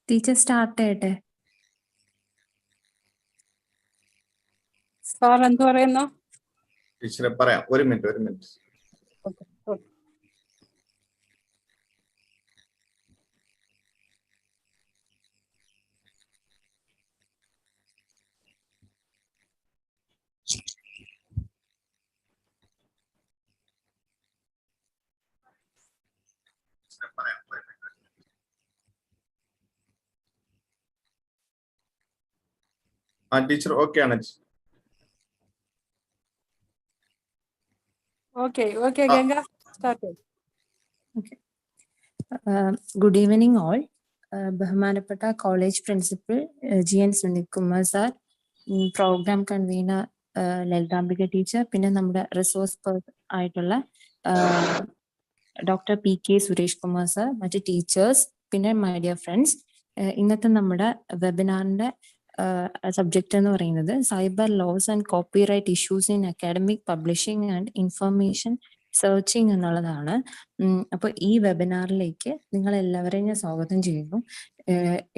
Teacher start ചെയ്യട്ടെ. Sir എന്ത് പറയുന്നു? ടീച്ചറെ പറയാം. ഒരു മിനിറ്റ്. ഓക്കെ. ടീച്ചർ ഓക്കെ ആണ്? Okay Ganga start. Good evening all. ബഹുമാനപ്പെട്ട college principal GN Sunilkumar sir, programme convener Lalithambika teacher, പിന്നെ നമ്മുടെ റിസോഴ്സ് പേഴ്സൺ ആയിട്ടുള്ള Dr.P.K സുരേഷ് കുമാർ സാർ, മറ്റ് ടീച്ചേഴ്സ്, പിന്നെ മൈ ഡിയർ ഫ്രണ്ട്സ്. ഇന്നത്തെ നമ്മുടെ വെബിനാറിന്റെ സബ്ജക്റ്റ് എന്ന് പറയുന്നത് cyber laws and copyright issues in academic publishing and information searching എന്നുള്ളതാണ്. അപ്പോൾ ഈ വെബിനാറിലേക്ക് നിങ്ങൾ എല്ലാവരെയും ഞാൻ സ്വാഗതം ചെയ്യുന്നു.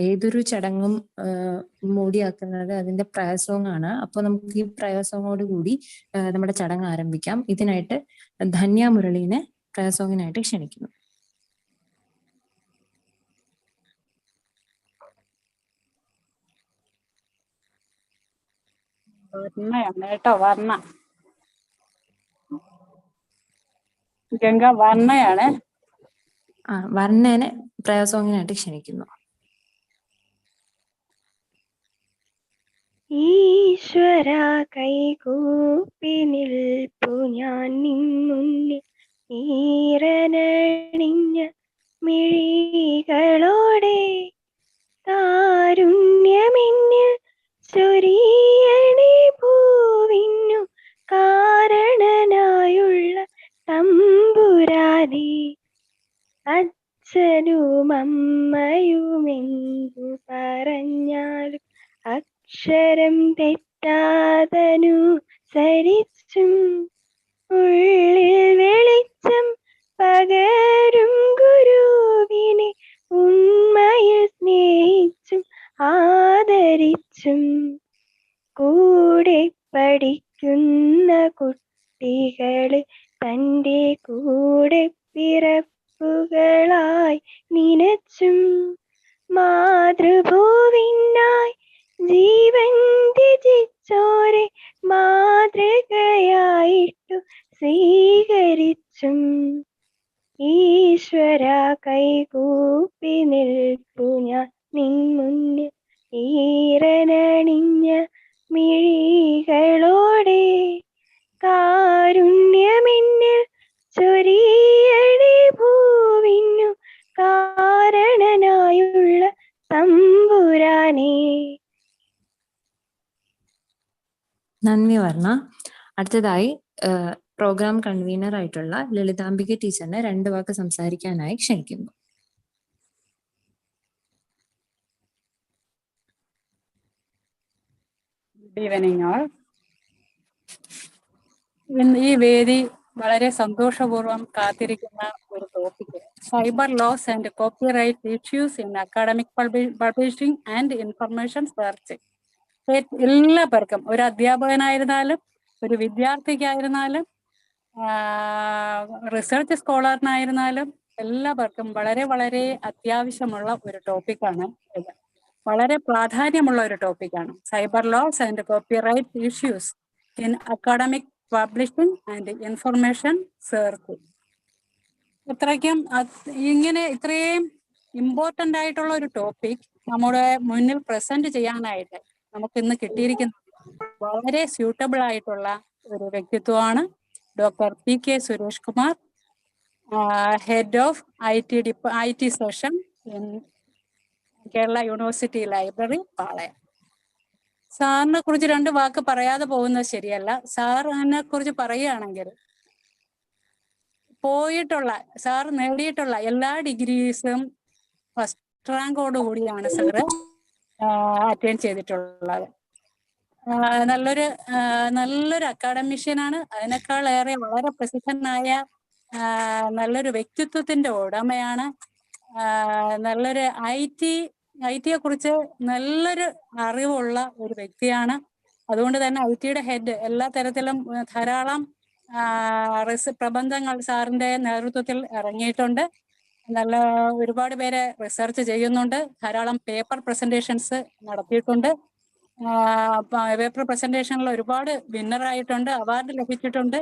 ഏതൊരു ചടങ്ങും മോടിയാക്കുന്നത് അതിന്റെ പ്രയർ സോങ് ആണ്. അപ്പോൾ നമുക്ക് ഈ പ്രയർ സോങ്ങോട് കൂടി നമ്മുടെ ചടങ്ങ് ആരംഭിക്കാം. ഇതിനായിട്ട് ധന്യ മുരളീനെ പ്രയർ സോങ്ങിനായിട്ട് ക്ഷണിക്കുന്നു. വർണ്ണയാണ് കേട്ടോ, വർണ്ണ. ഗംഗ വർണ്ണയാണ്. വർണ്ണനെ പ്രയർ സോങ്ങിനായിട്ട് ക്ഷണിക്കുന്നു. ഈശ്വര കൈകൂപ്പി നിൽപ്പു ഞാൻ നിന്നുന്നിൽ, ഈറനണിഞ്ഞ മിഴികളോടെ കാരുണ്യമെന്നിൽ ചൊരിയണേ ഭൂവിന്നു കാരണനായുള്ള തമ്പുരാനേ. അച്ഛനും അമ്മയുമെന്തു പറഞ്ഞാലും അക്ഷരം തെറ്റാതനുസരിച്ചും ഉള്ളിൽ വെളിച്ചം പകരും ഗുരുവിനെ ഉണ്മയിൽ സ്നേഹിച്ചും ആദരിച്ചും കൂടെ പഠിക്കുന്ന കുട്ടികളെ തൻ്റെ കൂടെ പിറപ്പുകളായി നിനച്ചും മാതൃഭൂവിനായി ജീവൻ ത്യജിച്ചോരെ മാതൃകയായിട്ടു സ്വീകരിച്ചും ഈശ്വര കൈകൂപ്പി നിൽപ്പു ഞാൻ നിൻ മുന്നിൽ, ഈറനണിഞ്ഞ മിഴികളോടെ കാരുണ്യമെന്നിൽ ചൊരിയണേ ഭൂവിന്നു കാരണനായുള്ള തമ്പുരാനേ. നന്ദി വർണ്ണ. അടുത്തതായി പ്രോഗ്രാം കൺവീനർ ആയിട്ടുള്ള ലളിതാംബിക ടീച്ചറിനെ 2 വാക്ക് സംസാരിക്കാനായി ക്ഷണിക്കുന്നു. Good evening all. ഇന്ന് ഈ വേദി വളരെ സന്തോഷപൂർവ്വം കാത്തിരിക്കുന്ന ഒരു topic, cyber laws and copyright issues in academic publishing and information search. എല്ലാ പേർക്കും, ഒരു അധ്യാപകനായിരുന്നാലും ഒരു വിദ്യാർത്ഥിക്കായിരുന്നാലും റിസർച്ച് സ്കോളറിനായിരുന്നാലും എല്ലാവർക്കും വളരെ വളരെ അത്യാവശ്യമുള്ള ഒരു ടോപ്പിക്കാണ് ഇത്. വളരെ പ്രാധാന്യമുള്ള ഒരു ടോപ്പിക്കാണ് cyber laws and copyright issues in academic publishing and information search. ഇത്രയും ഇമ്പോർട്ടൻ്റ് ആയിട്ടുള്ള ഒരു ടോപ്പിക് നമ്മുടെ മുന്നിൽ പ്രസന്റ് ചെയ്യാനായിട്ട് നമുക്ക് ഇന്ന് കിട്ടിയിരിക്കുന്ന വളരെ സ്യൂട്ടബിൾ ആയിട്ടുള്ള ഒരു വ്യക്തിത്വമാണ് Dr.P.K Suresh Kumar, head of IT session in Kerala university library, Palayam. സാറിനെ കുറിച്ച് 2 വാക്ക് പറയാതെ പോകുന്നത് ശരിയല്ല. സാറിനെ കുറിച്ച് പറയുകയാണെങ്കിൽ സാർ നേടിയിട്ടുള്ള എല്ലാ ഡിഗ്രീസും ഫസ്റ്റ് റാങ്കോട് കൂടിയാണ് സാറ് അറ്റൻഡ് ചെയ്തിട്ടുള്ളത്. നല്ലൊരു അക്കാഡമിഷ്യനാണ്. അതിനേക്കാളേറെ വളരെ പ്രസിദ്ധനായ നല്ലൊരു വ്യക്തിത്വത്തിന്റെ ഉടമയാണ്. നല്ലൊരു IT IT യെ കുറിച്ച് നല്ലൊരു അറിവുള്ള ഒരു വ്യക്തിയാണ്. അതുകൊണ്ട് തന്നെ IT യുടെ ഹെഡ് എല്ലാ തരത്തിലും ധാരാളം പ്രബന്ധങ്ങൾ സാറിന്റെ നേതൃത്വത്തിൽ ഇറങ്ങിയിട്ടുണ്ട്. നല്ല ഒരുപാട് പേരെ റിസർച്ച് ചെയ്യുന്നുണ്ട്. ധാരാളം പേപ്പർ പ്രസന്റേഷൻസ് നടത്തിയിട്ടുണ്ട്. പേപ്പർ പ്രസന്റേഷനിൽ ഒരുപാട് വിന്നറായിട്ടുണ്ട്, അവാർഡ് ലഭിച്ചിട്ടുണ്ട്.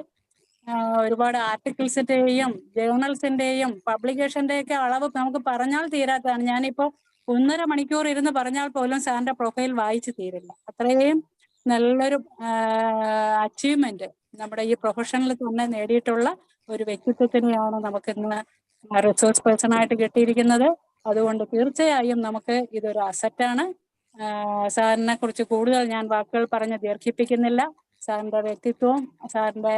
ഒരുപാട് ആർട്ടിക്കിൾസിന്റെയും ജേർണൽസിന്റെയും പബ്ലിക്കേഷന്റെയൊക്കെ അളവ് നമുക്ക് പറഞ്ഞാൽ തീരാത്തതാണ്. ഞാനിപ്പോൾ 1.5 മണിക്കൂർ ഇരുന്ന് പറഞ്ഞാൽ പോലും സാറിന്റെ പ്രൊഫൈൽ വായിച്ചു തീരില്ല. അത്രയും നല്ലൊരു അച്ചീവ്മെന്റ് നമ്മുടെ ഈ പ്രൊഫഷനിൽ തന്നെ നേടിയിട്ടുള്ള ഒരു വ്യക്തിത്വത്തിനെയാണ് നമുക്കിന്ന് റിസോഴ്സ് പേഴ്സൺ ആയിട്ട് കിട്ടിയിരിക്കുന്നത്. അതുകൊണ്ട് തീർച്ചയായും നമുക്ക് ഇതൊരു അസറ്റാണ്. സാറിനെ കുറിച്ച് കൂടുതൽ ഞാൻ വാക്കുകൾ പറഞ്ഞ് ദീർഘിപ്പിക്കുന്നില്ല. സാറിന്റെ വ്യക്തിത്വവും സാറിന്റെ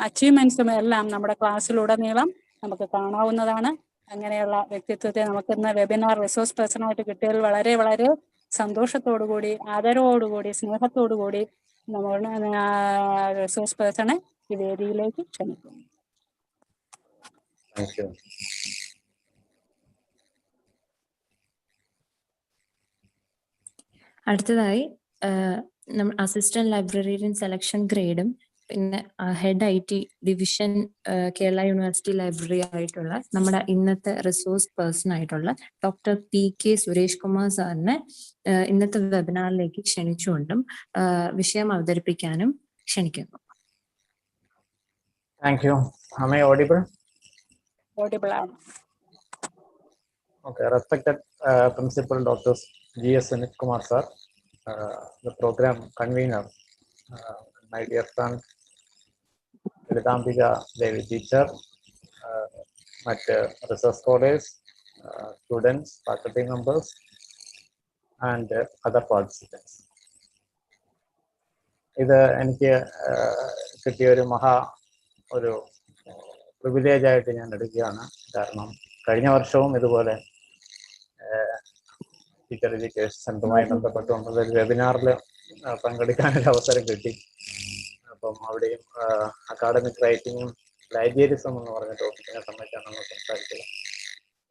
അച്ചീവ്മെന്റ്സും എല്ലാം നമ്മുടെ ക്ലാസ്സിലുടനീളം നമുക്ക് കാണാവുന്നതാണ്. അങ്ങനെയുള്ള വ്യക്തിത്വത്തെ നമുക്കിന്ന് വെബിനാർ റിസോഴ്സ് പേഴ്സണായിട്ട് കിട്ടിയതിൽ വളരെ വളരെ സന്തോഷത്തോടുകൂടി, ആദരവോടുകൂടി, സ്നേഹത്തോടുകൂടി നമ്മൾ റിസോഴ്സ് പേഴ്സണെ ഈ വേദിയിലേക്ക് ക്ഷണിക്കുന്നു. Thank you. അടുത്തതായി അസിസ്റ്റന്റ് ലൈബ്രറിയൻ സെലക്ഷൻ ഗ്രേഡും പിന്നെ head IT division Kerala university library ആയിട്ടുള്ള നമ്മുടെ ഇന്നത്തെ റിസോഴ്സ് പേഴ്സൺ ആയിട്ടുള്ള Dr.P.K സുരേഷ് കുമാർ സാറിനെ ഇന്നത്തെ വെബിനാറിലേക്ക് ക്ഷണിച്ചുകൊണ്ടും വിഷയം അവതരിപ്പിക്കാനും ക്ഷണിക്കുന്നു. Thank you. Am I audible? Audible. Okay. Respected Principal Dr. G.S. Kumar sir, the program convener, my dear son, Lidambika Devi teacher, research scholars, students, faculty members, and other participants. ഇത് എനിക്ക് കിട്ടിയ ഒരു privilege ആയിട്ട് ഞാൻ എടുക്കുകയാണ്. കാരണം കഴിഞ്ഞ വർഷവും ഇതുപോലെ ടീച്ചർ എഡ്യൂക്കേഷൻ സെന്ററുമായി ബന്ധപ്പെട്ടുകൊണ്ട് ഒരു വെബിനാറിൽ പങ്കെടുക്കാനൊരു അവസരം കിട്ടി. അപ്പം അവിടെയും അക്കാഡമിക് റൈറ്റിങ്ങും പ്ലാജിയറിസം എന്ന് പറഞ്ഞ ടോപ്പിക്കിനെ സംബന്ധിച്ചാണ് നമ്മൾ സംസാരിച്ചത്.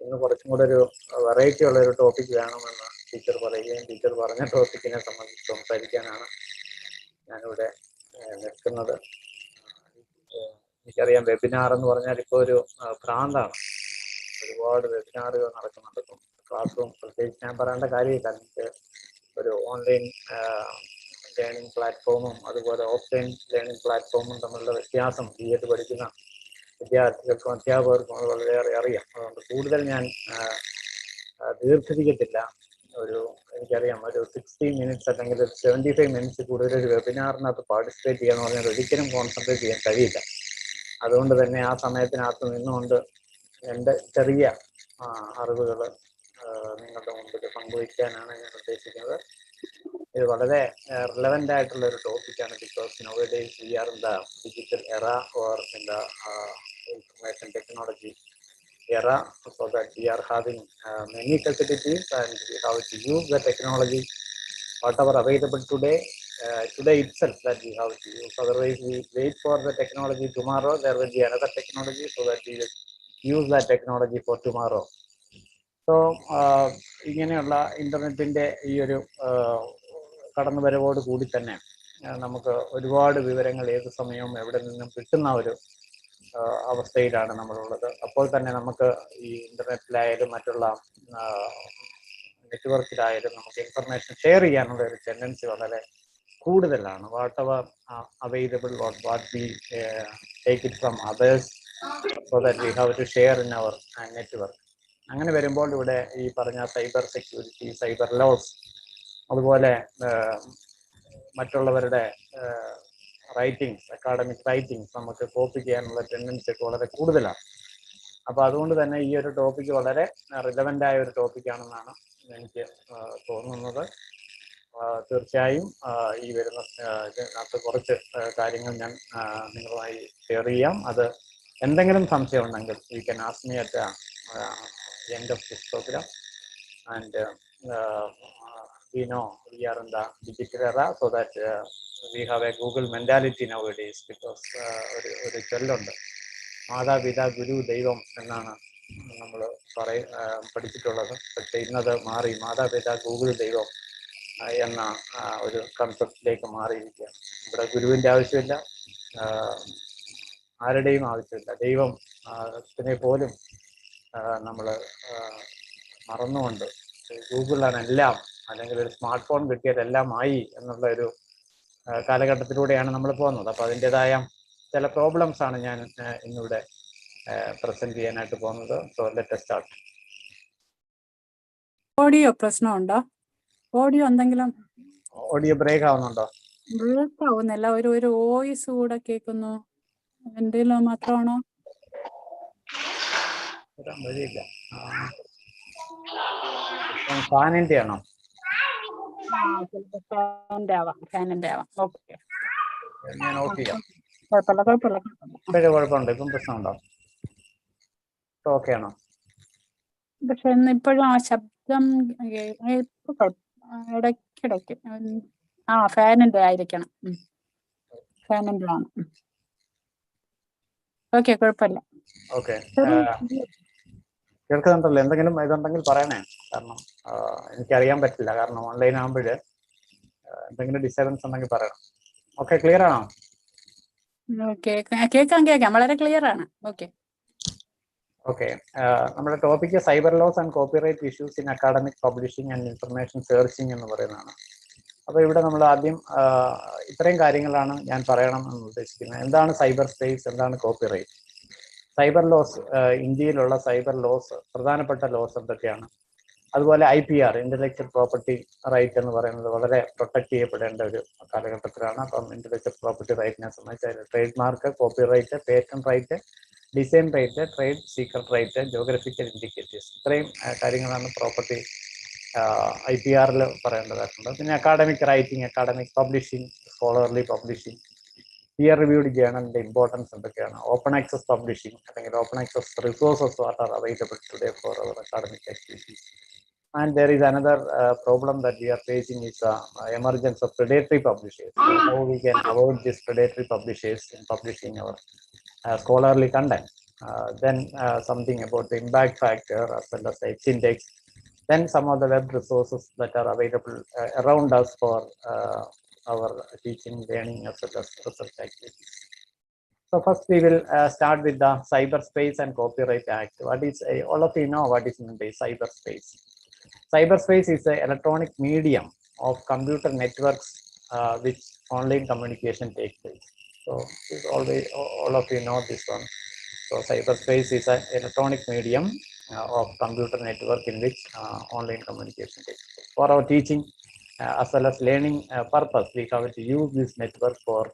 ഇന്ന് കുറച്ചും കൂടെ ഒരു വെറൈറ്റി ഉള്ള ഒരു ടോപ്പിക് വേണമെന്ന് ടീച്ചർ പറയുകയും ടീച്ചർ പറഞ്ഞ ടോപ്പിക്കിനെ സംബന്ധിച്ച് സംസാരിക്കാനാണ് ഞാനിവിടെ നിൽക്കുന്നത്. എനിക്കറിയാം വെബിനാർ എന്ന് പറഞ്ഞാൽ ഇപ്പോൾ ഒരു ഭ്രാന്താണ്. ഒരുപാട് വെബിനാറുകൾ നടക്കുന്നുണ്ട്. ഇപ്പം ക്ലാസ് റൂം പ്രത്യേകിച്ച് ഞാൻ പറയേണ്ട കാര്യമില്ല. എനിക്ക് ഒരു ഓൺലൈൻ ലേണിംഗ് പ്ലാറ്റ്ഫോമും അതുപോലെ ഓഫ്ലൈൻ ലേണിംഗ് പ്ലാറ്റ്ഫോമും തമ്മിലുള്ള വ്യത്യാസം BEd പഠിക്കുന്ന വിദ്യാർത്ഥികൾക്കും അധ്യാപകർക്കും അത് വളരെയേറെ അറിയാം. അതുകൊണ്ട് കൂടുതൽ ഞാൻ ദീർഘിപ്പിക്കത്തില്ല. എനിക്കറിയാം ഒരു 60 മിനിറ്റ്സ് അല്ലെങ്കിൽ 75 മിനിറ്റ്സ് കൂടുതൽ ഒരു വെബിനാറിനകത്ത് പാർട്ടിസിപ്പേറ്റ് ചെയ്യാന്ന് പറഞ്ഞാൽ ഒരിക്കലും കോൺസെൻട്രേറ്റ് ചെയ്യാൻ കഴിയില്ല. അതുകൊണ്ട് തന്നെ ആ സമയത്തിനകത്ത് നിന്നുകൊണ്ട് എൻ്റെ ചെറിയ അറിവുകൾ നിങ്ങളുടെ മുമ്പിൽ പങ്കുവയ്ക്കാനാണ് ഞാൻ ഉദ്ദേശിക്കുന്നത്. ഇത് വളരെ റിലവൻ്റ് ആയിട്ടുള്ള ഒരു ടോപ്പിക്കാണ്. Because nowadays we are in the digital era or in the information technology era, so that we are having many facilities and we have to use the technology whatever available today itself that we have to use. Otherwise we wait for the technology tomorrow, there will be another technology, so that we will use that technology for tomorrow. So ഇങ്ങനെയുള്ള ഇന്റർനെറ്റിന്റെ ഈ ഒരു കടന്നുവരവോട് കൂടി തന്നെ നമുക്ക് ഒരുപാട് വിവരങ്ങൾ ഏത് സമയവും എവിടെ നിന്നും കിട്ടുന്ന ഒരു അവസ്ഥയിലാണ് നമ്മളുള്ളത്. അപ്പോൾ തന്നെ നമുക്ക് ഈ ഇന്റർനെറ്റിലായാലും മറ്റുള്ള നെറ്റ്വർക്കിലായാലും നമുക്ക് ഇൻഫർമേഷൻ ഷെയർ ചെയ്യാനുള്ള ഒരു ടെൻഡൻസി വളരെ കൂടുതലാണ്. Whatever available what we take it from others, so that we have to share in our network. അങ്ങനെ വരുമ്പോൾ ഇവിടെ ഈ പറഞ്ഞ സൈബർ സെക്യൂരിറ്റി, സൈബർ ലോസ്, അതുപോലെ മറ്റുള്ളവരുടെ റൈറ്റിങ്സ്, അക്കാഡമിക് റൈറ്റിങ്സ് നമുക്ക് കോപ്പി ചെയ്യാനുള്ള ടെൻഡൻസി ഒക്കെ വളരെ കൂടുതലാണ്. അപ്പോൾ അതുകൊണ്ട് തന്നെ ഈ ഒരു ടോപ്പിക്ക് വളരെ റിലവൻ്റ് ആയ ഒരു ടോപ്പിക്കാണെന്നാണ് എനിക്ക് തോന്നുന്നത്. തീർച്ചയായും ഈ വരുന്ന ഇതിനകത്ത് കുറച്ച് കാര്യങ്ങൾ ഞാൻ നിങ്ങളുമായി ഷെയർ ചെയ്യാം. അത് എന്തെങ്കിലും സംശയം ഉണ്ടെങ്കിൽ you can ask me at end of this program. And we know we are in the digital era, so that we have a Google mentality nowadays, because ഒരു ചൊല്ലുണ്ട്, മാതാപിതാ ഗുരു ദൈവം എന്നാണ് നമ്മൾ പഠിച്ചിട്ടുള്ളത്. പക്ഷെ ഇന്നത് മാറി, മാതാപിതാ ഗൂഗിൾ ദൈവം എന്ന ഒരു കൺസെപ്റ്റിലേക്ക് മാറിയിരിക്കുകയാണ്. ഇവിടെ ഗുരുവിൻ്റെ ആവശ്യമില്ല, ആരുടെയും ആവശ്യമില്ല. ദൈവത്തിനെ പോലും നമ്മൾ മറന്നുകൊണ്ട് ഗൂഗിളാണ് എല്ലാം, അല്ലെങ്കിൽ ഒരു സ്മാർട്ട് ഫോൺ കിട്ടിയാൽ എല്ലാം ആയി എന്നുള്ള ഒരു കാലഘട്ടത്തിലൂടെയാണ് നമ്മൾ പോകുന്നത്. അപ്പോൾ അതിൻ്റെതായ ചില പ്രോബ്ലംസ് ആണ് ഞാൻ ഇന്നിവിടെ പ്രസന്റ് ചെയ്യാനായിട്ട് പോകുന്നത്. So let us start. Audio പ്രശ്നമുണ്ടോ? ഓഡിയോ എന്തെങ്കിലും ഓഡിയോ ബ്രേക്ക് ആവുന്നുണ്ടോ? ബ്രേക്ക് ആവുന്നില്ല, ഒരു വോയിസ് കൂടെ കേൾക്കുന്നു. എന്തെങ്കിലും മാത്രമാണോ? വഴിയില്ല. ഫാനിൻ്റെ ആണോ? ഫാനിന്റെ ആവാം. ഓക്കെ, ഞാൻ ഓഫ് ചെയ്യാം. കുഴപ്പമില്ല. ഇപ്പോഴേ കുഴപ്പമുണ്ടോ? ഇപ്പം പ്രശ്നമുണ്ടോ? ഓക്കെ ആണോ? പക്ഷെ ഇപ്പോഴും ആ ശബ്ദം ഇടയ്ക്കിടയ്ക്ക് ഫാനിന്റെ ആയിരിക്കണം. ഫാനിന്റെ ആണ്. ഓക്കെ, കുഴപ്പമില്ല. ഓക്കെ, കേൾക്കുന്നുണ്ടല്ലോ? എന്തെങ്കിലും ഇതുണ്ടെങ്കിൽ പറയണേ, കാരണം എനിക്കറിയാൻ പറ്റില്ല. കാരണം ഓൺലൈൻ ആകുമ്പോൾ എന്തെങ്കിലും ഡിസ്റ്റർബൻസ് ഉണ്ടെങ്കിൽ പറയണം. ഓക്കെ, ക്ലിയർ ആണോ? കേൾക്കാം, വളരെ ക്ലിയർ ആണ്. ഓക്കെ, നമ്മുടെ topic cyber laws and copyright issues in academic publishing and information searching എന്ന് പറയുന്നതാണ്. അപ്പോൾ ഇവിടെ നമ്മൾ ആദ്യം ഇത്രയും കാര്യങ്ങളാണ് ഞാൻ പറയണം എന്ന് ഉദ്ദേശിക്കുന്നത്. എന്താണ് സൈബർ സ്പേസ്, എന്താണ് കോപ്പിറൈറ്റ്? സൈബർ ലോസ്, ഇന്ത്യയിലുള്ള സൈബർ ലോസ്, പ്രധാനപ്പെട്ട ലോസ് എന്തൊക്കെയാണ്? അതുപോലെ IPR, ഇന്റലക്ച്വൽ പ്രോപ്പർട്ടി റൈറ്റ് എന്ന് പറയുന്നത് വളരെ പ്രൊട്ടക്ട് ചെയ്യപ്പെടേണ്ട ഒരു കാലഘട്ടത്തിലാണ്. അപ്പം ഇന്റലക്ച്വൽ പ്രോപ്പർട്ടി റൈറ്റിനെ സംബന്ധിച്ച് trade mark, copy right, patent right, design right, trade secret right, geographical indicators, ഇത്രയും കാര്യങ്ങളാണ് പ്രോപ്പർട്ടി IPR പറയേണ്ടതായിട്ടുണ്ട്. പിന്നെ academic writing, academic publishing, scholarly publishing, peer reviewed ജേണലിന്റെ ഇമ്പോർട്ടൻസ് എന്തൊക്കെയാണ്, ഓപ്പൺ ആക്സസ് പബ്ലിഷിംഗ് അല്ലെങ്കിൽ open access resources what are available today for our academic activities. And there is another problem that we are facing is emergence of predatory publishers. How we can avoid these predatory publishers in publishing our scholarly content. Then something about the impact factor as well as the H-index. Then some of the web resources that are available around us for our teaching, learning as well as research activities. So first we will start with the Cyberspace and Copyright Act. What is all of you know what is meant by cyberspace? Cyberspace is an electronic medium of computer networks which online communication takes place. So all of you know this one. So cyberspace is an electronic medium of computer network in which online communication takes place. For our teaching as well as learning purpose, we have to use this network for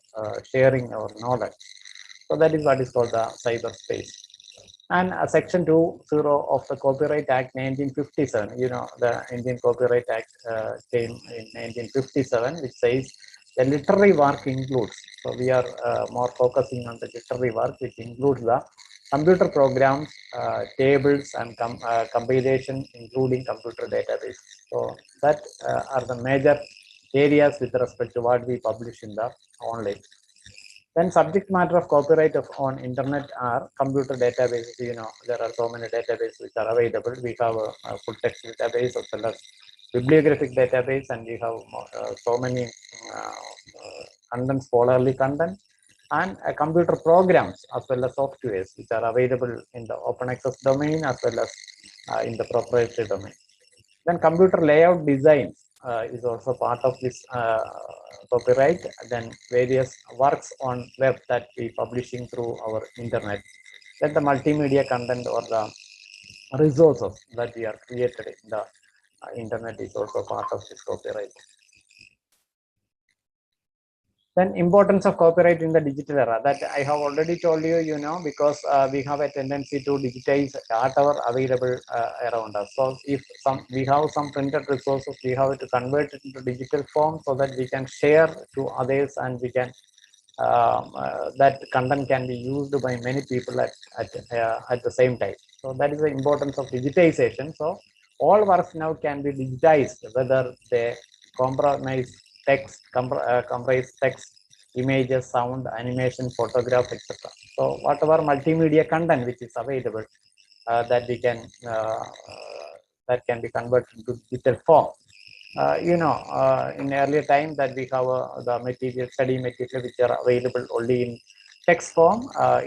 sharing our knowledge. So that is what is called the cyberspace. And Section 20 of the Copyright Act 1957, you know, the Indian Copyright Act came in 1957, which says the literary work includes, so we are more focusing on the literary work, which includes the computer programs, tables and compilation, including computer database. So that are the major areas with respect to what we publish in the online. Then subject matter of copyright on internet are computer databases. You know, there are so many databases which are available. We have a full text database as well as bibliographic database, and we have so many content, scholarly content, and computer programs as well as softwares which are available in the open access domain as well as in the proprietary domain. Then computer layout design is also part of this copyright. Then various works on web that we publishing through our internet. Then the multimedia content or the resources that we are created in the internet is also part of this copyright. Then importance of copyright in the digital era, that I have already told you, you know, because we have a tendency to digitize whatever available around us. So if we have some printed resources, we have to convert it into digital form so that we can share to others, and we can that content can be used by many people at the same time. So that is the importance of digitization. So all works now can be digitized, whether they comprise text, images, sound, animation, photograph, etc. So whatever multimedia content which is available that we can that can be converted into digital form. In earlier time that we have the material, study material, which are available only in text form,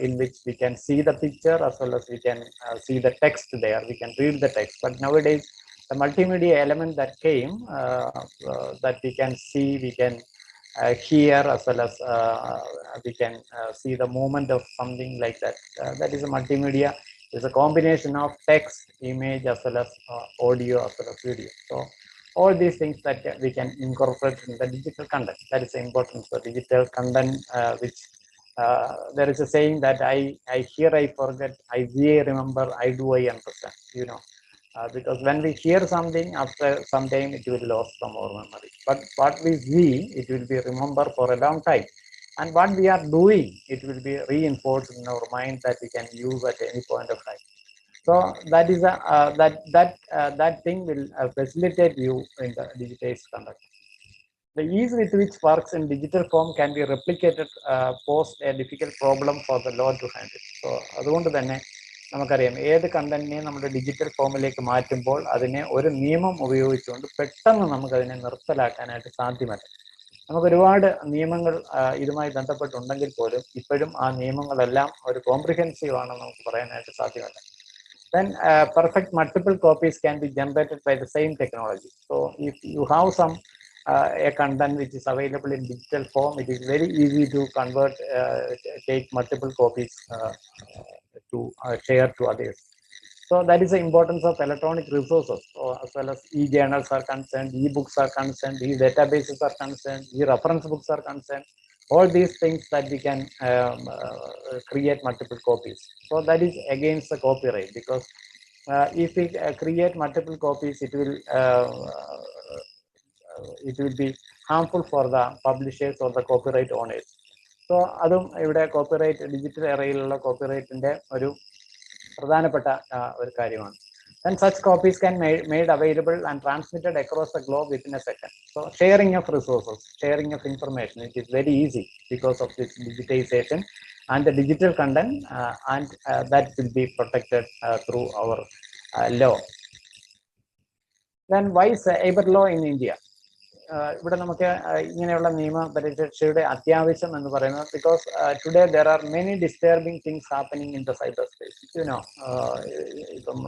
in which we can see the picture as well as we can see the text there. We can read the text. But nowadays, the multimedia element that came, that we can see, we can hear, as well as we can see the movement of something like that. That is a multimedia. It's a combination of text, image, as well as audio, as well as video. So all these things that we can incorporate in the digital content. That is the importance of digital content, which there is a saying that I hear, I forget, I see, I remember, I do, I understand, because when we hear something, after some time it will lose from our memory. But what we see, it will be remembered for a long time. And what we are doing, it will be reinforced in our mind that we can use at any point of time. So that is that thing will facilitate you in the digitized content. The ease with which works in digital form can be replicated, post a difficult problem for the law to handle. So അതുകൊണ്ട് തന്നെ നമുക്കറിയാം ഏത് കണ്ടന്റിനെ നമ്മുടെ digital ഫോമിലേക്ക് മാറ്റുമ്പോൾ അതിനെ ഒരു നിയമം ഉപയോഗിച്ചുകൊണ്ട് പെട്ടെന്ന് നമുക്കതിനെ നിർത്തലാക്കാനായിട്ട് സാധ്യമല്ല. നമുക്ക് ഒരുപാട് നിയമങ്ങൾ ഇതുമായി ബന്ധപ്പെട്ടുണ്ടെങ്കിൽ പോലും ഇപ്പോഴും ആ നിയമങ്ങളെല്ലാം ഒരു കോംപ്രിഹെൻസീവ് ആണെന്ന് നമുക്ക് പറയാനായിട്ട് സാധ്യമല്ല. Then perfect multiple copies can be generated by the same technology. So if you have some a content which is available in digital form, it is very easy to convert, take multiple copies to share to others. So that is the importance of electronic resources, as well as e-journals are concerned, e-books are concerned, e-databases are concerned, e-reference books are concerned. All these things that we can create multiple copies. So that is against the copyright, because if we create multiple copies, it will be harmful for the publishers or the copyright owners. So അതും ഇവിടെ copyright digital എറയിലുള്ള കോപ്പിറൈറ്റിന്റെ ഒരു പ്രധാനപ്പെട്ട ഒരു കാര്യമാണ്. And such copies can be made available and transmitted across the globe within a second. So sharing of resources, sharing of information, it is very easy because of this digitization and the digital content, and that will be protected through our law. Then why is Ipr law in India? ഇവിടെ നമുക്ക് ഇങ്ങനെയുള്ള നിയമ പരിരക്ഷയുടെ അത്യാവശ്യം എന്ന് പറയുന്നത് because today there are many disturbing things happening in the cyber space. ഇപ്പം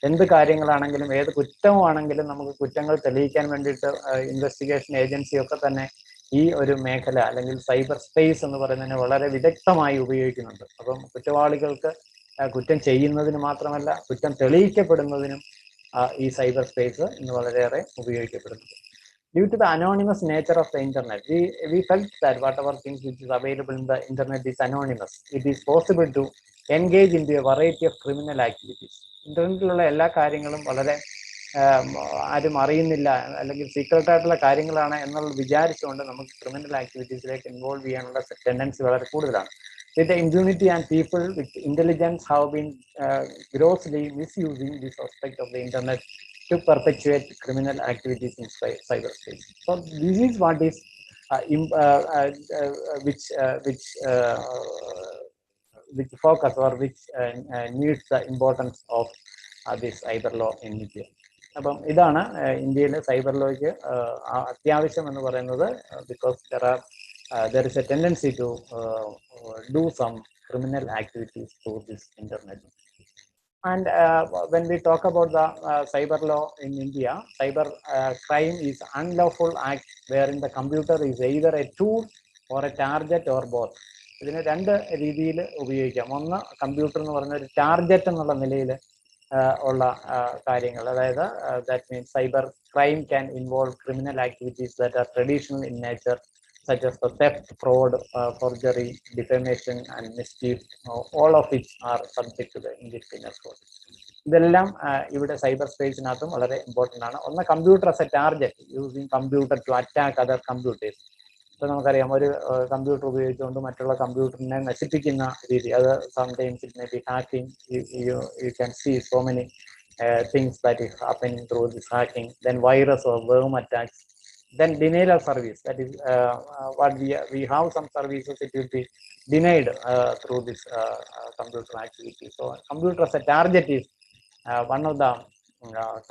എന്ത് കാര്യങ്ങളാണെങ്കിലും ഏത് കുറ്റമാണെങ്കിലും നമുക്ക് കുറ്റങ്ങൾ തെളിയിക്കാൻ വേണ്ടിയിട്ട് ഇൻവെസ്റ്റിഗേഷൻ ഏജൻസിയൊക്കെ തന്നെ ഈ ഒരു മേഖല അല്ലെങ്കിൽ സൈബർ സ്പേസ് എന്ന് പറയുന്നതിനെ വളരെ വിദഗ്ധമായി ഉപയോഗിക്കുന്നുണ്ട്. അപ്പം കുറ്റവാളികൾക്ക് കുറ്റം ചെയ്യുന്നതിന് മാത്രമല്ല കുറ്റം തെളിയിക്കപ്പെടുന്നതിനും ഈ സൈബർ സ്പേസ് ഇന്ന് വളരെയേറെ ഉപയോഗിക്കപ്പെടുന്നുണ്ട്. Due to the anonymous nature of the internet, we felt that whatever things which is available in the internet is anonymous. It is possible to engage into a variety of criminal activities. ഇന്റർനെറ്റിലുള്ള എല്ലാ കാര്യങ്ങളും വളരെ ആരും അറിയുന്നില്ല അല്ലെങ്കിൽ secret ആയിട്ടുള്ള കാര്യങ്ങളാണ് എന്നുള്ളത് വിചാരിച്ചുകൊണ്ട് നമുക്ക് ക്രിമിനൽ ആക്ടിവിറ്റീസിലേക്ക് ഇൻവോൾവ് ചെയ്യാനുള്ള ടെൻഡൻസി വളരെ കൂടുതലാണ്. With the impunity, and people with intelligence have been grossly misusing this aspect of the internet to perpetuate criminal activities in cyberspace. So this is what is which focus or which needs the importance of this cyber law in India. അപ്പം ഇതാണ് ഇന്ത്യയിലെ cyber ലോയ്ക്ക് അത്യാവശ്യം എന്ന് പറയുന്നത്, because there is a tendency to do some criminal activities through this internet. And when we talk about the cyber law in India, cyber crime is unlawful act wherein the computer is either a tool or a target or both. ഇതിന് രണ്ട് രീതിയിൽ ഉപയോഗിക്കാം. ഒന്ന്, computer എന്ന് പറയുന്ന ഒരു target എന്നുള്ള നിലയിൽ ഉള്ള കാര്യങ്ങൾ, അതായത് that means cyber crime can involve criminal activities that are traditional in nature, such as the theft, fraud, forgery, defamation and mischief, all of which are subject to the English Penal Code. ഇതെല്ലാം ഇവിടെ cyber സ്പേസിനകത്തും വളരെ important ആണ്. ഒന്ന്, computer as a target, using computer to attack other computers. ഇപ്പം നമുക്കറിയാം, ഒരു computer ഉപയോഗിച്ചുകൊണ്ട് മറ്റുള്ള കമ്പ്യൂട്ടറിനെ നശിപ്പിക്കുന്ന രീതി, അത് sometimes it may be hacking. You can see so many things that is happening through this hacking. Then virus or worm attacks, Then denial of service, that is what we have some services, it will be denied through this computer activity. So computer as a target is one of the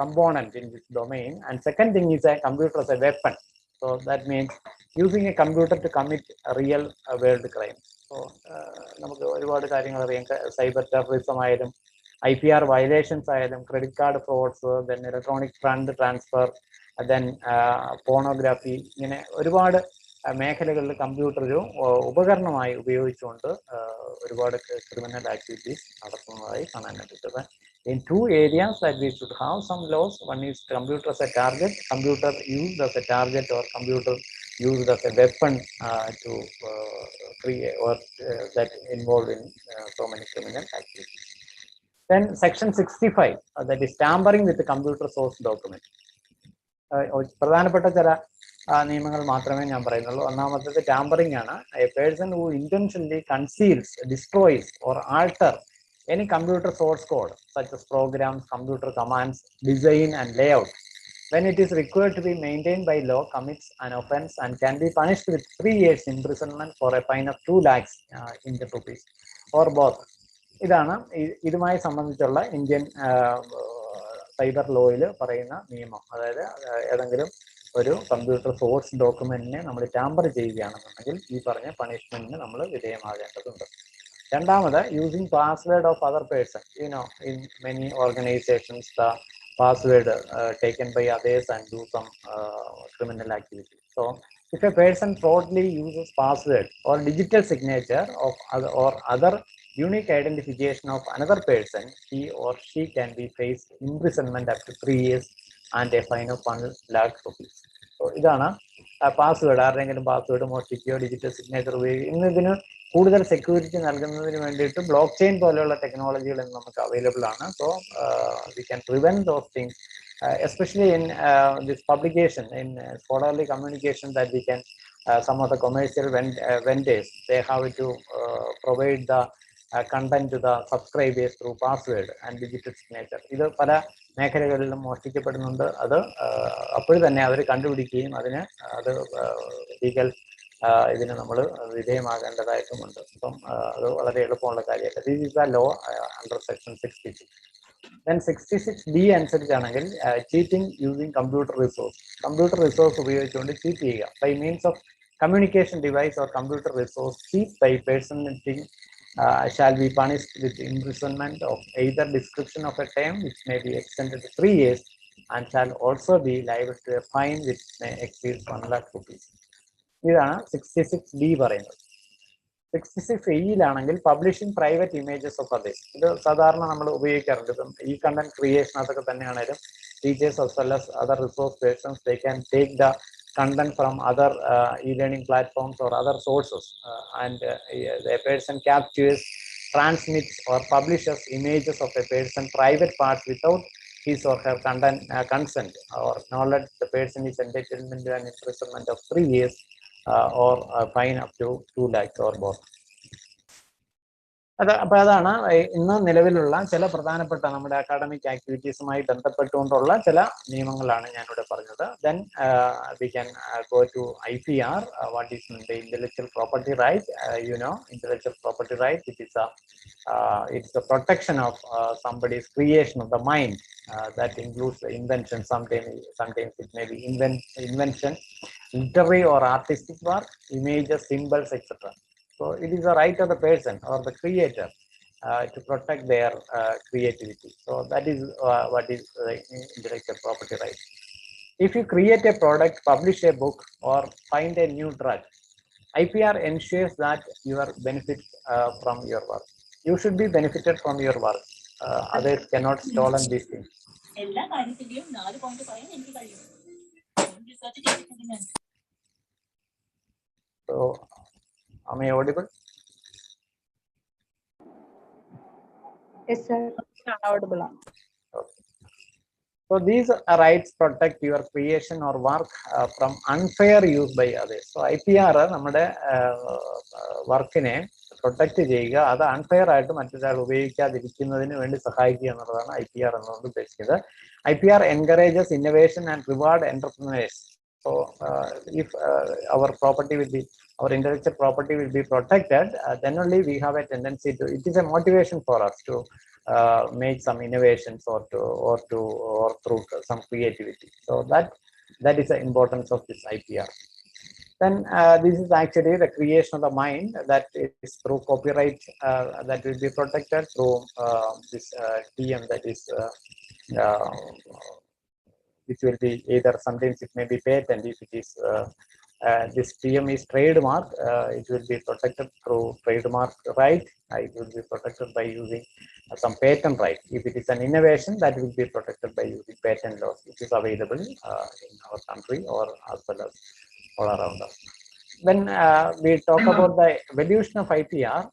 component in this domain. And second thing is a computer as a weapon. So that means using a computer to commit a real world crimes. So നമുക്ക് ഒരുപാട് കാര്യങ്ങൾ അറിയാം. Cyber terrorism ആയാലും IPR violations ആയാലും credit card fruits, then electronic fund transfer, then pornography, ഇങ്ങനെ ഒരുപാട് മേഖലകളിൽ computer ഒരു ഉപകരണമായി ഉപയോഗിച്ചുകൊണ്ട് ഒരുപാട് ക്രിമിനൽ ആക്ടിവിറ്റീസ് നടത്തുന്നതായി കാണാൻ പറ്റുന്നത്. In two areas that we should have some laws. One is computer as a target, computer used as a target or computer used as a weapon to create or that involved in so many criminal activities. Then section 65, that is tampering with the computer source document. പ്രധാനപ്പെട്ട ചില നിയമങ്ങൾ മാത്രമേ ഞാൻ പറയുന്നുള്ളൂ. ഒന്നാമത്തേത് tampering ആണ്. A person who intentionally conceals, destroys or alter any computer source code such as programs, computer commands, design and layout, when it is required to be maintained by law, commits an offense and can be punished with 3 years imprisonment for a fine of 2 lakhs Indian rupees or both. ഇതാണ് ഇതുമായി സംബന്ധിച്ചുള്ള Indian cyber ലോയിൽ പറയുന്ന നിയമം. അതായത് ഏതെങ്കിലും ഒരു computer source ഡോക്യുമെന്റിനെ നമ്മൾ tamper ചെയ്യുകയാണെന്നുണ്ടെങ്കിൽ ഈ പറഞ്ഞ പണിഷ്മെന്റിന് നമ്മൾ വിധേയമാകേണ്ടതുണ്ട്. രണ്ടാമത്, using password of other person. in many organizations the password taken by others and do some criminal activity. So if a person fraudulently uses password or digital signature of other unique identification of another person, he or she can be faced imprisonment up to 3 years and a fine of 1 lakh rupees. So ഇതാണ് password. ആരുടെയെങ്കിലും password മോഷ്ടിക്കുകയോ digital signature ഉപയോഗിക്കുക, ഇതിന് കൂടുതൽ security നൽകുന്നതിന് വേണ്ടിയിട്ട് block chain പോലെയുള്ള ടെക്നോളജികൾ നമുക്ക് അവൈലബിൾ ആണ്. So we can prevent those things, especially in this publication, in scholarly communication, that we can some of the commercial vendors, they have to provide the content to the subscribers through password and digital signature. ഇത് പല മേഖലകളിലും മോഷ്ടിക്കപ്പെടുന്നുണ്ട്. അത് അപ്പോൾ തന്നെ അവർ കണ്ടുപിടിക്കുകയും അതിന് അത് legal ഇതിന് നമ്മൾ വിധേയമാകേണ്ടതായിട്ടുമുണ്ട്. അപ്പം അത് വളരെ എളുപ്പമുള്ള കാര്യമല്ല. This is the law under section 66. Then 66D അനുസരിച്ചാണെങ്കിൽ cheating using computer resource. Computer resource ഉപയോഗിച്ചുകൊണ്ട് ചീറ്റ് ചെയ്യുക. By means of communication device or computer resource cheat by personating shall be punished with imprisonment of either description of a term which may be extended to 3 years and shall also be liable to a fine which may exceed 1 lakh rupees. ഇതാണ് 66D പറയുന്നത്. 66E publishing private images of others. ഇത് സാധാരണ നമ്മൾ ഉപയോഗിക്കാറുണ്ട്. ഇപ്പം ഈ content creation അതൊക്കെ തന്നെയാണെങ്കിലും teachers as well as other resource persons, they can take the content from other e-learning platforms or other sources and a person captures, transmits or publishes images of a person private parts without his or her consent or knowledge, the person is entitled to an imprisonment of 3 years or a fine up to 2 lakhs or both. അപ്പോൾ അതാണ് ഇന്ന് നിലവിലുള്ള ചില പ്രധാനപ്പെട്ട നമ്മുടെ academic ആക്ടിവിറ്റീസുമായി ബന്ധപ്പെട്ടുകൊണ്ടുള്ള ചില നിയമങ്ങളാണ് ഞാനിവിടെ പറഞ്ഞത്. Then we can go to IPR. What is the intellectual property right? Intellectual property right, it's the protection of somebody's creation of the mind that includes the invention. Sometimes it may be invention, literary or artistic work, images, symbols, etc. So it is the right of the person or the creator to protect their creativity. So that is what is intellectual property right. If you create a product, publish a book, or find a new drug, IPR ensures that you are benefit from your work. You should be benefited from your work. Others cannot stolen these things. So, am I audible? Yes, sir. Audible. Okay. So these rights protect your creation or work from unfair use by others. So IPR നമ്മുടെ വർക്കിനെ protect ചെയ്യുക, അത് unfair ആയിട്ട് മറ്റൊരാൾ ഉപയോഗിക്കാതിരിക്കുന്നതിന് വേണ്ടി സഹായിക്കുക എന്നുള്ളതാണ് IPR എന്നുകൊണ്ട് ഉദ്ദേശിക്കുന്നത്. IPR encourages innovation and reward entrepreneurs So if our property will be, our intellectual property will be protected, then only we have a tendency to, it is a motivation for us to make some innovations or through some creativity. So that is the importance of this IPR. Then this is actually the creation of the mind that is through copyright that will be protected through this TM, that is which will be either, sometimes it may be patent. If it is this TM is trademark, it will be protected through trademark right. It will be protected by using some patent right. If it is an innovation, that will be protected by using patent laws, which is available in our country or as well as all around us. When we talk about the evolution of IPR,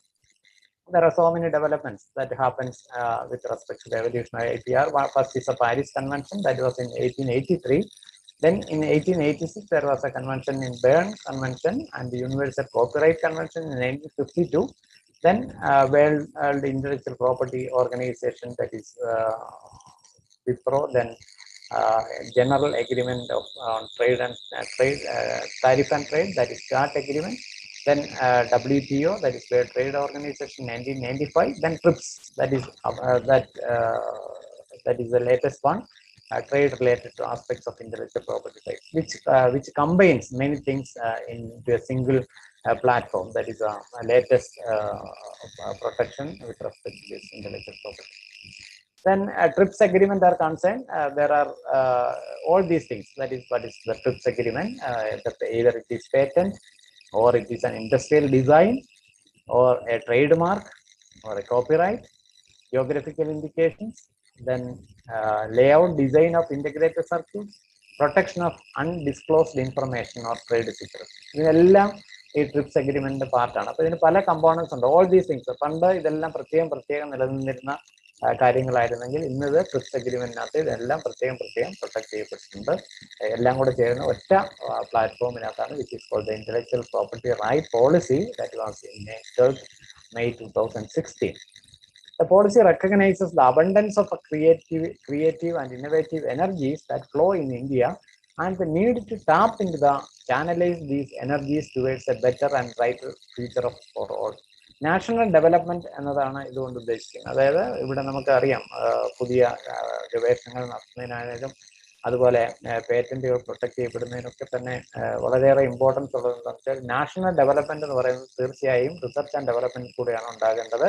there are so many developments that happens with respect to the evolution of IPR. First is the Paris Convention, that was in 1883. Then in 1886, there was a convention in Berne Convention and the Universal Copyright Convention in 1952. Then World Intellectual Property Organization, that is WIPRO. Then General Agreement of Trade and Tariff and Trade, that is GATT Agreement. Then WTO, that is World Trade Organization, 1995. Then TRIPS, that is that is the latest one, trade related to aspects of intellectual property rights, which combines many things into a single platform. That is a latest protection with respect to this intellectual property. Then TRIPS agreement are concerned, there are all these things. That is what is the TRIPS agreement, that either it is patent, or it is an industrial design, or a trademark, or a copyright, geographical indications, then layout design of integrated circuits, protection of undisclosed information or trade secrets. ഇതെല്ലാം ഈ TRIPS അഗ്രിമെന്റിന്റെ പാർട്ടാണ്. അപ്പോൾ ഇതിന് പല components ഉണ്ട്. All these things പണ്ട് ഇതെല്ലാം പ്രത്യേകം നിലനിന്നിരുന്ന കാര്യങ്ങളായിരുന്നെങ്കിൽ ഇന്നത് ട്രിപ്സ് അഗ്രിമെന്റിനകത്ത് ഇതെല്ലാം പ്രത്യേകം പ്രൊട്ടക്ട് ചെയ്യപ്പെട്ടിട്ടുണ്ട്. എല്ലാം കൂടെ ചേർന്ന് ഒറ്റ പ്ലാറ്റ്ഫോമിനകത്താണ്, which is called the intellectual property right policy, that was enacted May 2016. The policy recognizes the abundance of creative and innovative energies that flow in India and the need to tap into channelize these energies towards a better and brighter future for all. National development എന്നതാണ് ഇതുകൊണ്ട് ഉദ്ദേശിക്കുന്നത്. അതായത് ഇവിടെ നമുക്ക് അറിയാം, പുതിയ ഗവേഷണങ്ങൾ നടത്തുന്നതിനായാലും അതുപോലെ പേറ്റന്റുകൾ പ്രൊട്ടക്ട് ചെയ്യപ്പെടുന്നതിനൊക്കെ തന്നെ വളരെയേറെ ഇമ്പോർട്ടൻസ് ഉള്ളതെന്ന് വെച്ചാൽ നാഷണൽ ഡെവലപ്മെന്റ് എന്ന് പറയുന്നത് തീർച്ചയായും റിസർച്ച് ആൻഡ് ഡെവലപ്മെന്റ് കൂടെയാണ് ഉണ്ടാകേണ്ടത്.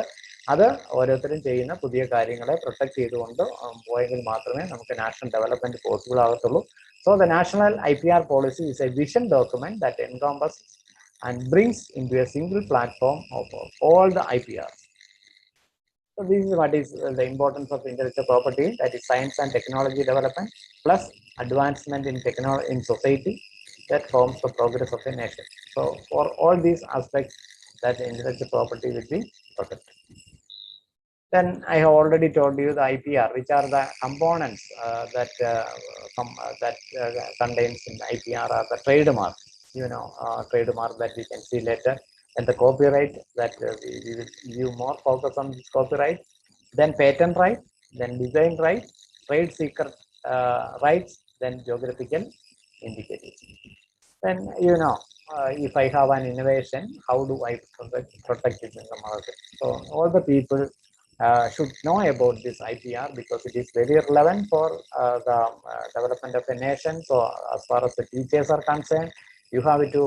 അത് ഓരോരുത്തരും ചെയ്യുന്ന പുതിയ കാര്യങ്ങളെ പ്രൊട്ടക്ട് ചെയ്തുകൊണ്ട് പോയെങ്കിൽ മാത്രമേ നമുക്ക് നാഷണൽ ഡെവലപ്മെന്റ് പോസിബിൾ ആകത്തുള്ളൂ. So the national IPR policy is a vision document that encompasses and brings into a single platform of all the IPRs. So this is what is the importance of intellectual property, that is science and technology development plus advancement in society that forms the progress of a nation. So for all these aspects, that intellectual property will be protected. Then I have already told you the IPR, which are the components that contains in the IPR are the trademark, trademark that we can see later, and the copyright that we will give more focus on this copyright, then patent right, then design right, trade secret rights, then geographical indicators. Then if I have an innovation, how do I protect it in the market? So all the people should know about this IPR because it is very relevant for the development of a nation. So as far as the teachers are concerned, you have to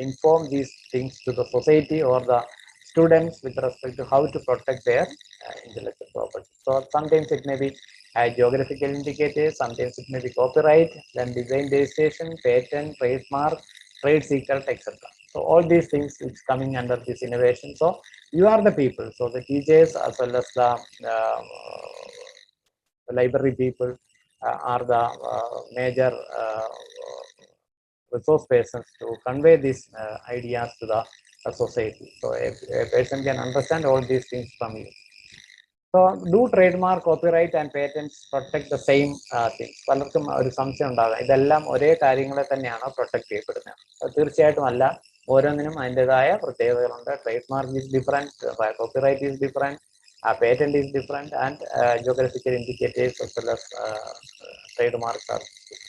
inform these things to the society or the students with respect to how to protect their intellectual property. So sometimes it may be geographical indicators, sometimes it may be copyright, then design registration, patent, trademark, trade secret, etc. So all these things which coming under this innovation. So you are the people. So the teachers as well as the library people are the major resource persons to convey these ideas to the society. So a person can understand all these things from you. So do trademark, copyright and patents protect the same things? പലർക്കും ഒരു സംശയം ഉണ്ടാകാം, ഇതെല്ലാം ഒരേ കാര്യങ്ങളെ തന്നെയാണോ protect ചെയ്യപ്പെടുന്നത്? തീർച്ചയായിട്ടും അല്ല. ഓരോന്നിനും അതിൻ്റെതായ പ്രത്യേകതകളുണ്ട്. Trademark is different, copyright is different, patent is different, and geographical indicators as well as trademarks are different.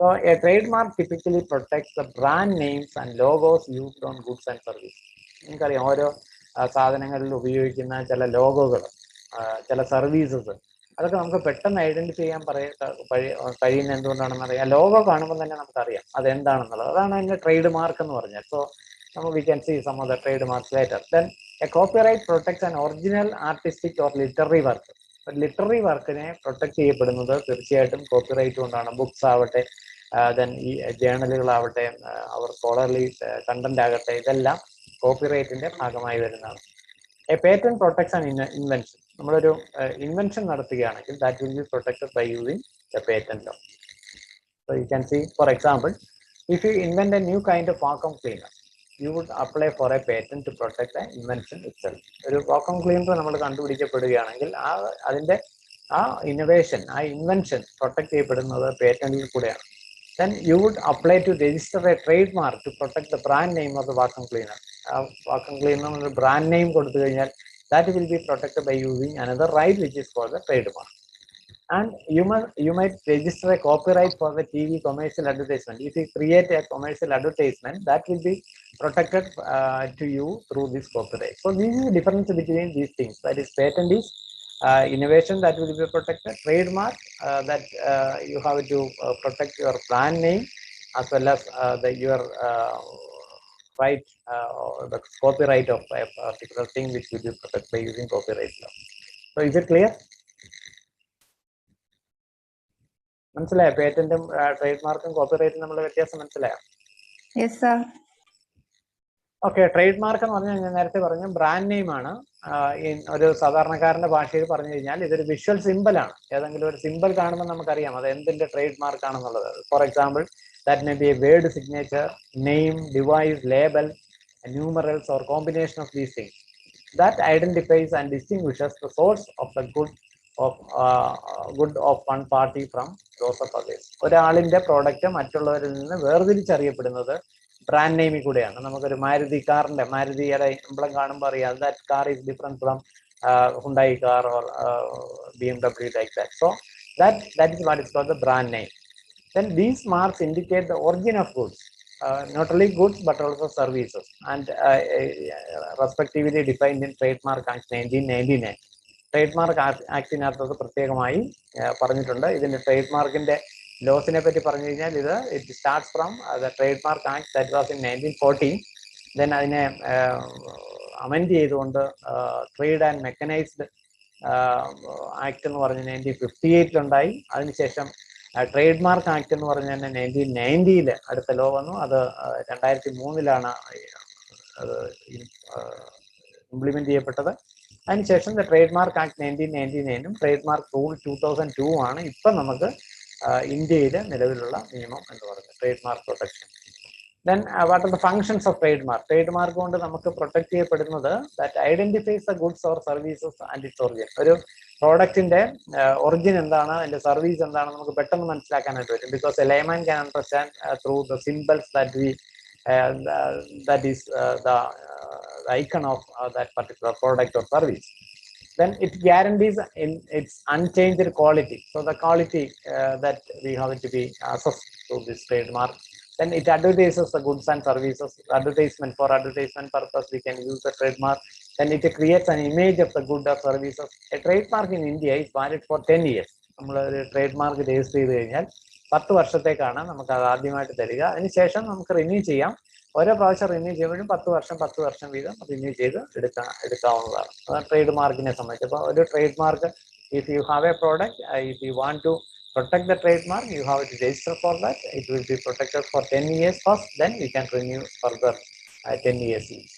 So So a trademark typically protects the brand names and logos used on goods and services. നിങ്ങൾക്കറിയാം ഓരോ സാധനങ്ങളിൽ ഉപയോഗിക്കുന്ന ചില ലോഗോകൾ, ചില services, അതൊക്കെ നമുക്ക് പെട്ടെന്ന് identify ചെയ്യാൻ കഴിയുന്ന എന്തുകൊണ്ടാണെന്ന് അറിയാം. ലോഗോ കാണുമ്പോൾ തന്നെ നമുക്കറിയാം അതെന്താണെന്നുള്ളത്. അതാണ് അതിന്റെ ട്രേഡ് മാർക്ക് എന്ന് പറഞ്ഞാൽ. So we can see some of the trademarks later. Then a copyright protects an original artistic or literary work. Literary വർക്കിനെ പ്രൊട്ടക്ട് ചെയ്യപ്പെടുന്നത് തീർച്ചയായിട്ടും കോപ്പിറൈറ്റ് കൊണ്ടാണ്. ബുക്സ് ആവട്ടെ, ദെൻ ഈ ജേർണലുകളാവട്ടെ, അവർ സ്കോളർലി കണ്ടന്റ് ആകട്ടെ, ഇതെല്ലാം കോപ്പിറൈറ്റിന്റെ ഭാഗമായി വരുന്നതാണ്. A patent protects an invention. നമ്മളൊരു ഇൻവെൻഷൻ നടത്തുകയാണെങ്കിൽ that will be protected by using a patent law. So you can see, for example, if you invent a new kind of vacuum cleaner, you would apply for a patent to protect the invention itself. ഒരു vacuum cleaner നമ്മൾ കണ്ടുപിടിക്കപ്പെടുകയാണെങ്കിൽ അതിന്റെ innovation, invention protect ചെയ്യപ്പെടുന്നത് പേറ്റന്റിൽ കൂടെയാണ്. Then you would apply to register a trademark to protect the brand name of the vacuum cleaner. Vacuum cleaner ഒരു brand name കൊടുത്തു കഴിഞ്ഞാൽ that will be protected by using another right which is called the trademark. And you might register a copyright for the TV commercial advertisement. If you create a commercial advertisement, that will be protected to you through this copyright. So this is the difference between these things. That is, patent is innovation that will be protected. Trademark that you have to protect your brand name as well as your right, the copyright of a particular thing which will be protected by using copyright law. So is it clear? മനസ്സിലായോ? പേറ്റന്റും trade കോപ്പിറൈറ്റും തമ്മിലുള്ള വ്യത്യാസം മനസ്സിലായോ? Yes, sir. Okay. Trade mark എന്ന് പറഞ്ഞാൽ ഞാൻ നേരത്തെ പറഞ്ഞു brand name ആണ്. ഒരു സാധാരണക്കാരന്റെ ഭാഷയിൽ പറഞ്ഞു കഴിഞ്ഞാൽ ഇതൊരു വിഷ്വൽ സിമ്പിൾ ആണ്. ഏതെങ്കിലും ഒരു സിമ്പിൾ കാണുമ്പോൾ നമുക്കറിയാം അത് എന്തിന്റെ ട്രേഡ് മാർക്ക് ആണെന്നുള്ളത്. For example, that may be A word signature, name, device, label, numerals or combination of these things that identifies and distinguishes the source of the good of one party from those of others. ഒരാളിന്റെ product മറ്റുള്ളവരിൽ നിന്ന് വേർതിരിച്ചറിയപ്പെടുന്നത് brand നെയിമിൽ കൂടെയാണ്. നമുക്കൊരു മാരുതിയുടെ emblem കാണുമ്പോൾ അറിയാം that car is different from Hyundai car or BMW like that. So that is what is called the brand name. Then these marks indicate the origin of goods, not only goods but also services, and respectively defined in Trademark Act 1999. Trademark ആക്ടിനകത്ത് പ്രത്യേകമായി പറഞ്ഞിട്ടുണ്ട്. ഇതിന്റെ ട്രേഡ്മാർക്കിന്റെ ലോസിനെ പറ്റി പറഞ്ഞു കഴിഞ്ഞാൽ it starts from the trademark act that was in 1914. Then അതിനെ amend ചെയ്തുകൊണ്ട് trade and mechanised act എന്ന് പറഞ്ഞ് 1958 അതിനുശേഷം ട്രേഡ് മാർക്ക് ആക്ട് എന്ന് പറഞ്ഞ തന്നെ 1990 അടുത്ത ലോ വന്നു. അത് 2003 അത് ഇംപ്ലിമെന്റ് ചെയ്യപ്പെട്ടത്. അതിനുശേഷം trade mark act 1999 trade mark rule 2002 ആണ് ഇപ്പം നമുക്ക് ഇന്ത്യയിൽ നിലവിലുള്ള നിയമം എന്ന് പറയുന്നത്, trade mark protection. Then what are the functions of trade mark? Trade mark കൊണ്ട് നമുക്ക് പ്രൊട്ടക്ട് ചെയ്യപ്പെടുന്നത് that identifies the goods or services and its origin. ഒരു പ്രോഡക്റ്റിന്റെ ഒറിജിൻ എന്താണ്, അതിന്റെ സർവീസ് എന്താണ് നമുക്ക് പെട്ടെന്ന് മനസ്സിലാക്കാനായിട്ട് പറ്റും. Because A layman can understand through the symbols that is the icon of that particular product or service. Then it guarantees in its unchanged quality. So the quality that we have to be assessed through this trademark. Then it advertises the goods and services. Advertisement, for advertisement purpose we can use the trademark. Then it creates an image of the good or services. A trademark in India is valid for 10 years. നമ്മൾ ഒരു trademark register ചെയ്ത് കഴിഞ്ഞാൽ 10 വർഷത്തേക്കാണ് നമുക്ക് അത് ആദ്യമായിട്ട് തരിക. അതിനുശേഷം നമുക്ക് റിന്യൂ ചെയ്യാം. ഓരോ പ്രാവശ്യം റിന്യൂ ചെയ്യുമ്പോഴും 10 വർഷം വീതം റിന്യൂ ചെയ്ത് എടുക്കാവുന്നതാണ്. അതാണ് ട്രേഡ് മാർക്കിനെ സംബന്ധിച്ച്. അപ്പോൾ ഒരു trademark, if you have a product, if you want to protect the trademark, you have to register for that. It will be protected for 10 years first, then you can renew further 10 years each.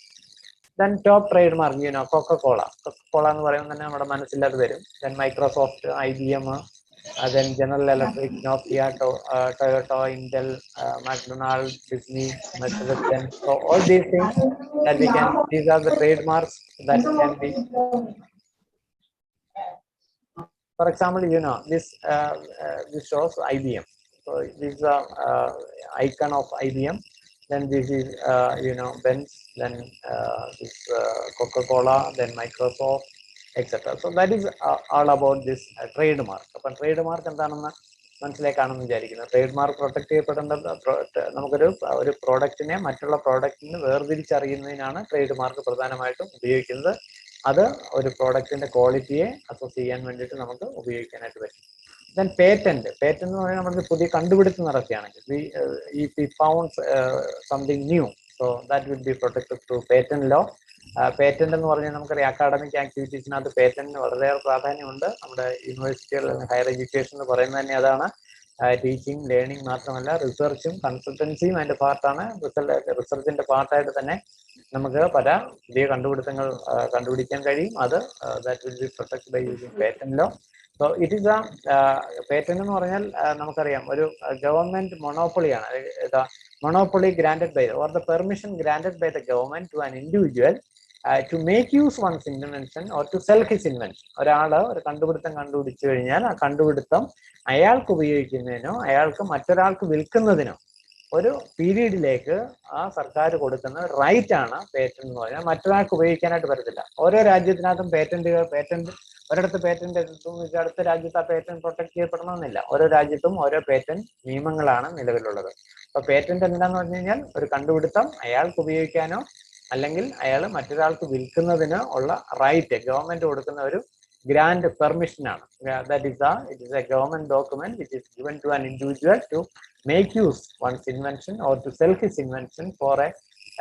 Then top trademark, Coca-Cola എന്ന് പറയുമ്പോൾ തന്നെ നമ്മുടെ മനസ്സിലത് വരും. Then Microsoft, IBM, then General Electric, Nokia, Toyota, Intel, McDonald's, Disney, Mercedes-Benz. So all these things that these are the trademarks that can be. For example, this shows IBM. So this is the icon of IBM. Then this is Benz. Then this Coca-Cola. Then Microsoft, etc. So that is all about this trademark. But trademark എന്താണെന്ന് മനസ്സിലേക്കാണെന്ന് വിചാരിക്കുന്നത്. Trade mark protect ചെയ്യപ്പെടേണ്ടത് നമുക്കൊരു പ്രോഡക്റ്റിനെ മറ്റുള്ള പ്രോഡക്റ്റിന് വേർതിരിച്ചറിയുന്നതിനാണ് trade mark പ്രധാനമായിട്ടും ഉപയോഗിക്കുന്നത്. അത് ഒരു പ്രോഡക്റ്റിന്റെ ക്വാളിറ്റിയെ assess ചെയ്യാൻ വേണ്ടിയിട്ട് നമുക്ക് ഉപയോഗിക്കാനായിട്ട് പറ്റും. ദെൻ പേറ്റന്റ് എന്ന് പറഞ്ഞാൽ നമുക്ക് പുതിയ കണ്ടുപിടുത്തം നടക്കുകയാണെങ്കിൽ if we found something new, so that will be protected through patent law. Patent എന്ന് പറഞ്ഞാൽ നമുക്കറിയാം അക്കാഡമിക് ആക്ടിവിറ്റീസിനകത്ത് പേറ്റന്റിന് വളരെയേറെ പ്രാധാന്യമുണ്ട്. നമ്മുടെ യൂണിവേഴ്സിറ്റികളിൽ ഹയർ എഡ്യൂക്കേഷൻ എന്ന് പറയുന്നത് തന്നെ അതാണ്. ടീച്ചിങ് ലേണിംഗ് മാത്രമല്ല റിസർച്ചും കൺസൾട്ടൻസിയും അതിന്റെ പാർട്ടാണ്. റിസർച്ചിന്റെ പാർട്ടായിട്ട് തന്നെ നമുക്ക് പല പുതിയ കണ്ടുപിടുത്തങ്ങൾ കണ്ടുപിടിക്കാൻ കഴിയും. അത് that will be protected by using patent law. So it is a patent എന്ന് പറഞ്ഞാൽ നമുക്കറിയാം ഒരു government മൊണോപ്പൊളിയാണ്. monopoly granted by or the permission granted by the government to an individual to make use one's invention or to sell his invention. ഒരാള് ഒരു കണ്ടുപിടുത്തം കണ്ടുപിടിച്ചു കഴിഞ്ഞാൽ ആ കണ്ടുപിടുത്തം അയാൾക്ക് ഉപയോഗിക്കുന്നതിനോ അയാൾക്ക് മറ്റൊരാൾക്ക് വിൽക്കുന്നതിനോ ഒരു പീരീഡിലേക്ക് ആ സർക്കാർ കൊടുക്കുന്ന റൈറ്റ് ആണ് പേറ്റന്റ് എന്ന് പറഞ്ഞാൽ. മറ്റൊരാൾക്ക് ഉപയോഗിക്കാനായിട്ട് പറ്റത്തില്ല. ഓരോ രാജ്യത്തിനകത്തും പേറ്റന്റ് ഒരിടത്ത് പേറ്റന്റ് എടുത്തു അടുത്ത രാജ്യത്ത് ആ പേറ്റന്റ് പ്രൊട്ടക്ട് ചെയ്യപ്പെടണമെന്നില്ല. ഓരോ രാജ്യത്തും ഓരോ പേറ്റന്റ് നിയമങ്ങളാണ് നിലവിലുള്ളത്. അപ്പൊ പേറ്റന്റ് എന്താന്ന് പറഞ്ഞു കഴിഞ്ഞാൽ ഒരു കണ്ടുപിടുത്തം അയാൾക്ക് ഉപയോഗിക്കാനോ അല്ലെങ്കിൽ അയാൾ മറ്റൊരാൾക്ക് വിൽക്കുന്നതിനോ ഉള്ള റൈറ്റ് ഗവൺമെന്റ് കൊടുക്കുന്ന ഒരു ഗ്രാൻഡ് പെർമിഷൻ ആണ്. It is a government document which is given to an individual to make use one's invention or to sell his invention for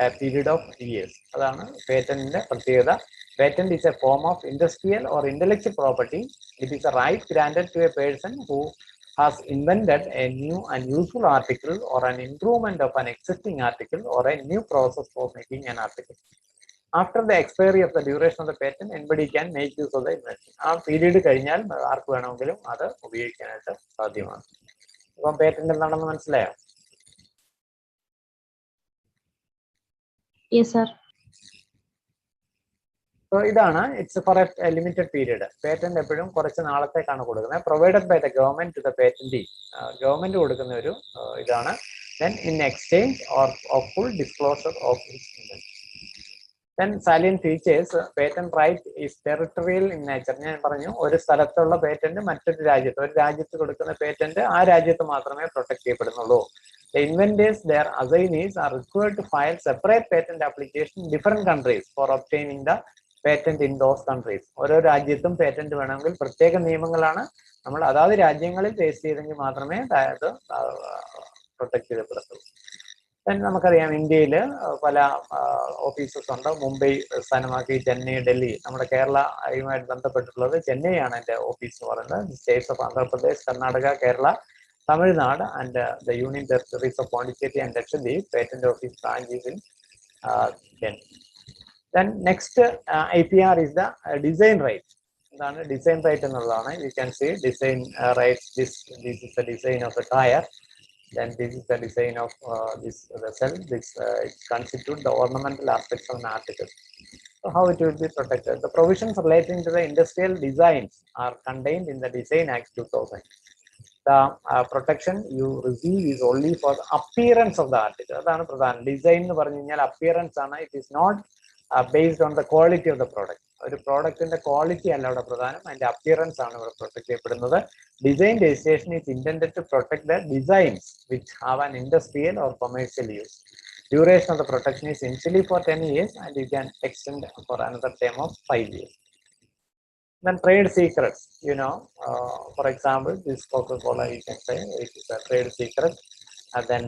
a period of years. അതാണ് പേറ്റന്റിന്റെ പ്രത്യേകത. Patent is a form of industrial or intellectual property. It is a right granted to a person who has invented a new and useful article or an improvement of an existing article or a new process for making an article. After the expiry of the duration of the patent, anybody can make use of the invention. ആ period കഴിഞ്ഞാൽ ആർക്ക് വേണമെങ്കിലും അത് ഉപയോഗിക്കാനായിട്ട് സാധ്യമാണ്. അപ്പം patent എന്താണെന്ന് മനസ്സിലായോ? Yes, sir. So ഇതാണ് it's for a limited period. Patent എപ്പോഴും കുറച്ച് നാളത്തേക്കാണ് കൊടുക്കുന്നത്. Provided by the government to the patentee. Government കൊടുക്കുന്ന ഒരു ഇതാണ്. Then in exchange or of full disclosure of his invention. Then salient features patent right is territorial in nature. ഞാൻ പറഞ്ഞു ഒരു സ്ഥലത്തുള്ള പേറ്റന്റ് മറ്റൊരു രാജ്യത്ത് കൊടുക്കുന്ന പേറ്റന്റ് ആ രാജ്യത്ത് മാത്രമേ protect ചെയ്യപ്പെടുന്നുള്ളൂ. The inventors, their assignees are required to file separate patent application in different countries for obtaining the patent in those countries. ഓരോ രാജ്യത്തും പേറ്റന്റ് വേണമെങ്കിൽ പ്രത്യേക നിയമങ്ങളാണ്. നമ്മൾ അതാത് രാജ്യങ്ങളിൽ രജിസ്റ്റർ ചെയ്തെങ്കിൽ മാത്രമേ അത് പ്രൊട്ടക്ട് ചെയ്യപ്പെടത്തുള്ളൂ. നമുക്കറിയാം ഇന്ത്യയിൽ പല ഓഫീസസ് ഉണ്ട്. മുംബൈ സ്ഥാനമാക്കി ചെന്നൈ, ഡൽഹി. നമ്മുടെ കേരളയുമായിട്ട് ബന്ധപ്പെട്ടിട്ടുള്ളത് ചെന്നൈയാണ് എൻ്റെ ഓഫീസ് എന്ന് പറയുന്നത്. States of Andhra Pradesh, Karnataka, Kerala, Tamil Nadu and the Union Territories of Pondicherry and Lakshadweep. Patent Office branch is in Delhi. Then next IPR is the design right. Design right എന്നുള്ളതാണ്. You can see design rights. This is the design of a tire. Then this is the design of this vessel. This it constitutes the ornamental aspects of an article. So how it will be protected? The provisions relating to the industrial designs are contained in the Design Act 2000. The protection you receive is only for the appearance of the article. അതാണ് പ്രധാനം. Design എന്ന് പറഞ്ഞു കഴിഞ്ഞാൽ appearance ആണ്. It is not based on the quality of the product. ഒരു പ്രോഡക്റ്റിന്റെ quality അല്ല ഇവിടെ പ്രധാനം, അതിന്റെ അപ്പിയറൻസ് ആണ് ഇവിടെ പ്രൊട്ടക്ട് ചെയ്യപ്പെടുന്നത്. Design registration is intended to protect the designs which have an industrial or commercial use. Duration of the protection is initially for 10 years and you can extend for another term of 5 years. Then trade secrets, for example, this Coca-Cola, you can say it is a trade secret. And then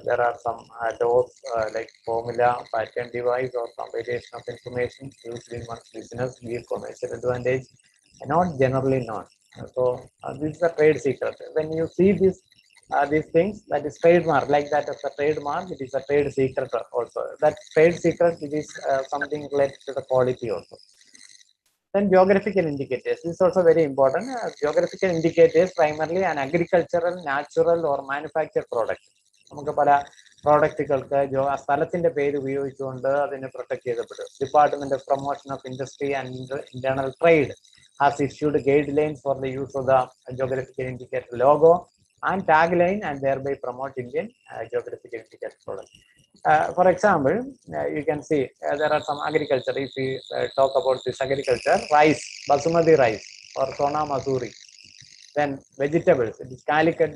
there are some laws like formula, patent device, or combination of information used in one's business give commercial advantage, not generally known. So this is a trade secret. When you see these things, that is trademark, like that as a trademark, it is a trade secret also. That trade secret, it is something related to the quality also. Then geographical indicators. This is also very important. Geographical indicators primarily an agricultural, natural or manufactured product. നമുക്ക് പല പ്രോഡക്റ്റുകൾക്ക് സ്ഥലത്തിന്റെ പേര് ഉപയോഗിച്ചുകൊണ്ട് അതിനെ protect ചെയ്യപ്പെടും. Department of promotion of industry and internal trade has issued guide lines for the use of the geographical indicator logo and tagline and thereby promote Indian geographical indicator product. For example, you can see there are some agriculture. If we talk about this agriculture, rice, basmati rice or sona masuri. Then vegetables, it is Calicut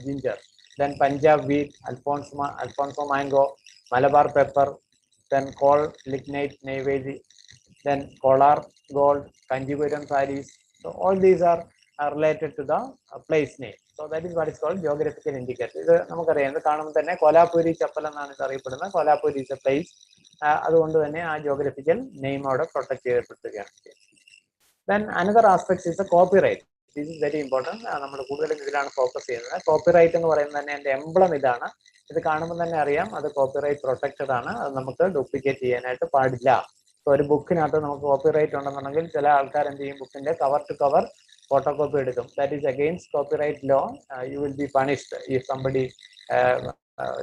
ginger. Then Punjab wheat, Alfonso mango, Malabar pepper, then Col lignite Neyvedi, then Kolar gold, Kanjipuram sarees. So all these are related to the place name. So that is what is called geographical indicator. ഇത് നമുക്കറിയാം, ഇത് കാണുമ്പോൾ തന്നെ കോലാപൂരി ചപ്പൽ എന്നാണ് ഇത് അറിയപ്പെടുന്നത്. Kolhapuri is a place. അതുകൊണ്ട് തന്നെ ആ geographical name അവിടെ പ്രൊട്ടക്ട് ചെയ്യപ്പെടുകയാണ്. Then another aspect is the copyright. This is very important. നമ്മൾ കൂടുതലും ഇതിലാണ് ഫോക്കസ് ചെയ്യുന്നത്. കോപ്പിറൈറ്റ് എന്ന് പറയുന്നത് തന്നെ എൻ്റെ എംബ്ലം ഇതാണ്. ഇത് കാണുമ്പോൾ തന്നെ അറിയാം അത് കോപ്പിറൈറ്റ് പ്രൊട്ടക്റ്റഡ് ആണ്. അത് നമുക്ക് ഡ്യൂപ്ലിക്കേറ്റ് ചെയ്യാനായിട്ട് പാടില്ല. സോ ഒരു ബുക്കിനകത്ത് നമുക്ക് കോപ്പിറൈറ്റ് ഉണ്ടെന്നുണ്ടെങ്കിൽ ചില ആൾക്കാർ എന്ത് ചെയ്യും, ബുക്കിന്റെ കവർ ടു കവർ ഫോട്ടോകോപ്പി എടുക്കും. That is against copyright law. You will be punished if somebody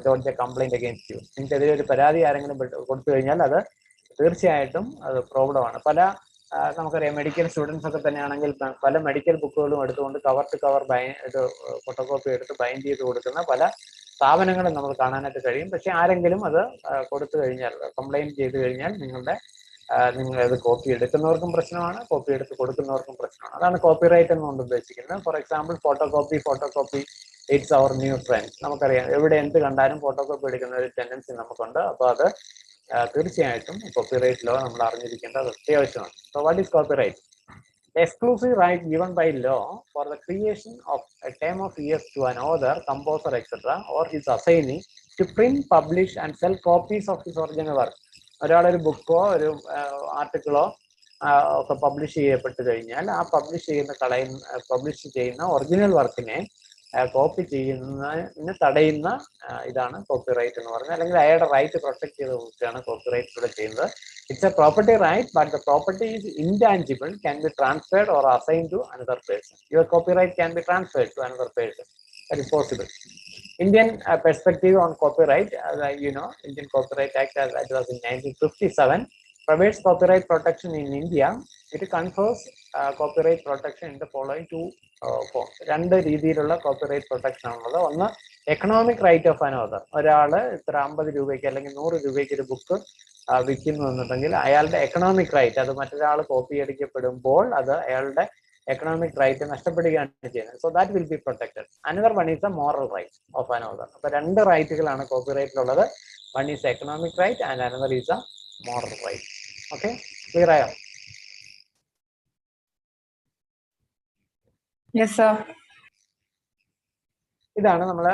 lodge a complaint against you. നിങ്ങൾക്കെതിരെ ഒരു പരാതി ആരെങ്കിലും കൊടുത്തു കഴിഞ്ഞാൽ അത് തീർച്ചയായിട്ടും അത് പ്രോബ്ലമാണ്. പല നമുക്കറിയാം മെഡിക്കൽ സ്റ്റുഡൻസ് ഒക്കെ തന്നെയാണെങ്കിൽ പല മെഡിക്കൽ ബുക്കുകളും എടുത്തുകൊണ്ട് കവർ ടു കവർ ഇത് ഫോട്ടോകോപ്പി എടുത്ത് ബൈൻഡ് ചെയ്ത് കൊടുക്കുന്ന പല സ്ഥാപനങ്ങളും നമുക്ക് കാണാനായിട്ട് കഴിയും. പക്ഷെ ആരെങ്കിലും അത് കൊടുത്തു കഴിഞ്ഞാൽ, കംപ്ലൈന്റ് ചെയ്ത് കഴിഞ്ഞാൽ നിങ്ങൾ അത് കോപ്പി എടുക്കുന്നവർക്കും പ്രശ്നമാണ്, കോപ്പി എടുത്ത് കൊടുക്കുന്നവർക്കും പ്രശ്നമാണ്. അതാണ് കോപ്പിറൈറ്റ് എന്നുകൊണ്ട് ഉദ്ദേശിക്കുന്നത്. For example photocopy it's our new trend. നമുക്കറിയാം എവിടെ എന്ത് കണ്ടാലും ഫോട്ടോകോപ്പി എടുക്കുന്ന ഒരു ടെൻഡൻസി നമുക്കുണ്ട്. അപ്പോൾ അത് തീർച്ചയായിട്ടും കോപ്പിറൈറ്റ് ലോ നമ്മൾ അറിഞ്ഞിരിക്കേണ്ടത് അത്യാവശ്യമാണ്. So what is copyright? Exclusive right given by law for the creation of a term of years to an author, composer, etc. or his assignee to print, publish and sell copies of his original work. ഒരാളൊരു ബുക്കോ ഒരു ആർട്ടിക്കിളോ ഒക്കെ publish ചെയ്യപ്പെട്ട് കഴിഞ്ഞാൽ ആ publish ചെയ്യുന്ന original വർക്കിനെ copy ചെയ്യുന്നതിന് തടയുന്ന ഇതാണ് കോപ്പിറൈറ്റ് എന്ന് പറയുന്നത്. അല്ലെങ്കിൽ അയാളുടെ റൈറ്റ് പ്രൊട്ടക്ട് ചെയ്ത് കൊടുക്കുകയാണ് കോപ്പിറൈറ്റിലൂടെ ചെയ്യുന്നത്. It's a property right, but the property is intangible, can be transferred or assigned to another person. Your copyright can be transferred to another person. That is possible. Indian perspective on copyright, you know, Indian Copyright Act as it was in 1957 provides copyright protection in India. It confers copyright protection in the following two forms. രണ്ട് രീതിയിലുള്ള copyright protection ആണുള്ളത്. ഒന്ന് economic right of an author. ഒരാള് ഇത്ര 50 രൂപയ്ക്ക് അല്ലെങ്കിൽ 100 രൂപയ്ക്ക് ഒരു ബുക്ക് വിൽക്കുന്നു എന്നുണ്ടെങ്കിൽ അയാളുടെ എക്കണോമിക് റൈറ്റ്, അത് മറ്റൊരാൾ കോപ്പി അടിക്കപ്പെടുമ്പോൾ അത് അയാളുടെ എക്കണോമിക് റൈറ്റ് നഷ്ടപ്പെടുകയാണ് ചെയ്യുന്നത്. So that will be protected. Another one is a moral right of an author. അപ്പൊ രണ്ട് റൈറ്റുകളാണ് കോപ്പിറൈറ്റിലുള്ളത്. One is economic right and another is a moral right. Okay, clear ആയോ? Yes, sir. ഇതാണ് നമ്മളെ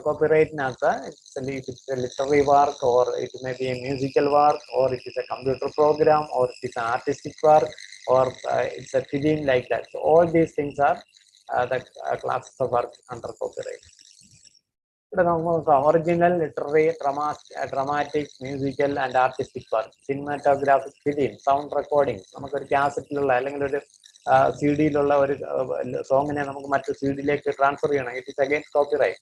കോപ്പിറൈറ്റിനകത്ത്. It's a literary work, or it may be a musical work, or it is a computer program, or it is an artistic work, or it's a film like that. So all these things are the classes of work under copyright. Original, literary, dramatic, musical and artistic work, cinematographic film, sound recording. നമുക്കൊരു ക്യാസറ്റിലുള്ള അല്ലെങ്കിൽ ഒരു CD-യിലുള്ള ഒരു സോങ്ങിനെ നമുക്ക് മറ്റു CD-യിലേക്ക് transfer ചെയ്യണം. It is against copyright.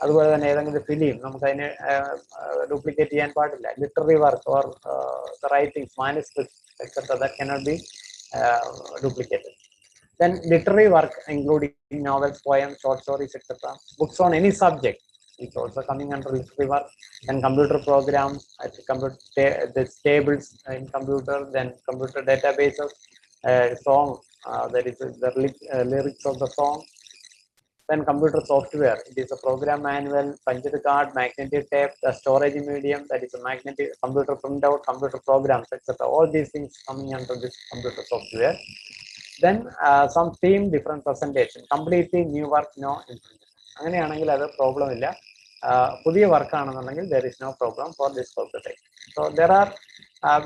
അതുപോലെ തന്നെ ഏതെങ്കിലും ഫിലിം നമുക്ക് അതിനെ ഡ്യൂപ്ലിക്കേറ്റ് ചെയ്യാൻ പാടില്ല. Literary work or writing, manuscript etcetera that cannot be duplicated. Then literary work including novels, poems, short stories, etc. Books on any subject is also coming under literary work. Then computer programs, the tables in computer, then computer databases, song, that is the lyrics of the song. Then computer software, it is a program manual, punched card, magnetic tape, the storage medium, that is a magnetic computer printout, computer programs, etc. All these things coming under this computer software. Then some theme, different presentation, completely new work, no infringement. അങ്ങനെയാണെങ്കിൽ അത് problem ഇല്ല. പുതിയ work ആണെന്നുണ്ടെങ്കിൽ there is no problem for this copyright. So there are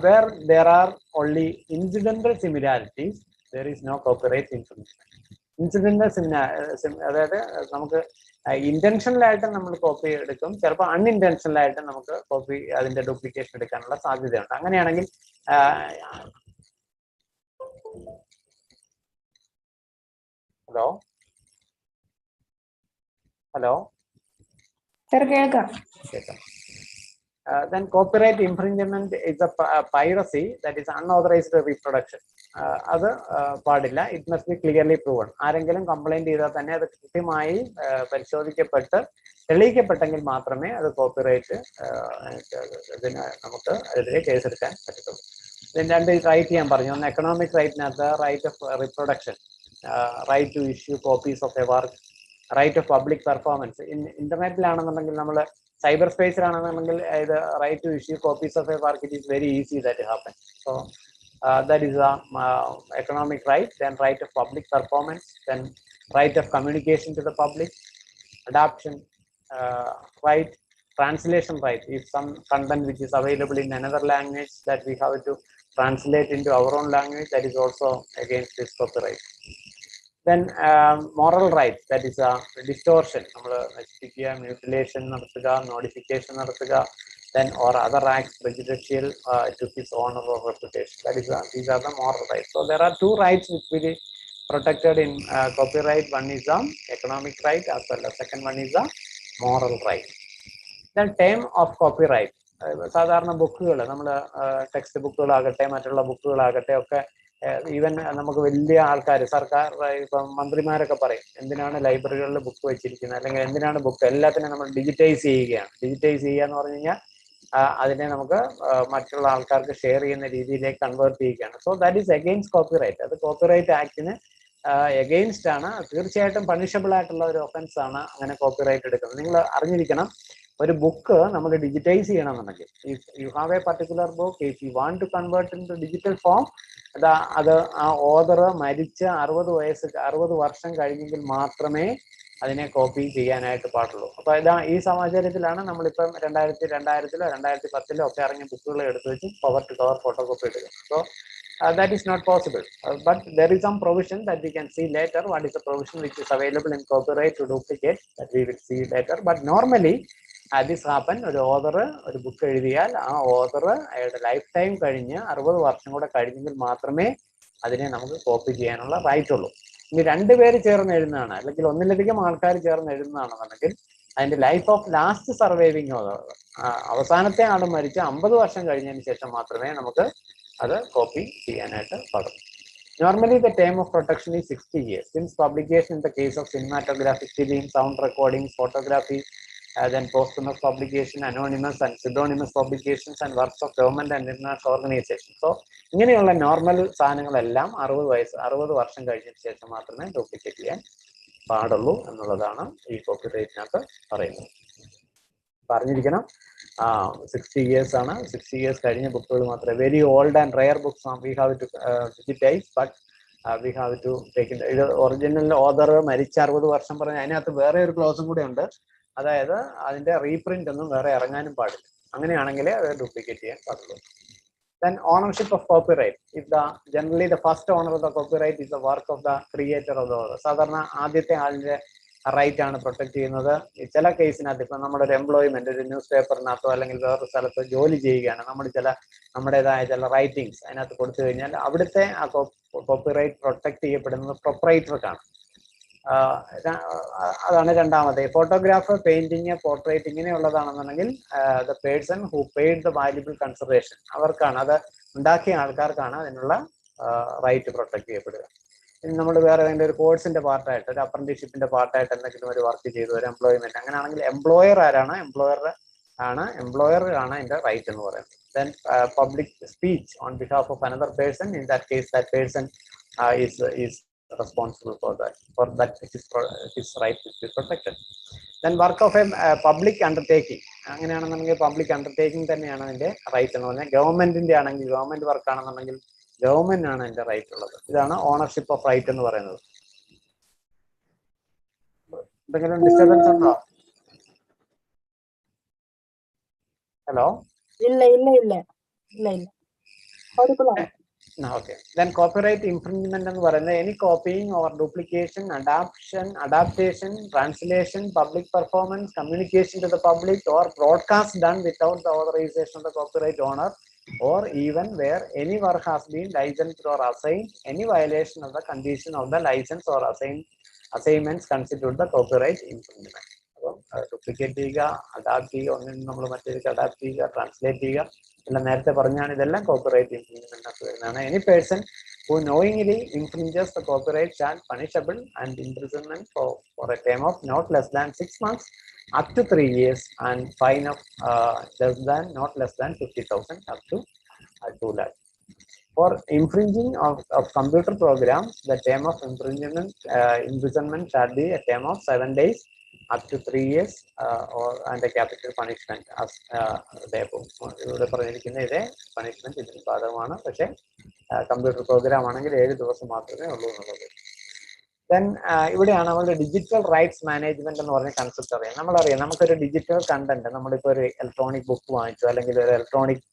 where there are only incidental similarities, there is no copyright infringement. Incidental അതായത് നമുക്ക് intentional ആയിട്ട് നമ്മൾ copy എടുക്കും, ചിലപ്പോൾ അൺഇൻറ്റൻഷണൽ ആയിട്ട് നമുക്ക് കോപ്പി അതിന്റെ ഡ്യൂപ്ലിക്കേഷൻ എടുക്കാനുള്ള സാധ്യതയുണ്ട്. അങ്ങനെയാണെങ്കിൽ ഹലോ Sir, കേൾക്കാം. Then copyright infringement is a piracy, that is unauthorized reproduction. അത് പാടില്ല. It must be clearly proven. ആരെങ്കിലും കംപ്ലൈന്റ് ചെയ്താൽ തന്നെ അത് കൃത്യമായി പരിശോധിക്കപ്പെട്ട് തെളിയിക്കപ്പെട്ടെങ്കിൽ മാത്രമേ അത് കോപ്പിറൈറ്റ് ഇതിന് നമുക്ക് അതിനെതിരെ കേസെടുക്കാൻ പറ്റത്തുള്ളൂ. ഇതിന് രണ്ട് റൈറ്റ് ഞാൻ പറഞ്ഞു. ഒന്ന് എക്കണോമിക് റൈറ്റിനകത്ത് right of reproduction, right to issue copies of a work, right of public performance. In internet-ലാണെന്നുണ്ടെങ്കിൽ നമ്മൾ cyber space-ലാണെന്നുണ്ടെങ്കിൽ ഇത് right to issue copies of a work, it is very easy that happen. So that is a economic right, then right of public performance, then right of communication to the public, adoption right, translation right. If some content which is available in another language that we have to translate into our own language, that is also against this copyright. Then moral rights, that is a distortion, mutilation, modification, then or other acts prejudicial to his honor or reputation. That is these are the moral rights. So there are two rights which will be protected in copyright. One is the economic right, as well as second one is the moral right. Then term of copyright. സാധാരണ ബുക്കുകൾ, നമ്മൾ text ബുക്കുകളാകട്ടെ മറ്റുള്ള ബുക്കുകളാകട്ടെ ഒക്കെ even നമുക്ക് വലിയ ആൾക്കാർ, സർക്കാർ ഇപ്പം മന്ത്രിമാരൊക്കെ പറയും എന്തിനാണ് ലൈബ്രറികളിൽ ബുക്ക് വെച്ചിരിക്കുന്നത്, അല്ലെങ്കിൽ എന്തിനാണ് ബുക്ക്, എല്ലാത്തിനും നമ്മൾ ഡിജിറ്റൈസ് ചെയ്യുകയാണ്. ഡിജിറ്റൈസ് ചെയ്യുക എന്ന് പറഞ്ഞു കഴിഞ്ഞാൽ അതിനെ നമുക്ക് മറ്റുള്ള ആൾക്കാർക്ക് ഷെയർ ചെയ്യുന്ന രീതിയിലേക്ക് കൺവേർട്ട് ചെയ്യുകയാണ്. So that is against copyright. അത് കോപ്പിറൈറ്റ് ആക്ടിന് എഗെയിൻസ്റ്റ് ആണ്. തീർച്ചയായിട്ടും പണിഷബിൾ ആയിട്ടുള്ള ഒരു ഒഫൻസ് ആണ് അങ്ങനെ കോപ്പിറൈറ്റ് എടുക്കുന്നത്. നിങ്ങൾ അറിഞ്ഞിരിക്കണം, ഒരു ബുക്ക് നമ്മൾ ഡിജിറ്റൈസ് ചെയ്യണമെന്നുണ്ടെങ്കിൽ, if you have a particular book, if you want to convert into digital form, അത് ആ ഓതർ മരിച്ച് 60 വർഷം കഴിഞ്ഞെങ്കിൽ മാത്രമേ അതിനെ കോപ്പി ചെയ്യാനായിട്ട് പാടുള്ളൂ. അപ്പൊ ഈ സാഹചര്യത്തിലാണ് നമ്മളിപ്പം 2000-ലോ 2010-ലോ ഒക്കെ ഇറങ്ങിയ ബുക്കുകൾ എടുത്തു വെച്ച് കവർ ടു കവർ ഫോട്ടോകോപ്പി എടുക്കും. So that is not possible, but there is some provision that we can see later. What is the provision which is available in copyright to duplicate, that we will see later. But normally this happen, ഒരു author ഒരു book എഴുതിയാൽ ആ author അയാളുടെ life time കഴിഞ്ഞ് 60 വർഷം കൂടെ കഴിഞ്ഞെങ്കിൽ മാത്രമേ അതിനെ നമുക്ക് കോപ്പി ചെയ്യാനുള്ള റൈറ്റ് ഉള്ളൂ. ഇനി 2 പേര് ചേർന്ന് എഴുതുന്നതാണ്, അല്ലെങ്കിൽ ഒന്നിലധികം ആൾക്കാർ ചേർന്ന് എഴുതുന്നതാണെന്നുണ്ടെങ്കിൽ അതിന്റെ life of last surviving author, അവസാനത്തെ ആൾ മരിച്ച് 50 വർഷം കഴിഞ്ഞതിന് ശേഷം മാത്രമേ നമുക്ക് അത് കോപ്പി ചെയ്യാനായിട്ട് പാടുള്ളൂ. Normally the term of protection is 60 years. Since publication in the case of cinematographic film, sound recordings, photography, then posthumous publication, anonymous and pseudonymous publications, and works of government and international organizations. So ഇങ്ങനെയുള്ള normal സാധനങ്ങളെല്ലാം 60 വർഷം കഴിഞ്ഞതിന് ശേഷം മാത്രമേ duplicate ചെയ്യാൻ പാടുള്ളൂ എന്നുള്ളതാണ് ഈ കോപ്പിറൈറ്റിനകത്ത് പറയുന്നത്. പറഞ്ഞിരിക്കണം 60 years ആണ്. 60 years കഴിഞ്ഞ ബുക്കുകൾ മാത്രമേ, very old and rare books we have to digitise, but we have to take in. ഇത് ഒറിജിനൽ ഓതർ മരിച്ച 60 വർഷം പറഞ്ഞാൽ അതിനകത്ത് വേറെ ഒരു ക്ലോസും കൂടെ ഉണ്ട്, അതായത് അതിന്റെ റീപ്രിന്റ് ഒന്നും വേറെ ഇറങ്ങാനും പാടില്ല. അങ്ങനെയാണെങ്കിലേ അത് ഡ്യൂപ്ലിക്കേറ്റ് ചെയ്യാൻ പാടുള്ളൂ. Then ownership of copyright. If generally the first owner of the copyright is the work of the creator of the author. സാധാരണ ആദ്യത്തെ ആളിന്റെ റൈറ്റ് ആണ് പ്രൊട്ടക്ട് ചെയ്യുന്നത്. ചില കേസിനകത്ത് ഇപ്പം നമ്മുടെ ഒരു എംപ്ലോയ്മെന്റ്, ഒരു ന്യൂസ് പേപ്പറിനകത്തോ അല്ലെങ്കിൽ വേറൊരു സ്ഥലത്തോ ജോലി ചെയ്യുകയാണ്, നമ്മൾ നമ്മുടേതായ ചില റൈറ്റിങ്സ് അതിനകത്ത് കൊടുത്തു കഴിഞ്ഞാൽ അവിടുത്തെ ആ കോപ്പിറൈറ്റ് പ്രൊട്ടക്ട് ചെയ്യപ്പെടുന്നത് പ്രൊപ്പറൈറ്റർക്കാണ്. അതാണ് രണ്ടാമത്തെ. ഫോട്ടോഗ്രാഫ്, പെയിന്റിങ്, പോർട്രേറ്റ് ഇങ്ങനെയുള്ളതാണെന്നുണ്ടെങ്കിൽ the person who paid the valuable consideration, അവർക്കാണ്, അത് ഉണ്ടാക്കിയ ആൾക്കാർക്കാണ് അതിനുള്ള റൈറ്റ് പ്രൊട്ടക്ട് ചെയ്യപ്പെടുക. നമ്മൾ വേറെ ഏതെങ്കിലും ഒരു കോഴ്സിന്റെ പാർട്ടായിട്ട്, ഒരു അപ്രന്റീസ്ഷിപ്പിന്റെ പാർട്ടായിട്ട് എന്തെങ്കിലും ഒരു വർക്ക് ചെയ്തു, ഒരു എംപ്ലോയ്മെന്റ്, അങ്ങനെയാണെങ്കിൽ എംപ്ലോയർ ആരാണ്, എംപ്ലോയർ ആണ് അതിന്റെ റൈറ്റ് എന്ന് പറയുന്നത്. Then public speech on behalf of another person, in that case that person is responsible for that his right to be protected. Then work of a public undertaking, അങ്ങനെയാണെന്നുണ്ടെങ്കിൽ public undertaking തന്നെയാണ് അതിന്റെ right എന്ന് പറഞ്ഞാൽ. ഗവൺമെന്റിന്റെ ആണെങ്കിൽ, government work ആണെന്നുണ്ടെങ്കിൽ government ആണ് അതിന്റെ റൈറ്റ് ഉള്ളത്. ഇതാണ് ഓണർഷിപ്പ് ഓഫ് റൈറ്റ് എന്ന് പറയുന്നത്. എന്തെങ്കിലും ഡിസ്റ്റർബൻസ് ഉണ്ടോ? ഹലോ? ഇല്ല. Okay. Then copyright infringement എന്ന് പറയുന്നത് any copying or duplication, adaptation, translation, public performance, communication to the public, or broadcast done without the authorization of the copyright owner, or even where any work has been licensed or assigned, any violation of the condition of the license or assignments constitute the copyright infringement. അപ്പം duplicate ചെയ്യുക, adapt ചെയ്യുക, ഒന്നിൽ നിന്ന് നമ്മൾ മറ്റേക്ക് adapt ചെയ്യുക, translate ചെയ്യുക, എല്ലാം നേരത്തെ പറഞ്ഞാണ്, ഇതെല്ലാം കോപ്പിറൈറ്റ് ഇൻഫ്രിഞ്ച്മെന്റിനകത്ത് വരുന്നതാണ്. Any person who knowingly infringes the copyright shall punishable and imprisonment for a term of not less than 6 months up to 3 years, and fine of not less than 50,000 up to 2 lakh. For infringing of computer programs, the term of imprisonment shall be a term of 7 days up to 3 years and a capital punishment as the above. ഇവിടെ പറഞ്ഞിരിക്കുന്ന ഇതേ punishment ഇതിന് ബാധകമാണ്. പക്ഷേ computer program ആണെങ്കിൽ 7 ദിവസം മാത്രമേ ഉള്ളൂ എന്നുള്ളത്. Then ഇവിടെയാണ് നമ്മളുടെ ഡിജിറ്റൽ റൈറ്റ്സ് മാനേജ്മെന്റ് എന്ന് പറഞ്ഞ കൺസെപ്റ്റ് അറിയാം. നമ്മളറിയാം നമുക്കൊരു ഡിജിറ്റൽ കണ്ടന്റ്, നമ്മളിപ്പോൾ ഒരു ഇലക്ട്രോണിക് ബുക്ക് വാങ്ങിച്ചു അല്ലെങ്കിൽ ഒരു ഇലക്ട്രോണിക്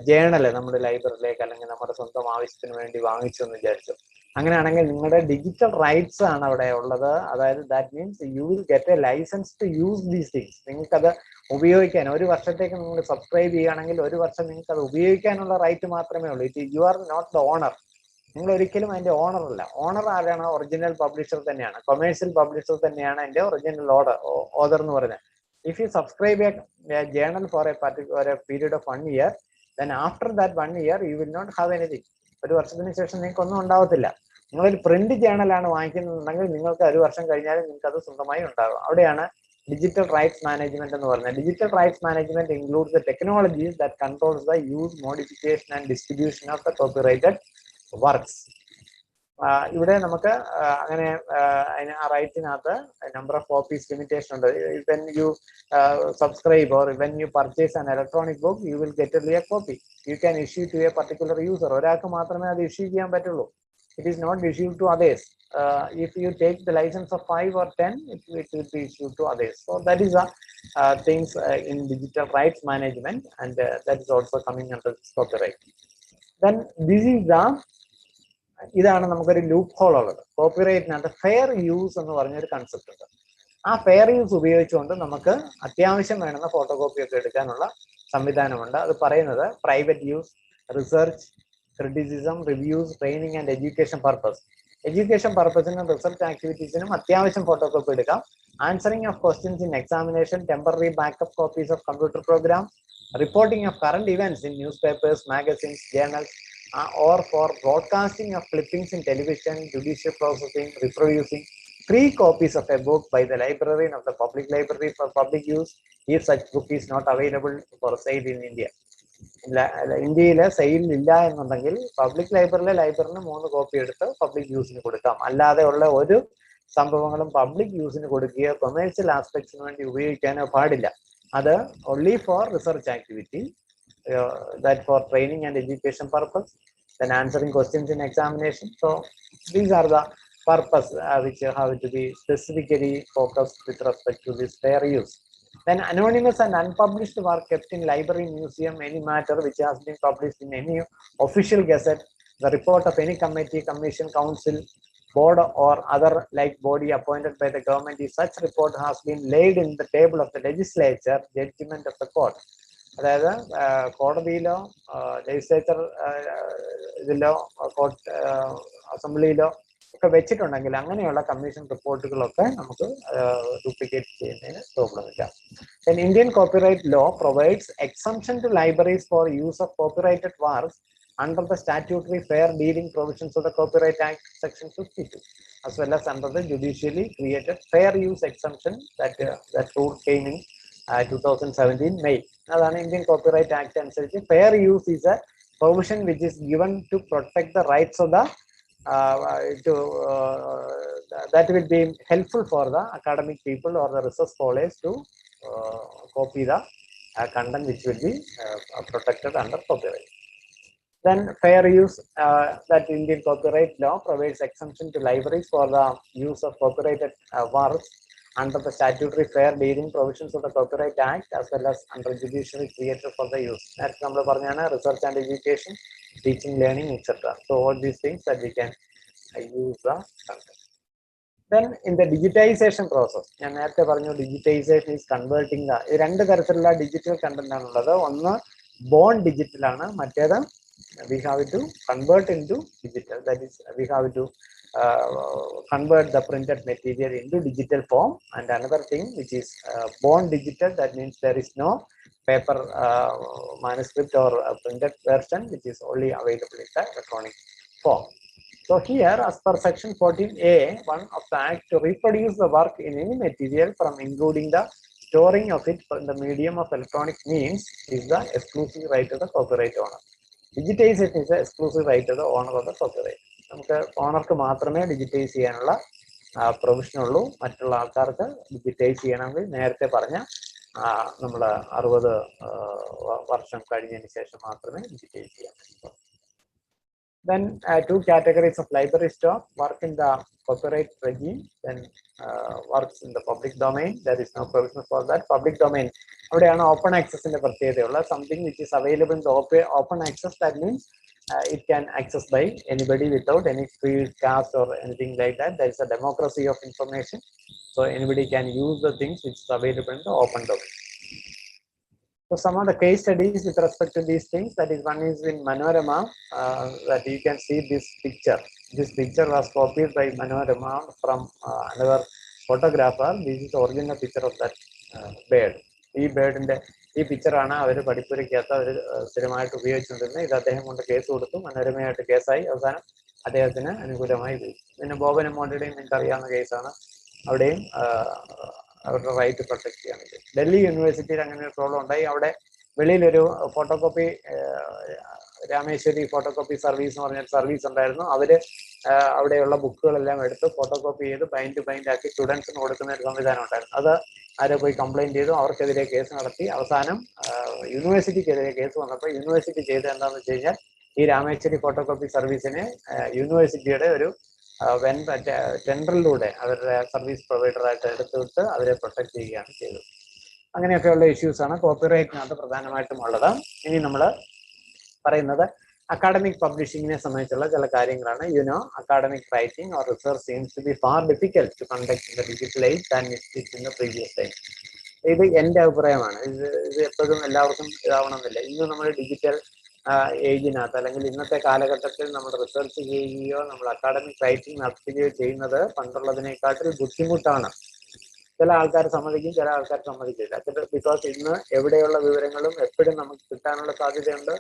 ജേണൽ നമ്മുടെ ലൈബ്രറിയിലേക്ക് അല്ലെങ്കിൽ നമ്മുടെ സ്വന്തം ആവശ്യത്തിന് വേണ്ടി വാങ്ങിച്ചു എന്ന് വിചാരിച്ചു. അങ്ങനെയാണെങ്കിൽ നിങ്ങളുടെ ഡിജിറ്റൽ റൈറ്റ്സ് ആണ് അവിടെ ഉള്ളത്. അതായത് that means you will get a licence to use these things. നിങ്ങൾക്കത് ഉപയോഗിക്കാൻ 1 വർഷത്തേക്ക് നിങ്ങൾ സബ്സ്ക്രൈബ് ചെയ്യുകയാണെങ്കിൽ 1 വർഷം നിങ്ങൾക്ക് അത് ഉപയോഗിക്കാനുള്ള റൈറ്റ് മാത്രമേ ഉള്ളൂ. You are not the owner. നിങ്ങൾ ഒരിക്കലും അതിന്റെ ഓണർ അല്ല. ഓണർ ആരാണ്? ഒറിജിനൽ പബ്ലിഷർ തന്നെയാണ്, കൊമേഴ്സ്യൽ പബ്ലിഷർ തന്നെയാണ് അതിന്റെ ഒറിജിനൽ ഓർഡർ എന്ന് പറയുന്നത്. If you subscribe a journal for a period of 1 year, then after that 1 year you will not have anything. 1 വർഷത്തിന് ശേഷം നിങ്ങൾക്ക് ഒന്നും ഉണ്ടാവത്തില്ല. നിങ്ങളൊരു പ്രിന്റ് ജേണലാണ് വാങ്ങിക്കുന്നുണ്ടെങ്കിൽ നിങ്ങൾക്ക് 1 വർഷം കഴിഞ്ഞാലും നിങ്ങൾക്ക് അത് സ്വന്തമായി ഉണ്ടാകും. അവിടെയാണ് ഡിജിറ്റൽ റൈറ്റ്സ് മാനേജ്മെന്റ് എന്ന് പറയുന്നത്. Digital rights management includes the technologies that controls the use, modification and distribution of the copyrighted works. ഇവിടെ നമുക്ക് അങ്ങനെ ആ റൈറ്റിനകത്ത് നമ്പർ ഓഫ് കോപ്പീസ് ലിമിറ്റേഷൻ ഉണ്ട്. When you subscribe or when you purchase an electronic book you will get only a copy. You can issue to a particular user. ഒരാൾക്ക് മാത്രമേ അത് issue ചെയ്യാൻ പറ്റുള്ളൂ. It is not issued to others. If you take the license of 5 or 10, it will be issued to others. So that is things in digital rights management, and that is also coming under copyright. Then this is ഇതാണ് നമുക്കൊരു loop whole ഉള്ളത്. കോപ്പിറൈറ്റിനകത്ത് fair use എന്ന് പറഞ്ഞൊരു concept ഉണ്ട്. ആ fair use ഉപയോഗിച്ചുകൊണ്ട് നമുക്ക് അത്യാവശ്യം വേണമെന്ന ഫോട്ടോ കോപ്പി ഒക്കെ എടുക്കാനുള്ള സംവിധാനമുണ്ട്. അത് പറയുന്നത് private use, research, criticism, reviews, training and education purpose. Education പർപ്പസിനും റിസർച്ച് ആക്ടിവിറ്റീസിനും അത്യാവശ്യം ഫോട്ടോ കോപ്പി എടുക്കാം. Answering of questions in examination, temporary backup copies of computer program, reporting of current events in news papers, magazines, journals, or for broadcasting of clippings in television, judicial processing, reproducing free copies of a book by the librarian of the public library for public use if such book is not available for sale in India. ഇന്ത്യയിലെ sale ഇല്ല എന്നുണ്ടെങ്കിൽ public ലൈബ്രറിയിലെ ലൈബ്രറിന് 3 copy എടുത്ത് public യൂസിന് കൊടുക്കാം. അല്ലാതെ ഉള്ള ഒരു സംഭവങ്ങളും പബ്ലിക് യൂസിന് കൊടുക്കുകയോ കൊമേഴ്സ്യൽ ആസ്പെക്ട്സിന് വേണ്ടി ഉപയോഗിക്കാനോ പാടില്ല. അത് only for research activity, that for training and education purpose, then answering questions in examination. So these are the purpose which have to be specifically focused with respect to this fair use. Then anonymous and unpublished work kept in library, museum, any matter which has been published in any official gazette, the report of any committee, commission, council, board or other like body appointed by the government, if such report has been laid in the table of the legislature, judgment of the court. അതായത് കോടതിയിലോ legislature ഇതിലോ court അസംബ്ലിയിലോ ഒക്കെ വെച്ചിട്ടുണ്ടെങ്കിൽ അങ്ങനെയുള്ള commission റിപ്പോർട്ടുകളൊക്കെ നമുക്ക് duplicate ചെയ്യുന്നതിന് problem ഇല്ല. Then Indian copyright law provides exemption to libraries for use of copyrighted works under the statutory fair dealing provisions of the Copyright Act section 52, as well as under the judicially created fair use exemption that rule came in 2017 May. അതാണ് Indian copyright act അനുസരിച്ച് fair use is a provision which is given to protect the rights of the that will be helpful for the academic people or the research scholars to copy the content which will be protected under copyright. Then fair use, that Indian copyright law provides exemption to libraries for the use of copyrighted works under the statutory fair dealing provisions of the Copyright Act, as well as under judicially created for the use. That's നമ്മൾ പറഞ്ഞാണ് research and education, teaching, learning, etc. So all these things that we can use the content. Then in the digitization process, ഞാൻ നേരത്തെ പറഞ്ഞു digitization is converting the 2 തരത്തിലുള്ള digital content ആണുള്ളത്. ഒന്ന് bone digital ആണ്, മറ്റേത് we have to convert into digital. That is, we have to convert the printed material into digital form. And another thing which is born digital, that means there is no paper manuscript or printed version, which is only available in the electronic form. So here, as per section 14A(1) of the Act, to reproduce the work in any material from including the storing of it in the medium of electronic means is the exclusive right of the copyright owner. Digitization is the exclusive right of the owner of the copyright. നമുക്ക് ഓണർക്ക് മാത്രമേ digitise ചെയ്യാനുള്ള provision ഉള്ളൂ. മറ്റുള്ള ആൾക്കാർക്ക് digitise ചെയ്യണമെങ്കിൽ നേരത്തെ പറഞ്ഞ നമ്മൾ 60 വർഷം കഴിഞ്ഞതിന് ശേഷം മാത്രമേ ഡിജിറ്റൈസ് ചെയ്യാൻ പറ്റൂ. Then 2 categories of library stock: work in the copyright regime, then works in the public domain. There is no provision for that. Public domain, അവിടെയാണ് ഓപ്പൺ ആക്സസിന്റെ പ്രത്യേകതയുള്ള something which is available in the open access. That means it can access by anybody without any creed, caste or anything like that. There is a democracy of information, so anybody can use the things which is available in the open domain. So some of the case studies with respect to these things, that is, one is in Manorama, that you can see this picture. This picture was copied by Manorama from another photographer. This is the original picture of that bird. ഈ ബേർഡിന്റെ ഈ പിക്ചറാണ് അവർ പഠിപ്പുരയ്ക്കകത്ത് അവർ സ്ഥിരമായിട്ട് ഉപയോഗിച്ചുകൊണ്ടിരുന്നത്. ഇത് അദ്ദേഹം കൊണ്ട് case കൊടുത്തു, മനോരമയായിട്ട് കേസായി, അവസാനം അദ്ദേഹത്തിന് അനുകൂലമായി ഉപയോഗിച്ചു. പിന്നെ ബോബൻ മോണ്ടിയുടെയും നിങ്ങൾക്ക് അറിയാവുന്ന കേസാണ്. അവിടെയും അവരുടെ റൈറ്റ് പ്രൊട്ടക്ട് ചെയ്യാൻ വേണ്ടി. ഡൽഹി യൂണിവേഴ്സിറ്റിയിൽ അങ്ങനെ ഒരു പ്രോബ്ലം ഉണ്ടായി. അവിടെ വെളിയിലൊരു ഫോട്ടോകോപ്പി രാമേശ്വരി ഫോട്ടോകോപ്പി സർവീസ് എന്ന് പറഞ്ഞൊരു സർവീസ് ഉണ്ടായിരുന്നു. അവര് അവിടെയുള്ള ബുക്കുകളെല്ലാം എടുത്ത് ഫോട്ടോകോപ്പി ചെയ്ത് ബൈൻഡ് ആക്കി സ്റ്റുഡൻസിന് കൊടുക്കുന്ന ഒരു സംവിധാനം ഉണ്ടായിരുന്നു. അത് ആരോ പോയി കംപ്ലൈന്റ് ചെയ്തു, അവർക്കെതിരെ കേസ് നടത്തി. അവസാനം യൂണിവേഴ്സിറ്റിക്കെതിരെ കേസ് വന്നപ്പോൾ യൂണിവേഴ്സിറ്റി ചെയ്തത് എന്താണെന്ന് വെച്ച് കഴിഞ്ഞാൽ ഈ രാമേശ്വരി ഫോട്ടോകോപ്പി സർവീസിനെ യൂണിവേഴ്സിറ്റിയുടെ ഒരു ടെൻഡറിലൂടെ അവരുടെ സർവീസ് പ്രൊവൈഡറായിട്ട് എടുത്തുവിട്ട് അവരെ പ്രൊട്ടക്ട് ചെയ്യുകയാണ് ചെയ്തത്. അങ്ങനെയൊക്കെയുള്ള ഇഷ്യൂസാണ് കോപ്പിറൈറ്റിനകത്ത് പ്രധാനമായിട്ടും ഉള്ളത്. ഇനി നമ്മൾ പറയുന്നത് അക്കാഡമിക് പബ്ലിഷിങ്ങിനെ സംബന്ധിച്ചുള്ള ചില കാര്യങ്ങളാണ്. Academic writing or research seems to be far difficult to conduct in the digital age than it in the previous time. ഇത് എൻ്റെ അഭിപ്രായമാണ്. ഇത് എപ്പോഴും എല്ലാവർക്കും ഇതാവണമെന്നില്ല. ഇന്ന് നമ്മൾ ഡിജിറ്റൽ ഏജിനകത്ത് അല്ലെങ്കിൽ ഇന്നത്തെ കാലഘട്ടത്തിൽ നമ്മൾ റിസർച്ച് ചെയ്യുകയോ നമ്മൾ അക്കാഡമിക് റൈറ്റിംഗ് നടത്തുകയോ ചെയ്യുന്നത് പണ്ടുള്ളതിനേക്കാട്ടിൽ ബുദ്ധിമുട്ടാണ്. ചില ആൾക്കാർ സമ്മതിക്കും, ചില ആൾക്കാർ സമ്മതിക്കില്ല. ബിക്കോസ് ഇന്ന് എവിടെയുള്ള വിവരങ്ങളും എപ്പോഴും നമുക്ക് കിട്ടാനുള്ള സാധ്യതയുണ്ട്,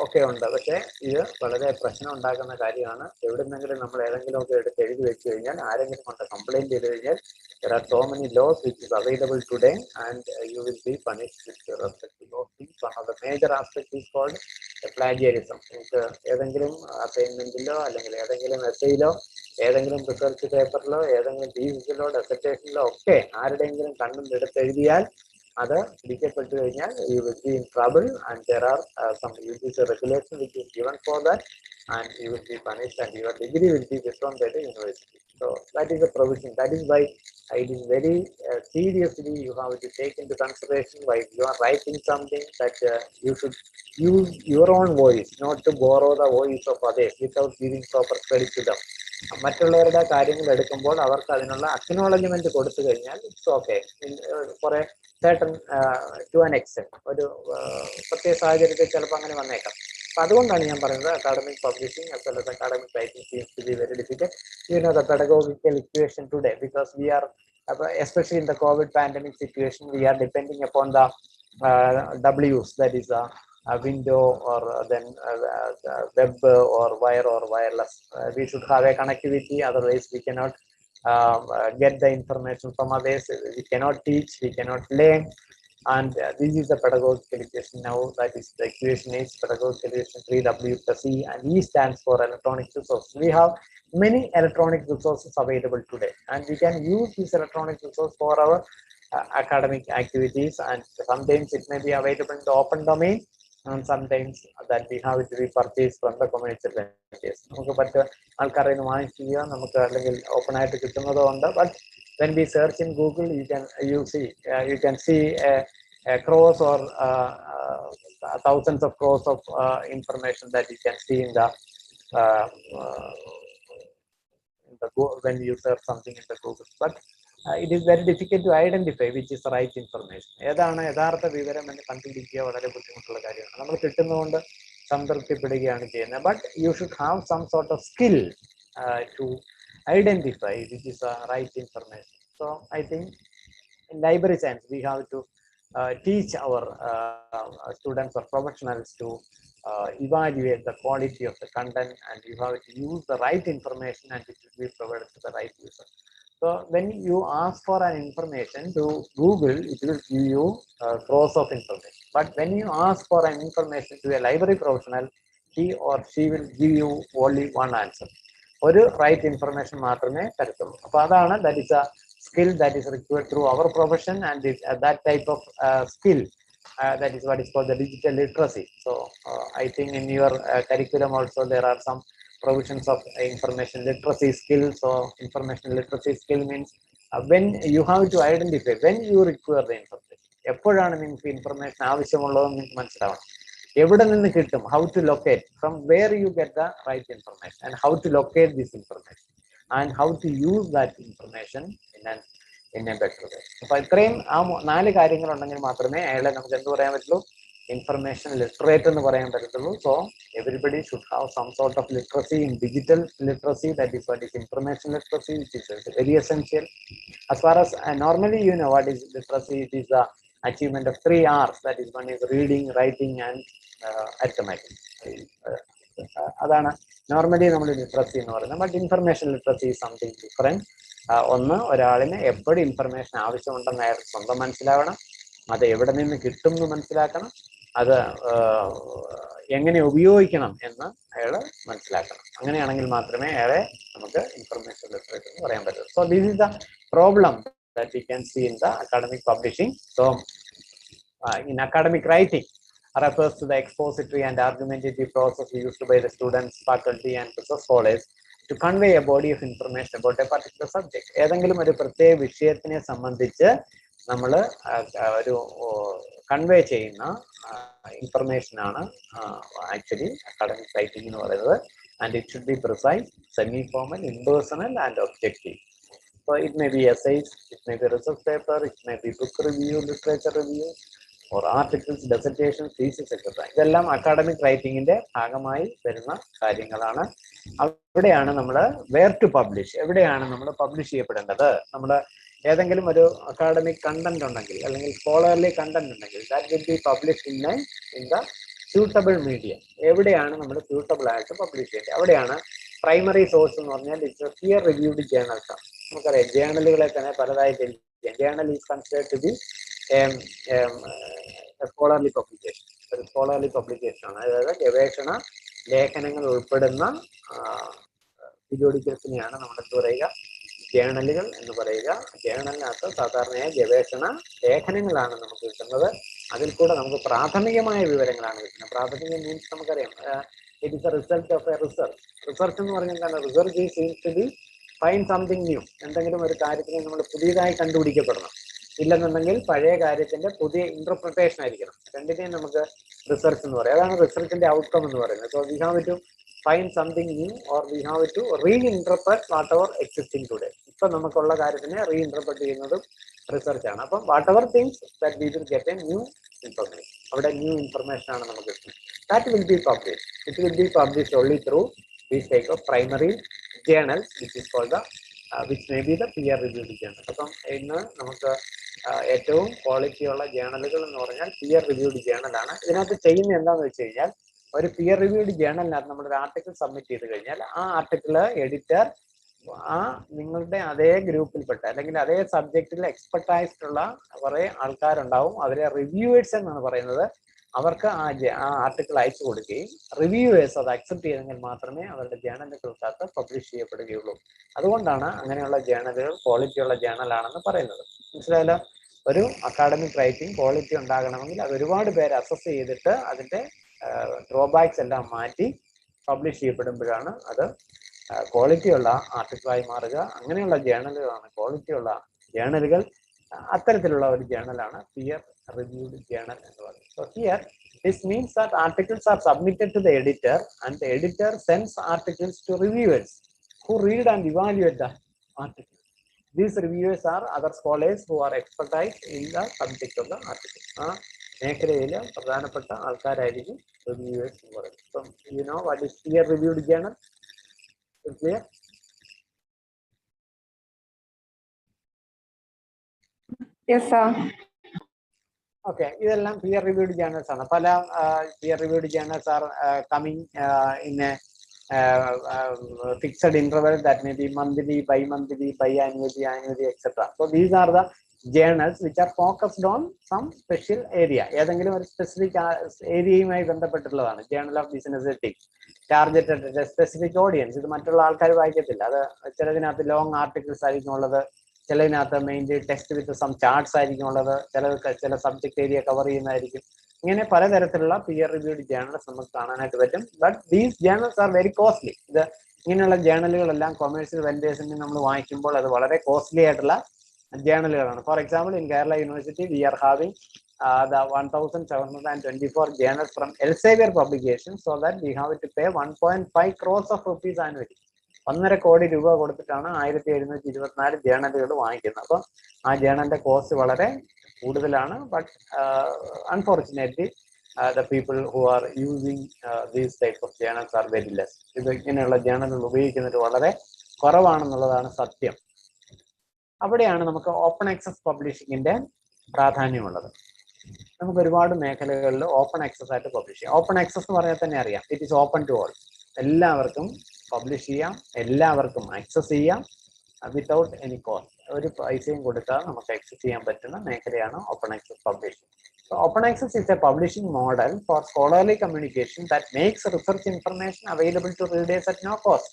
ഒക്കെ ഉണ്ട്. പക്ഷേ ഇത് വളരെ പ്രശ്നം ഉണ്ടാക്കുന്ന കാര്യമാണ്. എവിടുന്നെങ്കിലും നമ്മൾ ഏതെങ്കിലുമൊക്കെ എടുത്ത് എഴുതി വെച്ച് കഴിഞ്ഞാൽ ആരെങ്കിലും കൊണ്ട് കംപ്ലൈന്റ് ചെയ്ത് കഴിഞ്ഞാൽ there are so many laws which is available today and you will be punished with respect to those things. One of the major aspects is called plagiarism. നിങ്ങൾക്ക് ഏതെങ്കിലും അസൈൻമെന്റിലോ അല്ലെങ്കിൽ ഏതെങ്കിലും എസ്സേയിലോ ഏതെങ്കിലും റിസർച്ച് പേപ്പറിലോ ഏതെങ്കിലും തീസിസിലോ ഡെസർട്ടേഷനിലോ ഒക്കെ ആരുടെയെങ്കിലും കണ്ണിൽ എടുത്ത് എഴുതിയാൽ അത് പിടിക്കപ്പെട്ടു കഴിഞ്ഞാൽ you will be in trouble and there are some regulation which is given for that and you will be punished and your degree will be withdrawn by the university. So that is a provision. That is why it is very seriously you have to take into consideration while you are writing something that you should use your own voice, not to borrow the voice of others without giving proper credit to them. മറ്റുള്ളവരുടെ കാര്യങ്ങൾ എടുക്കുമ്പോൾ അവർക്ക് അതിനുള്ള acknowledgement കൊടുത്തു കഴിഞ്ഞാൽ it's okay for a certain to an extent. ഒരു പ്രത്യേക സാഹചര്യത്തിൽ ചിലപ്പോൾ അങ്ങനെ വന്നേക്കാം. അപ്പൊ അതുകൊണ്ടാണ് ഞാൻ പറയുന്നത് academic publishing as well as academic writing seems to be very difficult. The pedagogical equation today, because we are especially in the COVID pandemic situation, we are depending upon the W's, that is a window or then web or wire or wireless. We should have a connectivity, otherwise we cannot get the information from others. We cannot teach, we cannot learn, and this is the pedagogical equation now. That is the equation is pedagogical equation 3W plus E, and E stands for electronic resources. We have many electronic resources available today, and we can use these electronic resources for our academic activities, and sometimes it may be available in the open domain and sometimes that we have to be purchased from the commercial vendors. നമുക്ക് പറ്റുക ആൾക്കാരെ വാങ്ങിക്കുക, നമുക്ക് അല്ലെങ്കിൽ open ആയിട്ട് കിട്ടുന്നതും ഉണ്ട്. But when we search in Google, you can see crores or thousands of crores of information that you can see in the when you search something in the Google. But it is very difficult to identify which is the right information. ഏതാണ് യഥാർത്ഥ വിവരം എന്ന് കണ്ടുപിടിക്കുക വളരെ ബുദ്ധിമുട്ടുള്ള കാര്യമാണ്. നമ്മൾ കിട്ടുന്നതുകൊണ്ട് സംതൃപ്തിപ്പെടുകയാണ് ചെയ്യുന്നത്. But you should have some sort of skill to identify which is the right information. So I think in library science we have to teach our students or professionals to evaluate the quality of the content, and you have to use the right information and it should be provided to the right user. So when you ask for an information to Google, it will give you crores of information. But when you ask for an information to a library professional, he or she will give you only one answer. ഒരു right information മാത്രമേ തരത്തുള്ളൂ. അപ്പോൾ അതാണ് that is a skill that is required through our profession and that type of skill that is what is called the digital literacy. So I think in your curriculum also there are some provisions of information literacy skills. So information literacy skill means when you have to identify when you require the information. എപ്പോഴാണ് നിങ്ങൾക്ക് information ആവശ്യമുള്ളതെന്ന് നിങ്ങൾക്ക് മനസ്സിലാവണം. എവിടെ നിന്ന് കിട്ടും, how to locate, from where you get the right information and how to locate this information and how to use that information in a better way. അപ്പോൾ ഇത്രയും ആ 4 കാര്യങ്ങളുണ്ടെങ്കിൽ മാത്രമേ അയാളെ നമുക്ക് എന്ത് പറയാൻ പറ്റുള്ളൂ, ഇൻഫർമേഷൻ ലിറ്ററേറ്റ് എന്ന് പറയാൻ പറ്റത്തുള്ളൂ. So everybody should have some sort of literacy in digital literacy, that is what is information literacy, which is very essential. As far as normally you know what is literacy, it is the achievement of 3 R's, that is one is reading, writing and arithmetic. അതാണ് normally നമ്മൾ literacy എന്ന് പറയുന്നത്. But information literacy is something different. ഒന്ന്, ഒരാളിന് എപ്പോഴും information ആവശ്യമുണ്ടെന്ന് അയാൾ സ്വന്തം മനസ്സിലാവണം, അത് എവിടെ നിന്ന് കിട്ടും എന്ന് മനസ്സിലാക്കണം, അത് എങ്ങനെ ഉപയോഗിക്കണം എന്ന് അയാൾ മനസ്സിലാക്കണം. അങ്ങനെയാണെങ്കിൽ മാത്രമേ അയാളെ നമുക്ക് ഇൻഫർമേഷൻ ലിറ്ററേറ്റ് എന്ന് പറയാൻ പറ്റൂ. So this is the problem that we can see in the academic publishing. So in academic writing refers to the expository and argumentative process used by the students, faculty and research scholars to convey a body of information about a particular subject. ഏതെങ്കിലും ഒരു പ്രത്യേക വിഷയത്തിനെ സംബന്ധിച്ച് നമ്മൾ ഒരു convey ചെയ്യുന്ന information ആണ് actually academic writing എന്ന് പറയുന്നത്. And it should be precise, semi formal, impersonal and objective. So it may be essays, it may be research paper, it may be book review, literature review, or articles, dissertations, thesis, etc. ഇതെല്ലാം academic റൈറ്റിംഗിന്റെ ഭാഗമായി വരുന്ന കാര്യങ്ങളാണ്. അവിടെയാണ് നമ്മൾ wear to publish, എവിടെയാണ് നമ്മൾ publish ചെയ്യപ്പെടേണ്ടത്. നമ്മൾ ഏതെങ്കിലും ഒരു അക്കാഡമിക് കണ്ടന്റ് ഉണ്ടെങ്കിൽ അല്ലെങ്കിൽ സ്കോളർലി കണ്ടന്റ് ഉണ്ടെങ്കിൽ that will be publish in the suitable medium. എവിടെയാണ് നമ്മൾ സ്യൂട്ടബിൾ ആയിട്ട് പബ്ലിഷ് ചെയ്യേണ്ടത്, അവിടെയാണ് പ്രൈമറി സോഴ്സ് എന്ന് പറഞ്ഞാൽ ഇറ്റ്സ് പിയർ റിവ്യൂഡ് ജേർണൽസ് ആണ്. നമുക്കറിയാം ജേർണലുകളെ തന്നെ പലതായിട്ട് journal is considered to be scholarly publication. ഒരു സ്കോളർലി പബ്ലിക്കേഷൻ ആണ്, അതായത് ഗവേഷണ ലേഖനങ്ങൾ ഉൾപ്പെടുന്ന പീരിയോഡിക്കൽസിനെയാണ് നമ്മൾ എന്ത് പറയുക, ജേർണലുകൾ എന്ന് പറയുക. ജേർണലിനകത്ത് സാധാരണയായി ഗവേഷണ ലേഖനങ്ങളാണ് നമുക്ക് കിട്ടുന്നത്. അതിൽ കൂടെ നമുക്ക് പ്രാഥമികമായ വിവരങ്ങളാണ് കിട്ടുന്നത്. പ്രാഥമിക മീൻസ് നമുക്കറിയാം it is a result of a research. Research എന്ന് പറഞ്ഞാൽ എന്താണ്, research is seems to be find something new. എന്തെങ്കിലും ഒരു കാര്യത്തിനെ നമ്മൾ പുതിയതായി കണ്ടുപിടിക്കപ്പെടണം. ഇല്ലെന്നുണ്ടെങ്കിൽ പഴയ കാര്യത്തിന്റെ പുതിയ ഇന്റർപ്രിട്ടേഷൻ ആയിരിക്കണം. രണ്ടിനെയും നമുക്ക് റിസർച്ച് എന്ന് പറയാം. അതാണ് റിസർച്ചിന്റെ ഔട്ട്കം എന്ന് പറയുന്നത്. So we have to find something new or we have to reinterpret whatever existing today. ഇപ്പൊ നമുക്കുള്ള കാര്യത്തിനെ റീഇൻറ്റർപ്രറ്റ് ചെയ്യുന്നതും റിസർച്ചാണ്. അപ്പം whatever things that we will get a new information, അവിടെ ന്യൂ ഇൻഫർമേഷൻ ആണ് നമുക്ക് കിട്ടുന്നത്. That will be publish. It will be publish only through these type of primary journals, which is called the which may be the peer reviewed journal. അപ്പം ഇന്ന് നമുക്ക് ഏറ്റവും quality ഉള്ള ജേണലുകൾ എന്ന് പറഞ്ഞാൽ പിയർ റിവ്യൂഡ് ജേണലാണ്. ഇതിനകത്ത് ചെയ്യുന്നത് എന്താണെന്ന് വെച്ച് കഴിഞ്ഞാൽ, ഒരു പിയർ റിവ്യൂഡ് ജേണലിനകത്ത് നമ്മളൊരു ആർട്ടിക്കിൾ സബ്മിറ്റ് ചെയ്ത് കഴിഞ്ഞാൽ ആ ആർട്ടിക്കിള് എഡിറ്റർ നിങ്ങളുടെ അതേ ഗ്രൂപ്പിൽപ്പെട്ട അല്ലെങ്കിൽ അതേ സബ്ജക്റ്റിൽ എക്സ്പെർട്ടൈസ്ഡുള്ള കുറെ ആൾക്കാരുണ്ടാവും. അവരെ റിവ്യൂവേഴ്സ് എന്നാണ് പറയുന്നത്. അവർക്ക് ആ ആർട്ടിക്കിൾ അയച്ചു കൊടുക്കുകയും റിവ്യൂവേഴ്സ് അത് അക്സെപ്റ്റ് ചെയ്തെങ്കിൽ മാത്രമേ അവരുടെ ജേണലുകൾക്കകത്ത് പബ്ലിഷ് ചെയ്യപ്പെടുകയുള്ളൂ. അതുകൊണ്ടാണ് അങ്ങനെയുള്ള ജേണലുകൾ ക്വാളിറ്റിയുള്ള ജേണലാണെന്ന് പറയുന്നത്. മനസ്സിലായല്ലോ? ഒരു അക്കാഡമിക് റൈറ്റിംഗ് ക്വാളിറ്റി ഉണ്ടാകണമെങ്കിൽ അത് ഒരുപാട് പേര് അസസ് ചെയ്തിട്ട് അതിന്റെ ഡ്രോബാക്സ് എല്ലാം മാറ്റി പബ്ലിഷ് ചെയ്യപ്പെടുമ്പോഴാണ് അത് ക്വാളിറ്റിയുള്ള ആർട്ടിക്കിളായി മാറുക. അങ്ങനെയുള്ള ജേണലുകളാണ് ക്വാളിറ്റിയുള്ള ജേണലുകൾ. അത്തരത്തിലുള്ള ഒരു ജേണലാണ് പിയർ reviewed journal എന്ന് പറയുന്നത്. So here this means that articles are submitted to the editor and the editor sends articles to reviewers who read and evaluate the article. These reviewers are other scholars who are expertise in the subject of the article. മേഖലയിൽ പ്രധാനപ്പെട്ട ആൾക്കാരായിരിക്കും reviewers എന്ന് പറയുന്നത്. So you know what is peer reviewed journal? Is clear? Yes, sir. ഓക്കെ, ഇതെല്ലാം peer reviewed journals ആണ്. പല peer reviewed journals are coming in a fixed interval that may be monthly, bi-monthly, biannually, annually, etc. So these are the journals which are focused on some special area. ഏതെങ്കിലും ഒരു specific ഏരിയയുമായി ബന്ധപ്പെട്ടുള്ളതാണ്. Journal of business ethics, targeted at a specific audience. ഇത് മറ്റുള്ള ആൾക്കാർ വായിക്കത്തില്ല. അത് ചിലതിനകത്ത് long articles ആയിരിക്കും ഉള്ളത്, ചിലതിനകത്ത് mainly text with some charts ആയിരിക്കും ഉള്ളത്, ചില സബ്ജക്ട് ഏരിയ കവർ ചെയ്യുന്നതായിരിക്കും. ഇങ്ങനെ പലതരത്തിലുള്ള പിയർ റിവ്യൂഡ് ജേണൽസ് നമുക്ക് കാണാനായിട്ട് പറ്റും. But these journals are very costly. ഇത് ഇങ്ങനെയുള്ള ജേണലുകളെല്ലാം കൊമേഴ്സ്യൽ വെൻഡേഴ്സിന് നമ്മൾ വാങ്ങിക്കുമ്പോൾ അത് വളരെ കോസ്റ്റ്ലി ആയിട്ടുള്ള ജേണലുകളാണ്. For example, in Kerala university we are having the 1724 journals from Elsevier publication, so that we have to pay 1.5 crores of rupees annually. 1.5 കോടി രൂപ കൊടുത്തിട്ടാണ് 1724 ജേണലുകൾ വാങ്ങിക്കുന്നത്. അപ്പോൾ ആ ജേണലിന്റെ കോസ്റ്റ് വളരെ കൂടുതലാണ്. But unfortunately the people who are using these type of journals are very less. ഇത് ഇങ്ങനെയുള്ള ജേണലുകൾ ഉപയോഗിക്കുന്നത് വളരെ കുറവാണെന്നുള്ളതാണ് സത്യം. അവിടെയാണ് നമുക്ക് ഓപ്പൺ ആക്സസ് പബ്ലിഷിങ്ങിന്റെ പ്രാധാന്യമുള്ളത്. നമുക്ക് ഒരുപാട് മേഖലകളിൽ ഓപ്പൺ ആക്സസ് ആയിട്ട് പബ്ലിഷ് ചെയ്യാം. ഓപ്പൺ ആക്സസ് എന്ന് പറഞ്ഞാൽ തന്നെ അറിയാം, it is open to all. എല്ലാവർക്കും പബ്ലിഷ് ചെയ്യാം, എല്ലാവർക്കും ആക്സസ് ചെയ്യാം, വിത്തൗട്ട് എനി കോസ്റ്റ്. ഒരു പൈസയും കൊടുക്കാതെ നമുക്ക് ആക്സസ് ചെയ്യാൻ പറ്റുന്ന മേഖലയാണ് open access publishing. So open access is a publishing model for scholarly communication that makes research information available to readers at no cost,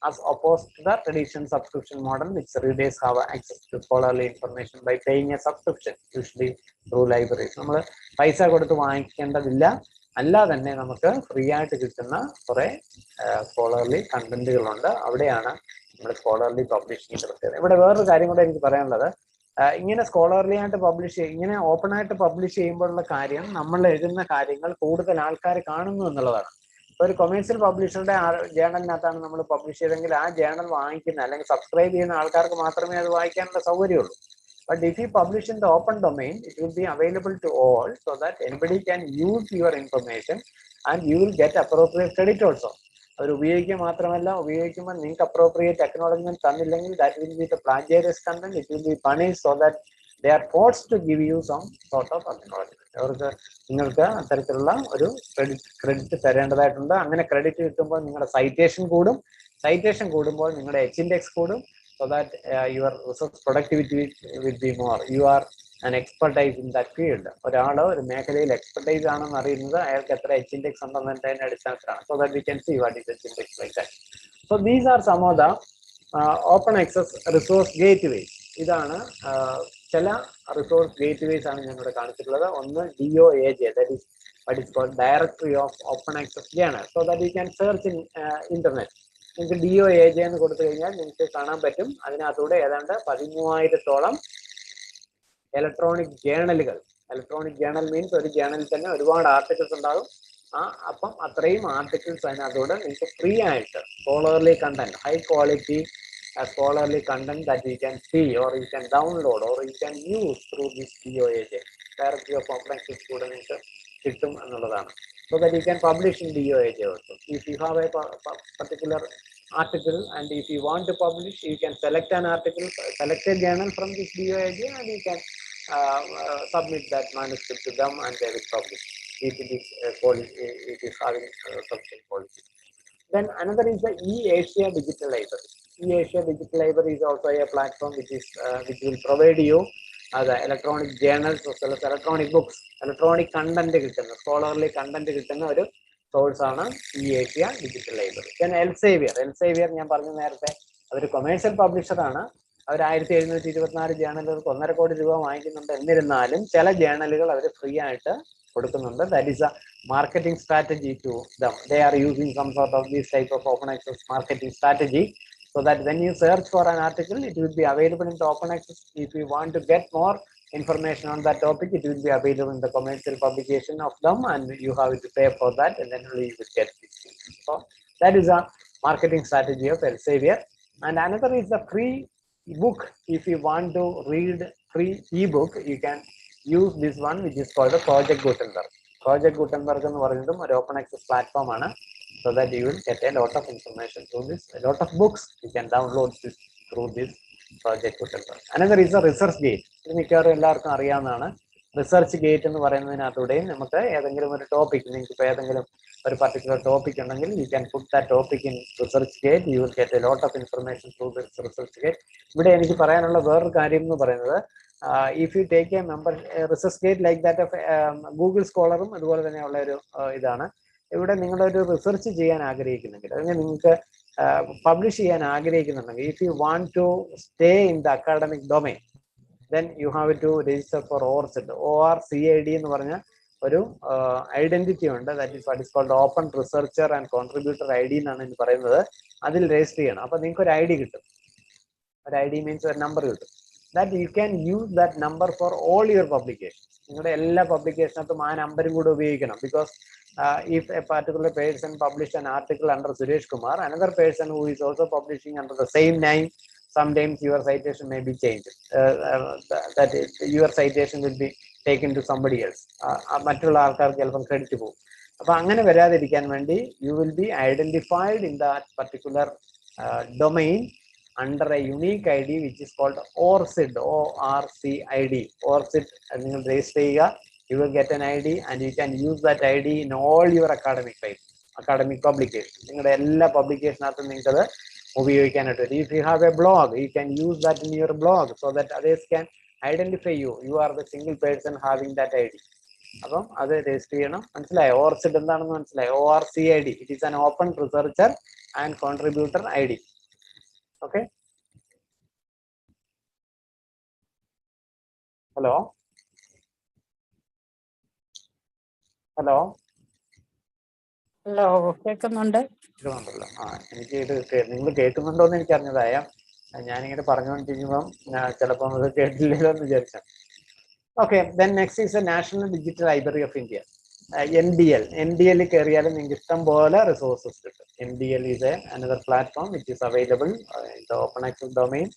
as opposed to the traditional subscription model, which readers have access to scholarly information by paying a subscription, usually through libraries. നമ്മൾ പൈസ കൊടുത്ത് വാങ്ങിക്കേണ്ടതില്ല, അല്ലാതെ തന്നെ നമുക്ക് free ആയിട്ട് കിട്ടുന്ന കുറെ scholarly കണ്ടന്റുകളുണ്ട്. അവിടെയാണ് നമ്മൾ സ്കോളർലി പബ്ലിഷിംഗിന്റെ പ്രത്യേകത. ഇവിടെ വേറൊരു കാര്യം കൂടെ എനിക്ക് പറയാനുള്ളത്, ഇങ്ങനെ സ്കോളർലി ആയിട്ട് പബ്ലിഷ് ചെയ്യും, ഇങ്ങനെ ഓപ്പൺ ആയിട്ട് പബ്ലിഷ് ചെയ്യുമ്പോഴുള്ള കാര്യം, നമ്മൾ എഴുതുന്ന കാര്യങ്ങൾ കൂടുതൽ ആൾക്കാർ കാണുന്നു എന്നുള്ളതാണ്. ഒരു കൊമേഴ്സ്യൽ പബ്ലിഷറുടെ ജേണലിനകത്താണ് നമ്മൾ പബ്ലിഷ് ചെയ്തെങ്കിൽ ആ ജേണൽ വാങ്ങിക്കുന്ന അല്ലെങ്കിൽ സബ്സ്ക്രൈബ് ചെയ്യുന്ന ആൾക്കാർക്ക് മാത്രമേ അത് വായിക്കാനുള്ള സൗകര്യമുള്ളൂ. But if you publish in the open domain, it will be available to all, so that anybody can use your information and you will get appropriate credit also. അവർ ഉപയോഗിക്കുക മാത്രമല്ല, ഉപയോഗിക്കുമ്പോൾ നിങ്ങൾക്ക് അപ്രോപ്രിയേറ്റ് അക്നോളജ്മെന്റ് തന്നില്ലെങ്കിൽ that will be the plagiarized content, it will be punished, so that they are forced to give you some sort of acknowledgement. അവർക്ക് നിങ്ങൾക്ക് അത്തരത്തിലുള്ള ഒരു credit തരേണ്ടതായിട്ടുണ്ട്. അങ്ങനെ ക്രെഡിറ്റ് കിട്ടുമ്പോൾ നിങ്ങളുടെ സൈറ്റേഷൻ കൂടും, സൈറ്റേഷൻ കൂടുമ്പോൾ നിങ്ങളുടെ H-index കൂടും, so that your research productivity will be more. You are an expertise in that field. ഒരാൾ ഒരു മേഖലയിൽ എക്സ്പെർട്ടൈസ് ആണെന്ന് അറിയുന്നത് അയാൾക്ക് എത്ര H-index ഉണ്ടെന്നതിന്റെ അടിസ്ഥാനത്തിലാണ്. So that we can see what is H-index like that. So these are some of the open access resource gateways. ഇതാണ് ചില റിസോഴ്സ് ഗേറ്റ്വേസ് ആണ് ഞാൻ ഇവിടെ കാണിച്ചിട്ടുള്ളത്. ഒന്ന് DOAJ, that is what is called Directory of Open Access Journal, so that you can search in internet. നിങ്ങൾക്ക് DOAJ എന്ന് കൊടുത്തു കഴിഞ്ഞാൽ നിങ്ങൾക്ക് കാണാൻ പറ്റും, അതിനകത്തൂടെ ഏതാണ്ട് 13,000-ഓളം ഇലക്ട്രോണിക് ജേണലുകൾ. ഇലക്ട്രോണിക് ജേണൽ മീൻസ് ഒരു ജേണലിൽ തന്നെ ഒരുപാട് ആർട്ടിക്കിൾസ് ഉണ്ടാകും. അപ്പം അത്രയും ആർട്ടിക്കിൾസ് അതിനകത്തൂടെ നിങ്ങൾക്ക് ഫ്രീ ആയിട്ട് scholarly content, high quality scholarly content that you can see or you can download or you can use through this DOAJ, Directory of Open Access കൂടെ നിങ്ങൾക്ക് കിട്ടും എന്നുള്ളതാണ്. So that you can publish in DOAJ also. If you have a particular article and if you want to publish, you can select an article, select a journal from this DOAJ and you can submit that manuscript to them and they will publish. If it is having sufficient quality. Then another is the eAsia Digital Library. eAsia Digital Library is also a platform which will provide you the electronic journals as well as electronic books, electronic content കിട്ടുന്ന, scholarly content കിട്ടുന്ന ഒരു source ആണ് eAsia Digital Library. Then Elsevier ഞാൻ പറഞ്ഞു നേരത്തെ, അതൊരു commercial പബ്ലിഷറാണ്. അവർ 1724 ജേണലുകൾക്ക് 1.5 കോടി രൂപ വാങ്ങിക്കുന്നുണ്ട്. എന്നിരുന്നാലും ചില ജേണലുകൾ അവർ ഫ്രീ ആയിട്ട് കൊടുക്കുന്നുണ്ട്. That is a marketing strategy to them. They are using some sort of this type of open access marketing strategy, so that when you search for an article, it will be available in the open access. If you want to get more information on that topic, it will be available in the commercial publication of them, and you have to pay for that, and then you will get this. So that is a marketing strategy of Elsevier. And another is the free book. If you want to read free ebook, you can use this one, which is called the Project Gutenberg. Project Gutenberg എന്ന് പറയുന്നതും ഒരു open access platform ആണ്. So that you will get a lot of information through this, a lot of books you can download this through this Project Gutenberg. Another is a research gate. ഇത് മിക്കവാറും എല്ലാവർക്കും അറിയാവുന്നതാണ്. Research gate എന്ന് പറയുന്നതിനകത്തൂടെയും നമുക്ക് ഏതെങ്കിലും ഒരു topic, നിങ്ങൾക്ക് ഇപ്പോൾ ഏതെങ്കിലും a particular topic, you can put that topic in ResearchGate. You will get a lot of information through this ResearchGate. If you take a member ResearchGate like that of Google Scholar, research publish if you want to stay in the academic domain, then you have to register for ORCID. ORCID എന്ന് പറഞ്ഞ ഒരു identity ഉണ്ട്. that is what is called Open Researcher and Contributor ID എന്നാണ് ഇതിന് പറയുന്നത്. അതിൽ register ചെയ്യണം. അപ്പോൾ നിങ്ങൾക്ക് ഒരു ഐഡി കിട്ടും. ഒരു ഐഡി മീൻസ് ഒരു നമ്പർ കിട്ടും. that you can use that number for all your publications. നിങ്ങളുടെ എല്ലാ പബ്ലിക്കേഷനകത്തും ആ നമ്പറും കൂടെ ഉപയോഗിക്കണം. because if a particular person published an article under Suresh Kumar, another person who is also publishing under the same name, sometimes your citation may be changed. That is, your citation will be taken to somebody else. മറ്റുള്ള ആൾക്കാർക്ക് ചിലപ്പോൾ credit പോകും. അപ്പോൾ അങ്ങനെ വരാതിരിക്കാൻ വേണ്ടി you will be identified in that particular domain under a unique ID which is called ORCID. ORCID. ORCID നിങ്ങൾ register ചെയ്യുക. You will get an ID and you can use that ID in all your academic publications. നിങ്ങളുടെ എല്ലാ പബ്ലിക്കേഷനകത്തും നിങ്ങൾക്ക് ഉപയോഗിക്കാനായിട്ട്. If you have a blog, you can use that in your blog so that others can identify you. You are the single person having that ID. അപ്പം അത് register ചെയ്യണം. മനസ്സിലായോ? ORCID എന്താണെന്ന് മനസ്സിലായോ? ORCID. It is an Open Researcher and Contributor ID. Okay. Hello. Hello കേൾക്കുന്നുണ്ട്. കേൾക്കുന്നുണ്ടല്ലോ. എനിക്ക് ഇത് നിങ്ങൾ കേൾക്കുന്നുണ്ടോ എന്ന് എനിക്ക് അറിഞ്ഞതായ ഞാനിങ്ങനെ പറഞ്ഞുകൊണ്ടിരിക്കുമ്പം ചിലപ്പം അത് കേട്ടില്ലല്ലോ എന്ന് വിചാരിച്ചു. Okay, then next is A national digital library of India. NDL കയറിയാലും നിങ്ങൾക്ക് ഇഷ്ടം പോലെ റിസോഴ്സസ് കിട്ടും. NDL is another platform which is available in the open access domain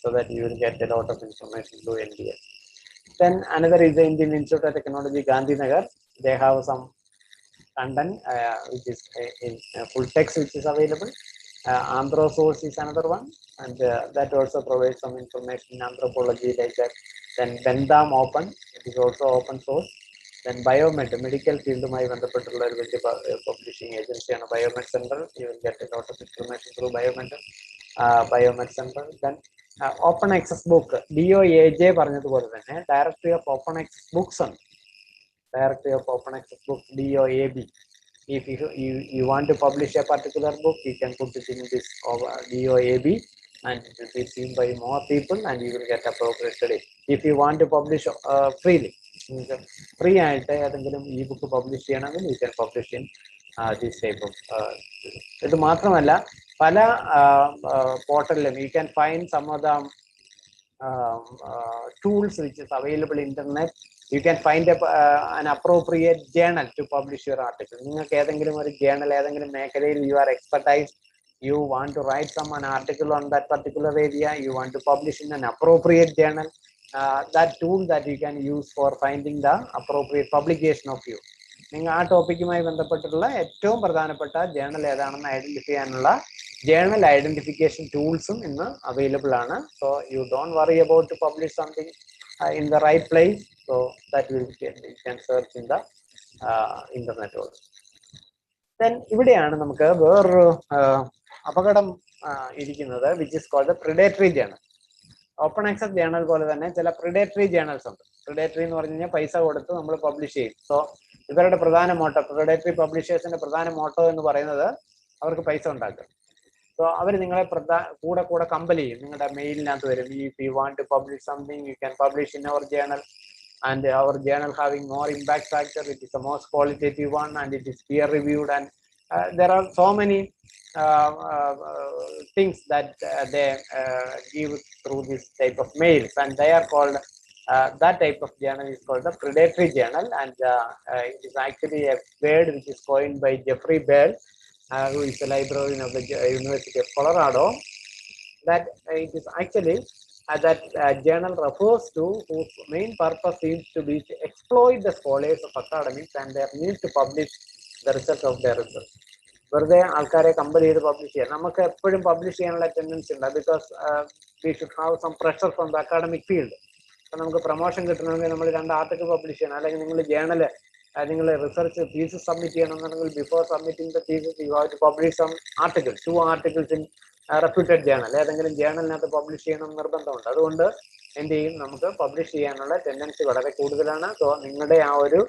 so that you will get a lot of information through NDL. Then another is the Indian Institute of Technology, Gandhinagar. They have some content which is in full text which is available. Anthrosource is another one, and that also provides some information in anthropology like that. Then Bendam Open, it is also open source. Then Biomed, medical field my publishing agency and Biomed Center. You will get a lot of information through Biomed Center. Then Open Access Book, DOAJ പറഞ്ഞതുപോലെ തന്നെ Directory of Open Access Books on Directory of Open Access Book, DOAB. If you want to publish a particular book, you can put it in this DOAB and it will be seen by more people and you will get appropriate credit. If you want to publish freely, free ആയിട്ട് ഏതെങ്കിലും ഈ book publish ചെയ്യണമെങ്കിൽ you can publish in this type of ഇത് മാത്രമല്ല പല പോർട്ടലിലും you can find some of the tools which is available internet. You can find an appropriate journal to publish your article. നിങ്ങൾക്ക് ഏതെങ്കിലും ഒരു journal ഏതെങ്കിലും മേഖലയിൽ you are expertise, you want to write an article on that particular area, you want to publish in an appropriate journal, that tool that you can use for finding the appropriate publication of you. നിങ്ങൾ ആ ടോപ്പിക്കുമായി ബന്ധപ്പെട്ടുള്ള ഏറ്റവും പ്രധാനപ്പെട്ട journal ഏതാണെന്ന് identify ചെയ്യാനുള്ള journal identification tools inna available ana. So you don't worry about to publish something in the right place. So that you can search in the internet also. Then ivideyaanu namukku veru apagadam irikkunnathu which is called the predatory journal. Open access journal pole thanne chila predatory journals undu. Predatory nu parnja paisa koduthu nammal publish cheyum. So ivarude pradhana motto, predatory publishers inde pradhana motto ennu parayunnathu avarku paisa undakka. So അവർ നിങ്ങളെ കൂടെ compel ചെയ്യും. നിങ്ങളുടെ മെയിലിനകത്ത് വരും, if you want to publish something you can publish in our journal, and our journal having more impact factor, it is the most qualitative one and it is peer reviewed, and there are so many things that they give through this type of mails, and they are called that type of journal is called the predatory journal, and it is actually a word which is coined by Jeffrey Bell, who is a librarian of the University of Colorado. That it is actually that journal refers to whose main purpose seems to be to exploit the scholars of academics and their need to publish the result of their research. വെറുതെ ആൾക്കാരെ compel ചെയ്ത് publish ചെയ്യാം. നമുക്ക് എപ്പോഴും publish ചെയ്യാനുള്ള tendency ഉണ്ട്, because we should have some pressure from the academic field. അപ്പം നമുക്ക് പ്രൊമോഷൻ കിട്ടണമെങ്കിൽ നമ്മൾ 2 ആർട്ടിക്കിൾ പബ്ലിഷ് ചെയ്യണം, അല്ലെങ്കിൽ നിങ്ങൾ ജേണൽ നിങ്ങൾ റിസർച്ച് തീസിസ് സബ്മിറ്റ് ചെയ്യണമെന്നുണ്ടെങ്കിൽ before submitting the thesis you have to publish some articles, 2 articles in reputed journal. ഏതെങ്കിലും ജേണലിനകത്ത് പബ്ലിഷ് ചെയ്യണം നിർബന്ധമുണ്ട്. അതുകൊണ്ട് എന്ത് ചെയ്യും, നമുക്ക് പബ്ലിഷ് ചെയ്യാനുള്ള ടെൻഡൻസി വളരെ കൂടുതലാണ്. സോ നിങ്ങളുടെ ആ ഒരു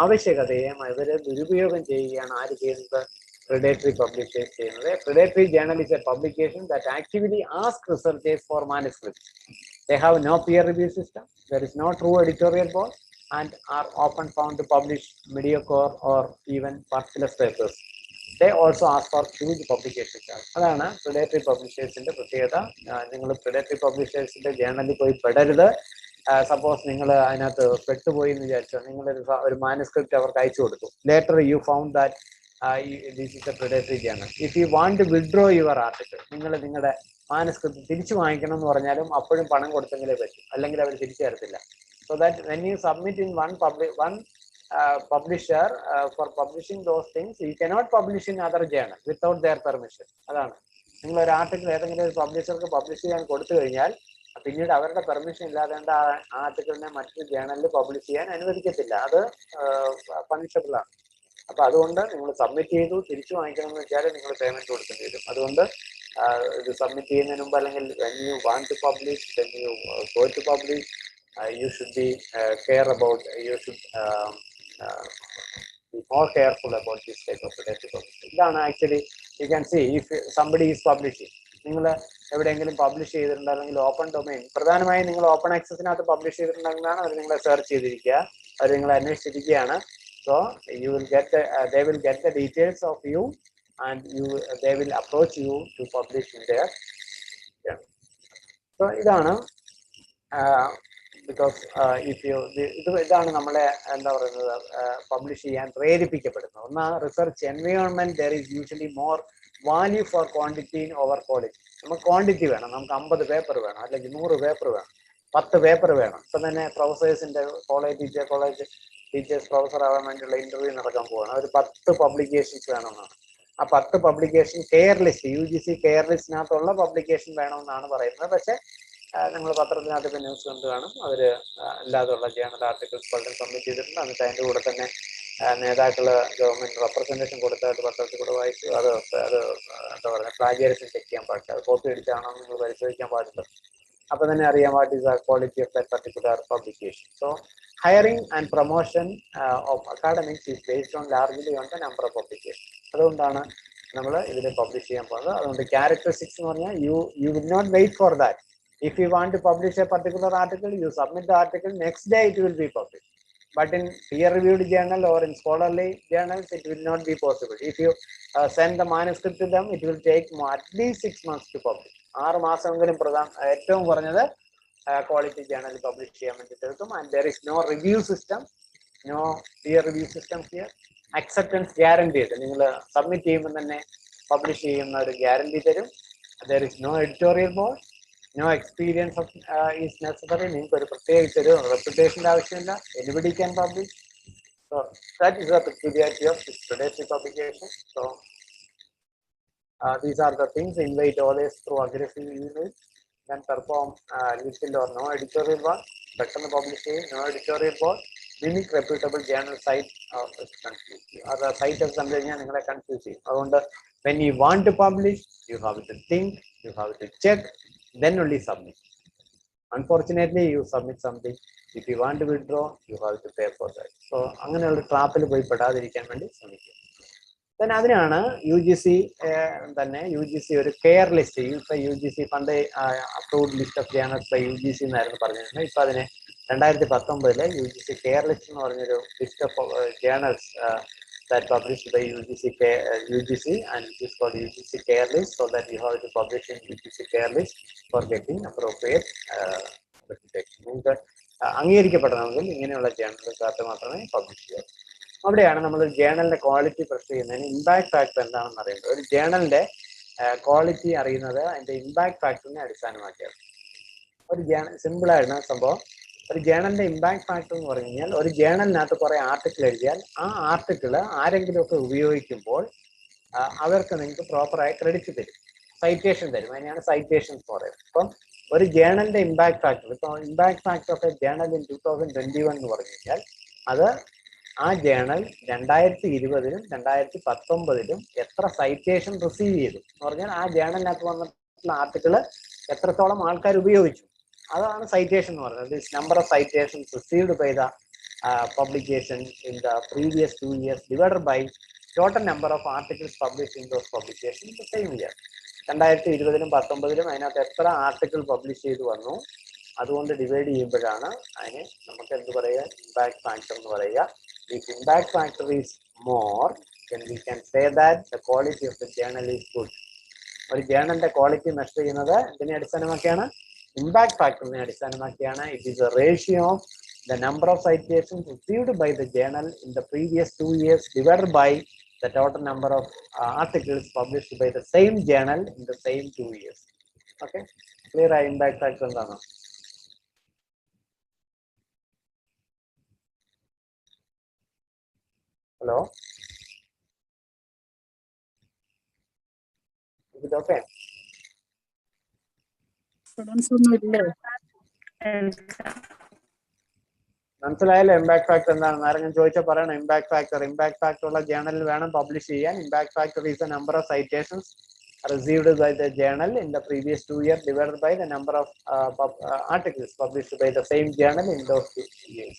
ആവശ്യകതയെ ഇവർ ദുരുപയോഗം ചെയ്യുകയാണ്. ആര് ചെയ്യുന്നത്? Predatory publishers ചെയ്യുന്നത്. Predatory Journal is a publication that actively asks researchers for manuscripts. They have no peer review system. There is no true editorial board and are often found to publish mediocre or even worthless papers. They also ask for huge publication charge. അതാണ് predatory publishers-ന്റെ പ്രത്യേകത. നിങ്ങൾ predatory publishers-ന്റെ ജേണലിൽ പോയി പെടരുത്. Suppose നിങ്ങൾ അതിനകത്ത് പെട്ടുപോയി എന്ന് വിചാരിച്ചോ, നിങ്ങൾ ഒരു മാനുസ്ക്രിപ്റ്റ് അവർക്ക് അയച്ചു കൊടുത്തു. Later U found that this is a predatory journal. If you want to withdraw your article, നിങ്ങൾ നിങ്ങളുടെ മാനുസ്ക്രിപ്റ്റ് തിരിച്ചു വാങ്ങിക്കണം എന്ന് പറഞ്ഞാലും അപ്പോഴും പണം കൊടുത്തെങ്കിലേ പറ്റും, അല്ലെങ്കിൽ അവർ തിരിച്ചു തരത്തില്ല. So that when you submit in one publisher for publishing those things, you cannot publish in other journal without their permission. അതാണ്, നിങ്ങൾ ഒരു ആർട്ടിക്കിൾ ഏതെങ്കിലും ഒരു പബ്ലിഷർക്ക് പബ്ലിഷ് ചെയ്യാൻ കൊടുത്തു കഴിഞ്ഞാൽ പിന്നീട് അവരുടെ പെർമിഷൻ ഇല്ലാതെ ആ ആർട്ടിക്കിളിനെ മറ്റൊരു ജേണലിൽ പബ്ലിഷ് ചെയ്യാൻ അനുവദിക്കത്തില്ല. അത് പണിഷബിൾ ആണ്. അപ്പൊ അതുകൊണ്ട് നിങ്ങൾ സബ്മിറ്റ് ചെയ്തു തിരിച്ചു വാങ്ങിക്കണം എന്ന് വെച്ചാൽ നിങ്ങൾ പേയ്മെന്റ് കൊടുക്കേണ്ടി വരും. അതുകൊണ്ട് ഇത് സബ്മിറ്റ് ചെയ്യുന്നതിന് മുമ്പ്, അല്ലെങ്കിൽ when you want to publish, when you go to publish, you should be you should be more careful about this type of predatory publishing. ഇതാണ് actually you can see if somebody is publishing. നിങ്ങൾ എവിടെയെങ്കിലും publish ചെയ്തിട്ടുണ്ട്, അല്ലെങ്കിൽ open domain, പ്രധാനമായും നിങ്ങൾ open ആക്സസിനകത്ത് publish ചെയ്തിട്ടുണ്ടെന്നാണ് അവർ നിങ്ങളെ search ചെയ്തിരിക്കുക, അവർ നിങ്ങളെ അന്വേഷിച്ചിരിക്കുകയാണ്. So you will get they will get the details of you and they will approach you to publish in their journal. So idana because if you idana nammale endha parayunnathu publish cheyan preripikkaപ്പെടുന്നു. Onna research environment there is usually more value for quantity over quality. നമുക്ക് quantity വേണം, നമുക്ക് 50 paper വേണം, അല്ലെങ്കിൽ 100 paper വേണം, 10 paper വേണം. ഇപ്പൊ തന്നെ പ്രൊഫസേഴ്സിന്റെ college teachers professor ആവാൻ വേണ്ടിയുള്ള ഇന്റർവ്യൂ നടക്കാൻ പോവാണ്. അവർ 10 പബ്ലിക്കേഷൻസ് വേണമെന്നാണ്. ആ 10 publication care list, UGC care ലിസ്റ്റിനകത്തുള്ള പബ്ലിക്കേഷൻ വേണമെന്നാണ് പറയുന്നത്. പക്ഷെ നിങ്ങൾ പത്രത്തിനകത്ത് ഇപ്പം ന്യൂസ് കണ്ടു കാണും, അവർ അല്ലാതുള്ള ജേണൽ ആർട്ടിക്കിൾസ് പലരും സബ്മിറ്റ് ചെയ്തിട്ടുണ്ട്. എന്നിട്ട് അതിൻ്റെ കൂടെ തന്നെ നേതാക്കൾ ഗവൺമെന്റ് റെപ്രസെന്റേഷൻ കൊടുത്തായിട്ട് പത്രത്തിൽ കൂടെ വായിച്ചു. അത് എന്താ പറയുക, പ്ലാഗിയറിസം ചെക്ക് ചെയ്യാൻ പാടില്ല, അത് കോപ്പി അടിച്ചാണോ നിങ്ങൾ പരിശോധിക്കാൻ പാടില്ല. അപ്പൊ തന്നെ അറിയാം what is the quality of that particular publication. So hiring and promotion of academics is based on largely on the number of publications. അതുകൊണ്ടാണ് നമ്മൾ ഇതിൽ പബ്ലിഷ് ചെയ്യാൻ പോകുന്നത്. അതുകൊണ്ട് ക്യാരക്ടറിസ്റ്റിക്സ് എന്ന് പറഞ്ഞാൽ you will not wait for that. If you want to publish a particular article, you submit the article, next day it will be published. But in peer-reviewed journal or in scholarly journals, it will not be possible. If you send the manuscript to them, it will take at least 6 months to publish. 6 മാസമെങ്കിലും ഏറ്റവും കുറഞ്ഞത് quality journal publish ചെയ്യാൻ വേണ്ടിയിട്ട് എടുക്കും. And there is no review system, no peer review system here. Acceptance guaranteed, നിങ്ങൾ submit ചെയ്യുമ്പോൾ തന്നെ publish ചെയ്യുന്ന ഒരു ഗ്യാരണ്ടി തരും. There is no editorial board, no experience is necessary. നിങ്ങൾക്ക് ഒരു പ്രത്യേകിച്ച് ഒരു റെപ്യൂട്ടേഷൻ്റെ ആവശ്യമില്ല. Anybody can publish. So that is the peculiarity of this predatory publication. So these are the things: invite audience through aggressive emails, then perform little or no editorial work, പെട്ടെന്ന് publish ചെയ്യും, no editorial board, mimic reputable journal site confuse you. അത് site ഒക്കെ കണ്ടു കഴിഞ്ഞാൽ നിങ്ങളെ confuse ചെയ്യും. അതുകൊണ്ട് when you want to publish, you have to think, you have to check, then only submit. Unfortunately, you submit something, if you want to withdraw, you have to pay for that. So അങ്ങനെയുള്ള ട്രാപ്പിൽ പോയി പെടാതിരിക്കാൻ വേണ്ടി ശ്രമിക്കും. then അതിനാണ് UGC തന്നെ UGC ഒരു care list, UGC പണ്ട് approved list of journals by UGC എന്നായിരുന്നു പറഞ്ഞിരുന്നത്. ഇപ്പൊ അതിനെ 2019 UGC കെയർ ലിസ്റ്റ് എന്ന് പറഞ്ഞൊരു list of journals that published by UGC and it is called UGC care list, so that you have to publish in UGC care list for getting appropriate reputation. നിങ്ങൾക്ക് അംഗീകരിക്കപ്പെടണമെങ്കിൽ ഇങ്ങനെയുള്ള ജേണലുകൾക്ക് മാത്രമേ publish ചെയ്യാവൂ. അവിടെയാണ് നമ്മൾ ജേണലിന്റെ quality press ചെയ്യുന്നതിന് impact factor എന്താണെന്ന് അറിയുന്നത്. ഒരു ജേണലിന്റെ ക്വാളിറ്റി അറിയുന്നത് അതിന്റെ ഇമ്പാക്ട് ഫാക്ടറിനെ അടിസ്ഥാനമാക്കിയാണ്. ഒരു സിമ്പിളായിരുന്നു സംഭവം. ഒരു ജേണലിന്റെ ഇമ്പാക്ട് ഫാക്ടർ എന്ന് പറഞ്ഞു കഴിഞ്ഞാൽ, ഒരു ജേണലിനകത്ത് കുറെ ആർട്ടിക്കിൾ എഴുതിയാൽ ആ ആർട്ടിക്കിൾ ആരെങ്കിലുമൊക്കെ ഉപയോഗിക്കുമ്പോൾ അവർക്ക് നിങ്ങൾക്ക് പ്രോപ്പറായ ക്രെഡിറ്റ് തരും, സൈറ്റേഷൻ തരും. അതിനെയാണ് സൈറ്റേഷൻ എന്ന് പറയുന്നത്. അപ്പം ഒരു ജേണലിന്റെ ഇമ്പാക്ട് ഫാക്ടർ, ഇപ്പൊ impact factor of A journal in 2021 എന്ന് പറഞ്ഞു കഴിഞ്ഞാൽ അത് ആ ജേണൽ 2020-ലും 2019-ലും എത്ര സൈറ്റേഷൻ റിസീവ് ചെയ്തു എന്ന് പറഞ്ഞാൽ ആ ജേണലിനകത്ത് വന്നിട്ടുള്ള ആർട്ടിക്കിൾ എത്രത്തോളം ആൾക്കാർ ഉപയോഗിച്ചു, അതാണ് സൈറ്റേഷൻ എന്ന് പറയുന്നത്. This number of citations received by the publication in the previous 2 years divided by total number of articles published in those publications in the same year. 2020-ലും 2019-ലും അതിനകത്ത് എത്ര ആർട്ടിക്കിൾ പബ്ലിഷ് ചെയ്തു വന്നു അതുകൊണ്ട് ഡിവൈഡ് ചെയ്യുമ്പോഴാണ് അതിന് നമുക്ക് എന്ത് പറയുക, ഇമ്പാക്ട് ഫാക്ടർ എന്ന് പറയുക. If impact factor is more, then we can say that the quality of the journal is good. ഒരു ജേണലിന്റെ ക്വാളിറ്റി മെഷർ ചെയ്യുന്നത് ഇതിനെ അടിസ്ഥാനമാക്കിയാണ്, ഇമ്പാക്ട് ഫാക്ടറിനെ അടിസ്ഥാനമാക്കിയാണ്. It is A ratio of the number of citations received by the journal in the previous 2 years divided by the total number of articles published by the same journal in the same 2 years. Okay, clear? Impact factor endana? Hello, is it okay? Students ഒന്നും ഇല്ലേ? മനസ്സിലായല്ലോ impact factor എന്താണെന്ന്? ആരെങ്കിലും ചോദിച്ചാൽ പറയണം impact factor ഉള്ള ജേണലിൽ വേണം publish ചെയ്യാൻ. Impact factor is the number of citations received by the journal in the previous 2 years divided by the number of articles published by the same journal in those 2 years.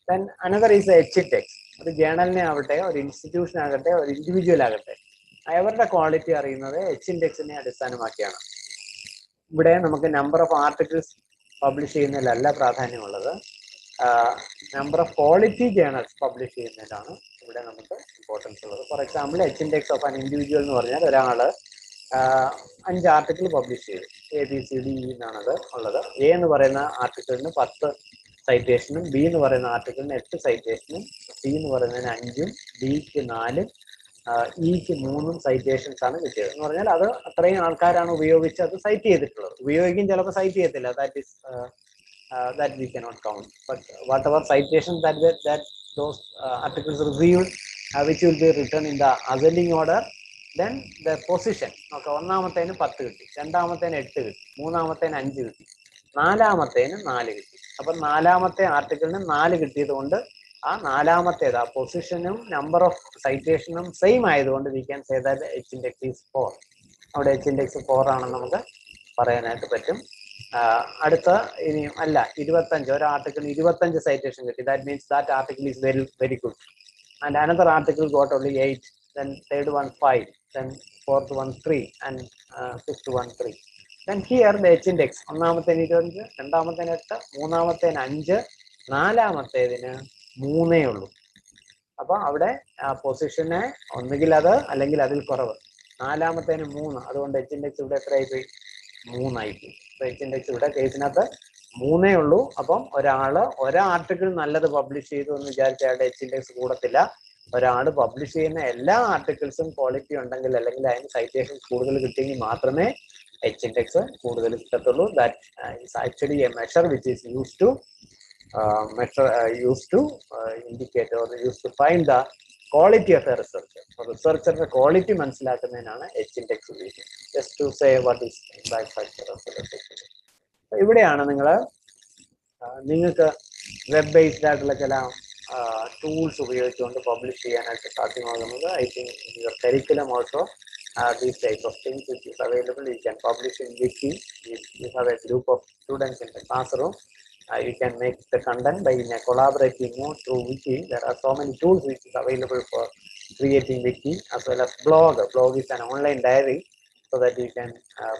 Then another is the H-index. ഒരു ജേണലിനെ ആവട്ടെ, ഒരു institution ആകട്ടെ, ഒരു individual ആകട്ടെ, അവരുടെ quality അറിയുന്നത് H-index-നെ അടിസ്ഥാനമാക്കിയാണ്. ഇവിടെ നമുക്ക് നമ്പർ ഓഫ് ആർട്ടിക്കിൾസ് പബ്ലിഷ് ചെയ്യുന്നതിലല്ല പ്രാധാന്യമുള്ളത്, number of quality journals publish ചെയ്യുന്നതിലാണ് ഇവിടെ നമുക്ക് ഇമ്പോർട്ടൻസ് ഉള്ളത്. For example, H-index of an individual എന്ന് പറഞ്ഞാൽ ഒരാൾ 5 ആർട്ടിക്കിൾ പബ്ലിഷ് ചെയ്തു. ABCD എന്നാണത് ഉള്ളത്. എ എന്ന് പറയുന്ന ആർട്ടിക്കിളിന് 10 സൈറ്റേഷനും, ബി എന്ന് പറയുന്ന ആർട്ടിക്കിളിന് 8 സൈറ്റേഷനും, സി എന്ന് പറയുന്നതിന് 5-ഉം, ഡിക്ക് 4-ഉം, ഇക്ക് 3 സൈറ്റേഷൻസ് ആണ് കിട്ടിയത്. എന്ന് പറഞ്ഞാൽ അത് അത്രയും ആൾക്കാരാണ് ഉപയോഗിച്ച് അത് സൈറ്റ് ചെയ്തിട്ടുള്ളത്. ഉപയോഗിക്കും, ചിലപ്പോൾ സൈറ്റ് ചെയ്യത്തില്ല. That is that we cannot count, but whatever citations that those articles received, which will be written in the ascending order, then the position. Okay, ഒന്നാമത്തേന് 10 കിട്ടി, രണ്ടാമത്തേന് 8 കിട്ടി, മൂന്നാമത്തേന് 5 കിട്ടി, നാലാമത്തേന് 4 കിട്ടി. അപ്പം നാലാമത്തെ ആർട്ടിക്കിളിന് 4 കിട്ടിയത് കൊണ്ട് ആ നാലാമത്തേത് ആ പൊസിഷനും നമ്പർ ഓഫ് സൈറ്റേഷനും സെയിം ആയതുകൊണ്ട് we can say that H-index is 4. അവിടെ H-index 4 ആണെന്ന് നമുക്ക് പറയാനായിട്ട് പറ്റും. അടുത്ത ഇനിയും അല്ല, 25, ഒരു ആർട്ടിക്കിൾ 25 സൈറ്റേഷൻ കിട്ടി. That means that article is very good. And another article got only 8, then third one 5, then fourth one 3, and fifth one 3. Then here the H-index, ഒന്നാമത്തേന് 25, രണ്ടാമത്തേന് 8, മൂന്നാമത്തേന് 5, നാലാമത്തേതിന് 3 ഉള്ളൂ. അപ്പൊ അവിടെ പൊസിഷനെ ഒന്നുകിൽ അത് അല്ലെങ്കിൽ അതിൽ കുറവ്. നാലാമത്തേന് 3, അതുകൊണ്ട് H-index ഇവിടെ എത്രയായി പോയി? 3 ആയിപ്പോയി. H-index ഇവിടെ കേസിനകത്ത് 3 ഉള്ളൂ. അപ്പം ഒരാൾ ആർട്ടിക്കിൾ നല്ലത് പബ്ലിഷ് ചെയ്തു എന്ന് വിചാരിച്ച അയാളുടെ H-index കൂടത്തില്ല. ഒരാൾ പബ്ലിഷ് ചെയ്യുന്ന എല്ലാ ആർട്ടിക്കിൾസും ക്വാളിറ്റി ഉണ്ടെങ്കിൽ അല്ലെങ്കിൽ അതിന് സൈറ്റേഷൻ കൂടുതൽ കിട്ടിയെങ്കിൽ മാത്രമേ H-index കൂടുതൽ കിട്ടത്തുള്ളൂ. That is actually a measure which is used to indicate or use to find the quality of a researcher. റിസർച്ചറിന്റെ ക്വാളിറ്റി മനസ്സിലാക്കുന്നതിനാണ് H-index ഉപയോഗിക്കുന്നത്. Just to say what is impact factor of research. ഇവിടെയാണ് നിങ്ങൾക്ക് web based ആയിട്ടുള്ള ചില tools ഉപയോഗിച്ചുകൊണ്ട് publish ചെയ്യാനായിട്ട് സാധ്യമാകുന്നത്. I think in your curriculum also these type of things which is available. You can publish in wiki. You have a group of students in the classroom. You can make the content by in a collaborative mode through wiki. There are so many tools which is available for creating wiki, as well as blog. Blog is an online diary, so that you can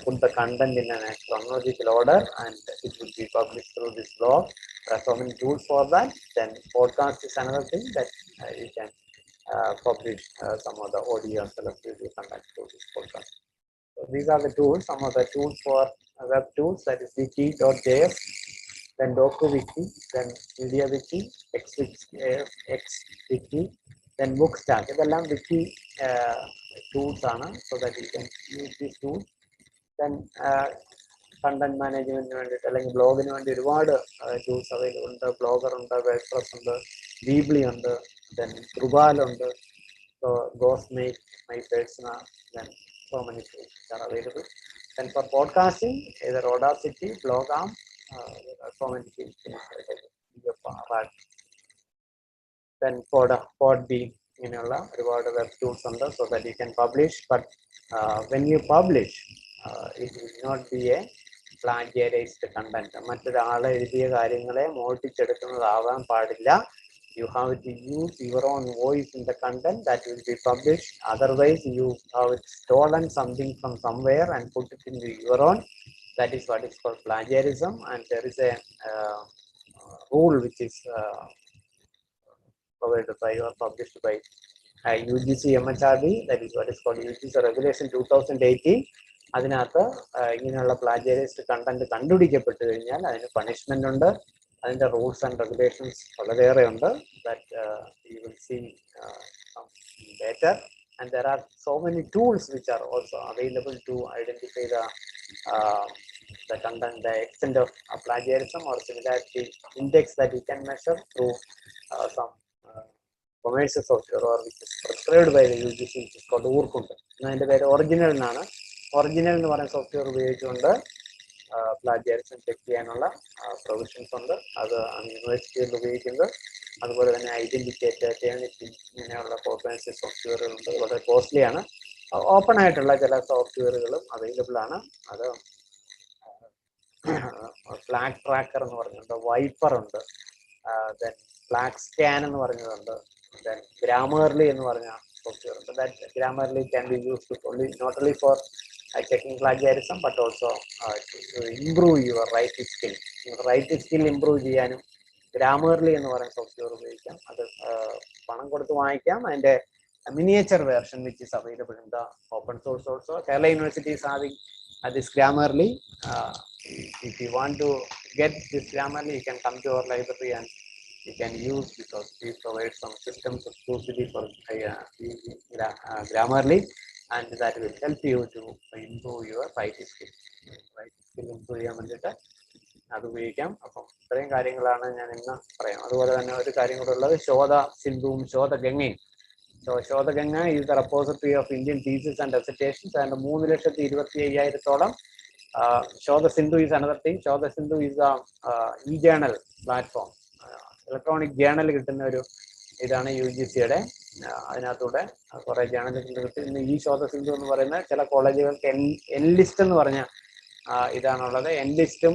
put the content in a chronological order and it will be published through this blog. There are so many tools for that. Then podcast is another thing that you can publish some of the audio as well as video content through this podcast. So these are the tools, some of the tools for web tools, that is wiki.js, then DokuWiki, then MediaWiki, XWiki, then Bookstack. ഇതെല്ലാം wiki tools ആണ്, so that you can use these tools. Then content മാനേജ്മെന്റിന് വേണ്ടിയിട്ട് അല്ലെങ്കിൽ ബ്ലോഗിന് വേണ്ടി ഒരുപാട് tools available ഉണ്ട്. Blogger ഉണ്ട്, WordPress ഉണ്ട്, വീബ്ലി ഉണ്ട്, then Drupal ഉണ്ട്, so Ghostmate, My Persona, then so many tools are available. Then for podcasting, either Audacity, Blogarm, there are so many things available. then pod B ഇങ്ങനെയുള്ള ഒരുപാട് web tools ഉണ്ട് so that you can publish, but when you publish it will not be a plagiarized content. മറ്റൊരാൾ എഴുതിയ കാര്യങ്ങളെ മോഷ്ടിച്ചെടുക്കുന്നതാവാൻ പാടില്ല. You have to use your own voice in the content that will be published. Otherwise, you have stolen something from somewhere and put it into your own. That is what is called plagiarism. And there is a rule which is provided by or published by UGC MHRD. That is what is called UGC Regulation 2018. അതിനകത്ത് ഇങ്ങനെയുള്ള പ്ലാജിയറിസ്റ്റ് content കണ്ടുപിടിക്കപ്പെട്ടു കഴിഞ്ഞാൽ അതിന് punishment ഉണ്ട്. അതിന്റെ rules and regulations വളരെയേറെ ഉണ്ട്. That you will see later, and there are so many tools which are also available to identify the content, the extent of plagiarism or similarity index that you can measure through some commercial software or which is prescribed by the UGC, which is called Urkund. അതിന്റെ പേര് original എന്നാണ്. Original എന്ന് പറയുന്ന software ഉപയോഗിച്ചുകൊണ്ട് പ്ലാജിയറിസം check ചെയ്യാനുള്ള provisions ഉണ്ട്. അത് യൂണിവേഴ്സിറ്റിയിൽ ഉപയോഗിക്കുന്നത്. അതുപോലെ തന്നെ ഐഡന്റിക്കേറ്റ്, ടേണിറ്റി ഇങ്ങനെയുള്ള കോമ്പൻസി സോഫ്റ്റ്വെയറുകളുണ്ട്. വളരെ കോസ്റ്റ്ലി ആണ്. ഓപ്പൺ ആയിട്ടുള്ള ചില സോഫ്റ്റ്വെയറുകളും അവൈലബിൾ ആണ്. അത് ഫ്ലാഗ് ട്രാക്കർ എന്ന് പറഞ്ഞിട്ടുണ്ട്, വൈപ്പർ ഉണ്ട്, ദെൻ ഫ്ലാഗ് സ്കാൻ എന്ന് പറഞ്ഞതുണ്ട്, ദെൻ ഗ്രാമർലി എന്ന് പറഞ്ഞ software. So that Grammarly can be used not only for checking plagiarism but also to improve your writing skill. Your writing skill improve ചെയ്യാനും Grammarly എന്ന് പറയുന്ന software ഉപയോഗിക്കാം. അത് പണം കൊടുത്ത് വാങ്ങിക്കാം. അതിന്റെ miniature version which is available in the open source also. Kerala University is having this Grammarly. If you want to get this Grammarly, you can come to our library and you can use, because we provide some systems exclusively for Grammarly, and that will help you to improve your writing skill. Writing skill improve ചെയ്യാൻ വേണ്ടിയിട്ട് അത് ഉപയോഗിക്കാം. അപ്പം ഇത്രയും കാര്യങ്ങളാണ് ഞാൻ ഇന്ന് പറയാം. അതുപോലെ തന്നെ ഒരു കാര്യം കൂടെ ഉള്ളത് ശോധ സിന്ധുവും ശോധഗംഗയും. ശോധഗംഗ is the repository of Indian theses and dissertations, and 3,25,000 Shodha Sindhu is another thing. Shodha Sindhu is a e-journal platform. Electronic journal കിട്ടുന്ന ഒരു ഇതാണ് UGCയുടെ. അതിനകത്തൂടെ കുറെ ജേണലുകൾ കിട്ടും. ഇന്ന് ഈ ശോധ സിന്ധു എന്ന് പറയുന്ന ചില കോളേജുകൾക്ക് എൻലിസ്റ്റ് എന്ന് പറഞ്ഞ ഇതാണുള്ളത്. എൻലിസ്റ്റും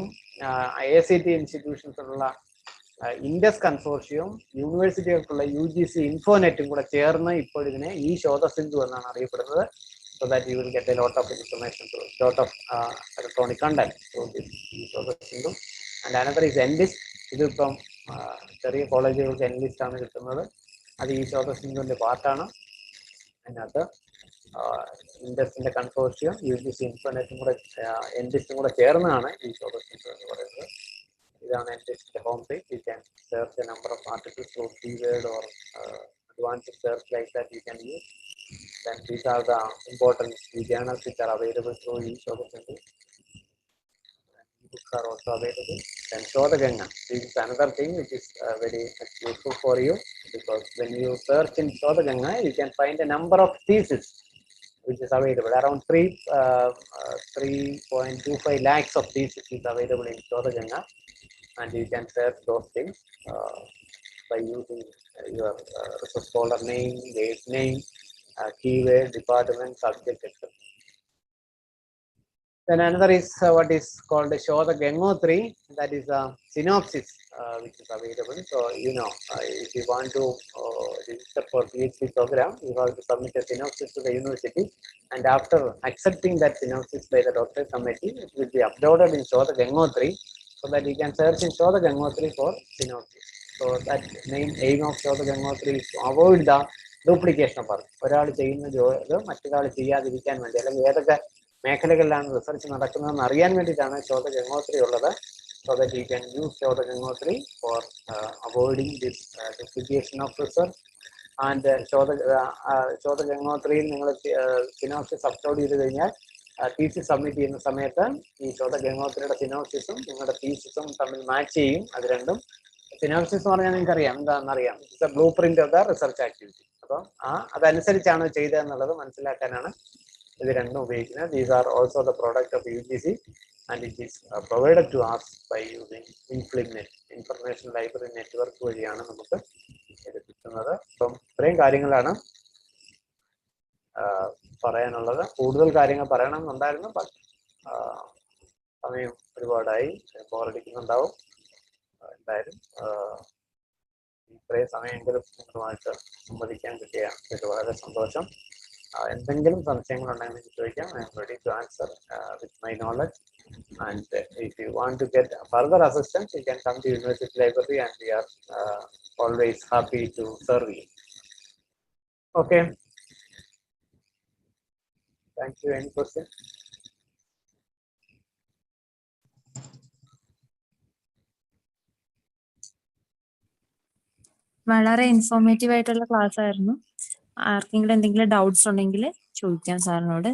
ICT ഇൻസ്റ്റിറ്റ്യൂഷൻസിലുള്ള ഇൻഡസ് കൺസോർഷ്യവും യൂണിവേഴ്സിറ്റികൾക്കുള്ള UGC ഇൻഫോനെറ്റും കൂടെ ചേർന്ന് ഇപ്പോൾ ഇതിനെ ഈ ശോധ സിന്ധു എന്നാണ് അറിയപ്പെടുന്നത്. So that you will get a lot of information, through lot of electronic content through this ശോധ Sindhu. And another is Enlist. ഇതിപ്പം ചെറിയ കോളേജുകൾക്ക് Enlist ആണ് കിട്ടുന്നത്. അത് ഈ ശോധ സിന്ധുവിന്റെ പാർട്ടാണ്. അതിനകത്ത് ഇൻഡസ്ട്രിന്റെ കൺസോർഷ്യം UGC ഇൻഫോനെറ്റും കൂടെ Enlisറ്റും കൂടെ ചേർന്നാണ് ഈ ശോധ സിന്ധു എന്ന് പറയുന്നത്. ഇതാണ് Enlistന്റെ home page. You can search a number of articles through keyword or advanced search like that you can use. Then these are the important journals which are available through e-Shodha Sindhu. Books are also available. Then Shodha Ganga. This is another thing which is very useful for you, because when you search in Shodha Ganga, you can find a number of theses which is available. Around 3.25 lakhs of theses is available in Shodha Ganga, and you can search those things by using your research scholar name, date name, keyword, department, subject, etc. Then another is what is called a Shodha Gangotri. That is a synopsis which is available. So if you want to register for PhD program, you have to submit a synopsis to the university, and after accepting that synopsis by the doctorate committee, it will be uploaded in Shodha Gangotri, so that you can search in Shodha Gangotri for synopsis. So that main aim of Shodha Gangotri is to avoid the duplication of work. ഒരാൾ ചെയ്യുന്ന ജോലി മറ്റൊരാൾ ചെയ്യാതിരിക്കാൻ വേണ്ടി, അല്ലെങ്കിൽ ഏതൊക്കെ മേഖലകളിലാണ് research നടക്കുന്നതെന്ന് അറിയാൻ വേണ്ടിയിട്ടാണ് ശോധ ഗംഗോത്രി ഉള്ളത്. So that you can use Shodha Gangotri for avoiding this duplication of research. And Shodha Gangotri നിങ്ങൾ സിനോപ്സിസ് അപ്ലോഡ് ചെയ്ത് കഴിഞ്ഞാൽ തീസിസ് സബ്മിറ്റ് ചെയ്യുന്ന സമയത്ത് ഈ ശോധ ഗംഗോത്രിയുടെ സിനോപ്സിസും നിങ്ങളുടെ തീസിസും തമ്മിൽ മാച്ച് ചെയ്യും. അത് രണ്ടും സിനോപ്സിസ് എന്ന് പറഞ്ഞാൽ നിങ്ങൾക്ക് അറിയാം എന്താണെന്നറിയാം. It's a blueprint of the research activity. അപ്പം അതനുസരിച്ചാണ് ചെയ്തതെന്നുള്ളത് മനസ്സിലാക്കാനാണ് ഇത് രണ്ടും ഉപയോഗിക്കുന്നത്. These are also the product of UGC, and it is provided to us by using InflineNet, Information Library Network വഴിയാണ് നമുക്ക് എടുക്കുന്നത്. അപ്പം ഇത്രയും കാര്യങ്ങളാണ് പറയാനുള്ളത്. കൂടുതൽ കാര്യങ്ങൾ പറയണമെന്നുണ്ടായിരുന്നു, പക്ഷേ സമയം ഒരുപാടായി, ബോറടിക്കുന്നുണ്ടാവും. എന്തായാലും ഇത്രയും സമയമെങ്കിലും നിങ്ങളുമായിട്ട് സംവദിക്കാൻ കിട്ടിയ വളരെ സന്തോഷം. എന്തെങ്കിലും സംശയങ്ങളുണ്ടെങ്കിൽ എനിക്ക് ചോദിക്കാം. I am ready to answer with my knowledge. And if you want to get further assistance, you can come to University Library and we are always happy to serve you. Okay. Thank you. Any question? വളരെ informative ആയിട്ടുള്ള class ആയിരുന്നു. ആർക്കെങ്കിലും എന്തെങ്കിലും doubts ഉണ്ടെങ്കിൽ ചോദിക്കാം സാറിനോട്.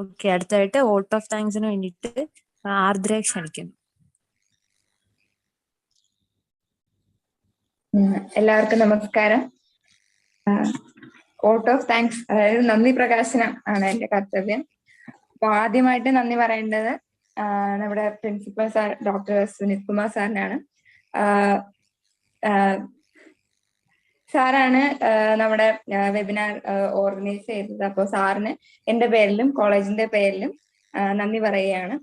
Okay, അടുത്തായിട്ട് vote of താങ്ക്സിന് വേണ്ടിയിട്ട് ആർദ്രയെ ക്ഷണിക്കുന്നു. എല്ലാവർക്കും നമസ്കാരം. വോട്ട് ഓഫ് താങ്ക്സ്, അതായത് നന്ദി പ്രകാശനം ആണ് എന്റെ കർത്തവ്യം. അപ്പൊ ആദ്യമായിട്ട് നന്ദി പറയേണ്ടത് നമ്മുടെ principal sir doctor Sunith Kumar സാറിനാണ്. സാറാണ് നമ്മുടെ വെബിനാർ ഓർഗനൈസ് ചെയ്തത്. അപ്പോൾ സാറിന് എന്റെ പേരിലും കോളേജിന്റെ പേരിലും നന്ദി പറയുകയാണ്.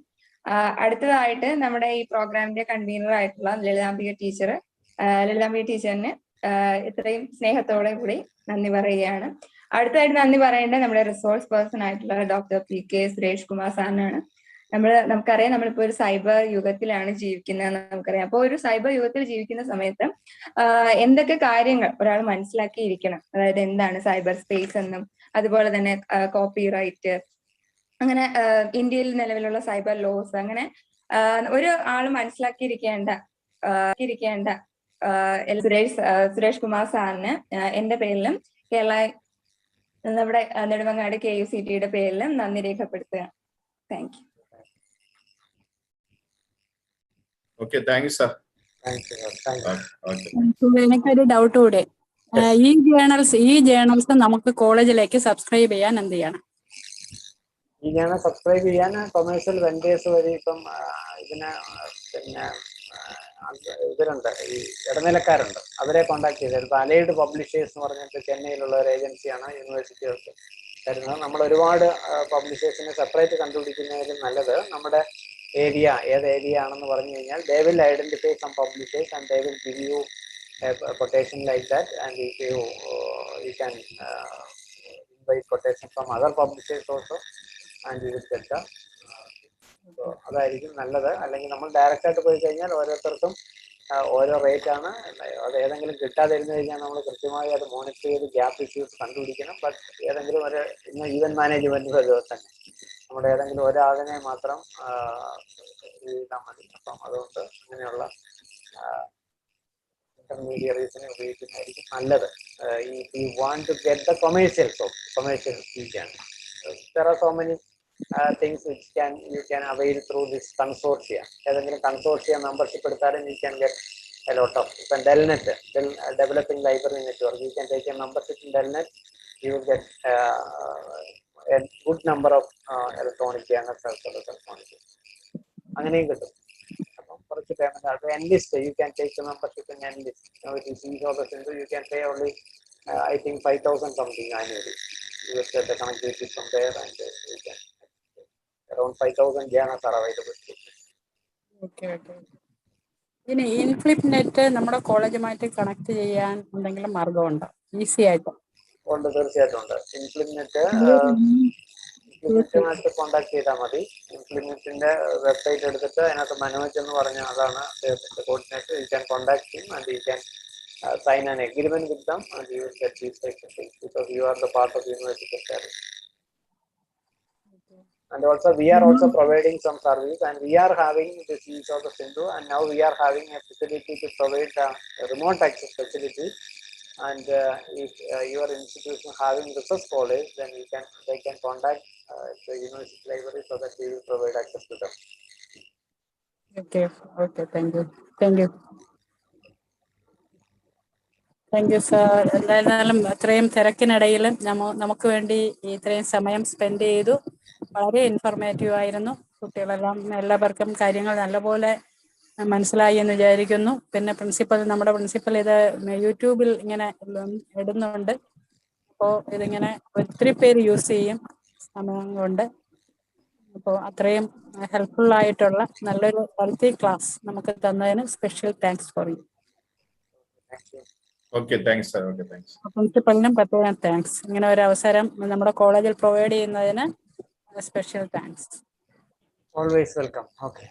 അടുത്തതായിട്ട് നമ്മുടെ ഈ പ്രോഗ്രാമിന്റെ കൺവീനർ ആയിട്ടുള്ള ലളിതാംബിക ടീച്ചറിന് ഇത്രയും സ്നേഹത്തോടെ കൂടി നന്ദി പറയുകയാണ്. അടുത്തതായിട്ട് നന്ദി പറയേണ്ടത് നമ്മുടെ റിസോഴ്സ് പേഴ്സൺ ആയിട്ടുള്ള Dr.P.K സുരേഷ് കുമാർ സാറിനാണ്. നമുക്കറിയാം നമ്മളിപ്പോ ഒരു സൈബർ യുഗത്തിലാണ് ജീവിക്കുന്നതെന്ന് നമുക്കറിയാം. അപ്പോൾ ഒരു സൈബർ യുഗത്തിൽ ജീവിക്കുന്ന സമയത്ത് എന്തൊക്കെ കാര്യങ്ങൾ ഒരാൾ മനസ്സിലാക്കിയിരിക്കണം, അതായത് എന്താണ് സൈബർ സ്പേസ് എന്നും അതുപോലെ തന്നെ കോപ്പിറൈറ്റ്, അങ്ങനെ ഇന്ത്യയിൽ നിലവിലുള്ള സൈബർ ലോസ്, അങ്ങനെ ഒരു ആൾ മനസ്സിലാക്കിയിരിക്കേണ്ട സുരേഷ് കുമാർ സാറിന് എന്റെ പേരിലും കേരള നമ്മുടെ നെടുമങ്ങാട് KUCT പേരിലും നന്ദി രേഖപ്പെടുത്തുക. Thank you. Okay, thank you, sir. Thank you. Thank you. Okay. എനിക്കൊരു ഡൗട്ട് കൂടെ, ഈ ജേണൽസ് നമുക്ക് കോളേജിലേക്ക് സബ്സ്ക്രൈബ് ചെയ്യാൻ എന്ത് ചെയ്യണം? ഈ ഞാൻ സബ്സ്ക്രൈബ് ചെയ്യാൻ കൊമേഴ്ഷ്യൽ വെൻഡേഴ്സ് വഴി ഇപ്പം ഇതിന് പിന്നെ ഇവരുണ്ട്, ഈ ഇടനിലക്കാരുണ്ട്, അവരെ കോൺടാക്ട് ചെയ്തത്. ഇപ്പോൾ അലൈഡ് പബ്ലിഷേഴ്സ് എന്ന് പറഞ്ഞിട്ട് ചെന്നൈയിലുള്ള ഒരു ഏജൻസിയാണ് യൂണിവേഴ്സിറ്റികൾക്ക് തരുന്നത്. നമ്മൾ ഒരുപാട് പബ്ലിഷേഴ്സിനെ സെപ്പറേറ്റ് കണ്ടുപിടിക്കുന്നതിലും നല്ലത് നമ്മുടെ ഏരിയ ഏത് ഏരിയ ആണെന്ന് പറഞ്ഞു കഴിഞ്ഞാൽ they will identify some publishers and they will give you a quotation like that, and if you can invite quotation from other publishers also and you will get the അതായിരിക്കും നല്ലത്. അല്ലെങ്കിൽ നമ്മൾ direct ആയിട്ട് പോയി കഴിഞ്ഞാൽ ഓരോരുത്തർക്കും ഓരോ റേറ്റ് ആണ്. അത് ഏതെങ്കിലും കിട്ടാതിരുന്നു കഴിഞ്ഞാൽ നമ്മൾ കൃത്യമായി അത് മോണിറ്റർ ചെയ്ത് ഗ്യാപ്പ് ഇഷ്യൂസ് കണ്ടുപിടിക്കണം. ബട്ട് ഏതെങ്കിലും ഒരു ഈവൻ മാനേജ്മെന്റ് തന്നെ നമ്മുടെ ഏതെങ്കിലും ഒരാളിനെ മാത്രം ചെയ്താൽ മതി. അപ്പം അതുകൊണ്ട് അങ്ങനെയുള്ള ഇന്റർമീഡിയറീസിനെ ഉപയോഗിക്കുന്നതായിരിക്കും നല്ലത്. if you want to get the commercials, you can. There are so many things which you can avail through this consortia. ഏതെങ്കിലും കൺസോർഷ്യ മെമ്പർഷിപ്പ് എടുത്താലും you can get a lot of. ഇപ്പം ഡെൽനെറ്റ്, developing library network, you can take a membership in Delnet, you will get a good number of electronic journals, അങ്ങനെയും കിട്ടും. അപ്പം കുറച്ച് payment Enlist, you can take the membership in Enlist. Now it is easy of you can pay only I think 5,000 something annually. You will get the connectivity from there and you can around 5,000 journals are available. Okay. ഇനി ഇൻഫ്ലിപ്നെറ്റ് നമ്മുടെ കോളേജുമായിട്ട് connect ചെയ്യാൻ എന്തെങ്കിലും മാർഗമുണ്ടോ easy ആയിട്ട്? ഉണ്ട്, തീർച്ചയായിട്ടും ഉണ്ട്. ഇംപ്ലിമെന്റുമായിട്ട് contact ചെയ്താൽ മതി. ഇംപ്ലിമെന്റിന്റെ വെബ്സൈറ്റ് എടുത്തിട്ട് അതിനകത്ത് മനോജ് എന്ന് പറഞ്ഞ അതാണ് അദ്ദേഹത്തിന്റെ coordinator. You can contact him and you can sign an agreement with them and you will get these types of things because you are the part of the university service. And also we are also providing some service, and we are having this use of the Sindhu, and now we are having a facility to provide a remote access facility. And if your institution having research college, then they can contact the university library so that we will provide access to them. Okay, thank you. Thank you sir. എന്തായിരുന്നാലും ഇത്രയും തിരക്കിനിടയിലും നമുക്ക് വേണ്ടി ഇത്രയും സമയം spend ചെയ്തു. വളരെ informative ആയിരുന്നു. കുട്ടികളെല്ലാം എല്ലാവർക്കും കാര്യങ്ങൾ നല്ലപോലെ മനസ്സിലായി എന്ന് വിചാരിക്കുന്നു. പിന്നെ നമ്മുടെ പ്രിൻസിപ്പൽ ഇത് യൂട്യൂബിൽ ഇങ്ങനെ ഇടുന്നുണ്ട്. അപ്പോൾ ഇതിങ്ങനെ ഒത്തിരി പേര് യൂസ് ചെയ്യും സമയം കൊണ്ട്. അപ്പോൾ അത്രയും ഹെൽപ്ഫുൾ ആയിട്ടുള്ള നല്ലൊരു ഹെൽത്തി ക്ലാസ് നമുക്ക് തന്നതിന് special thanks for you. Okay, thanks, sir. Okay, thanks. പ്രിൻസിപ്പലിനും പ്രത്യേകം താങ്ക്സ്. ഇങ്ങനെ ഒരു അവസരം നമ്മുടെ കോളേജിൽ പ്രൊവൈഡ് ചെയ്യുന്നതിന് special thanks. Always welcome. Okay.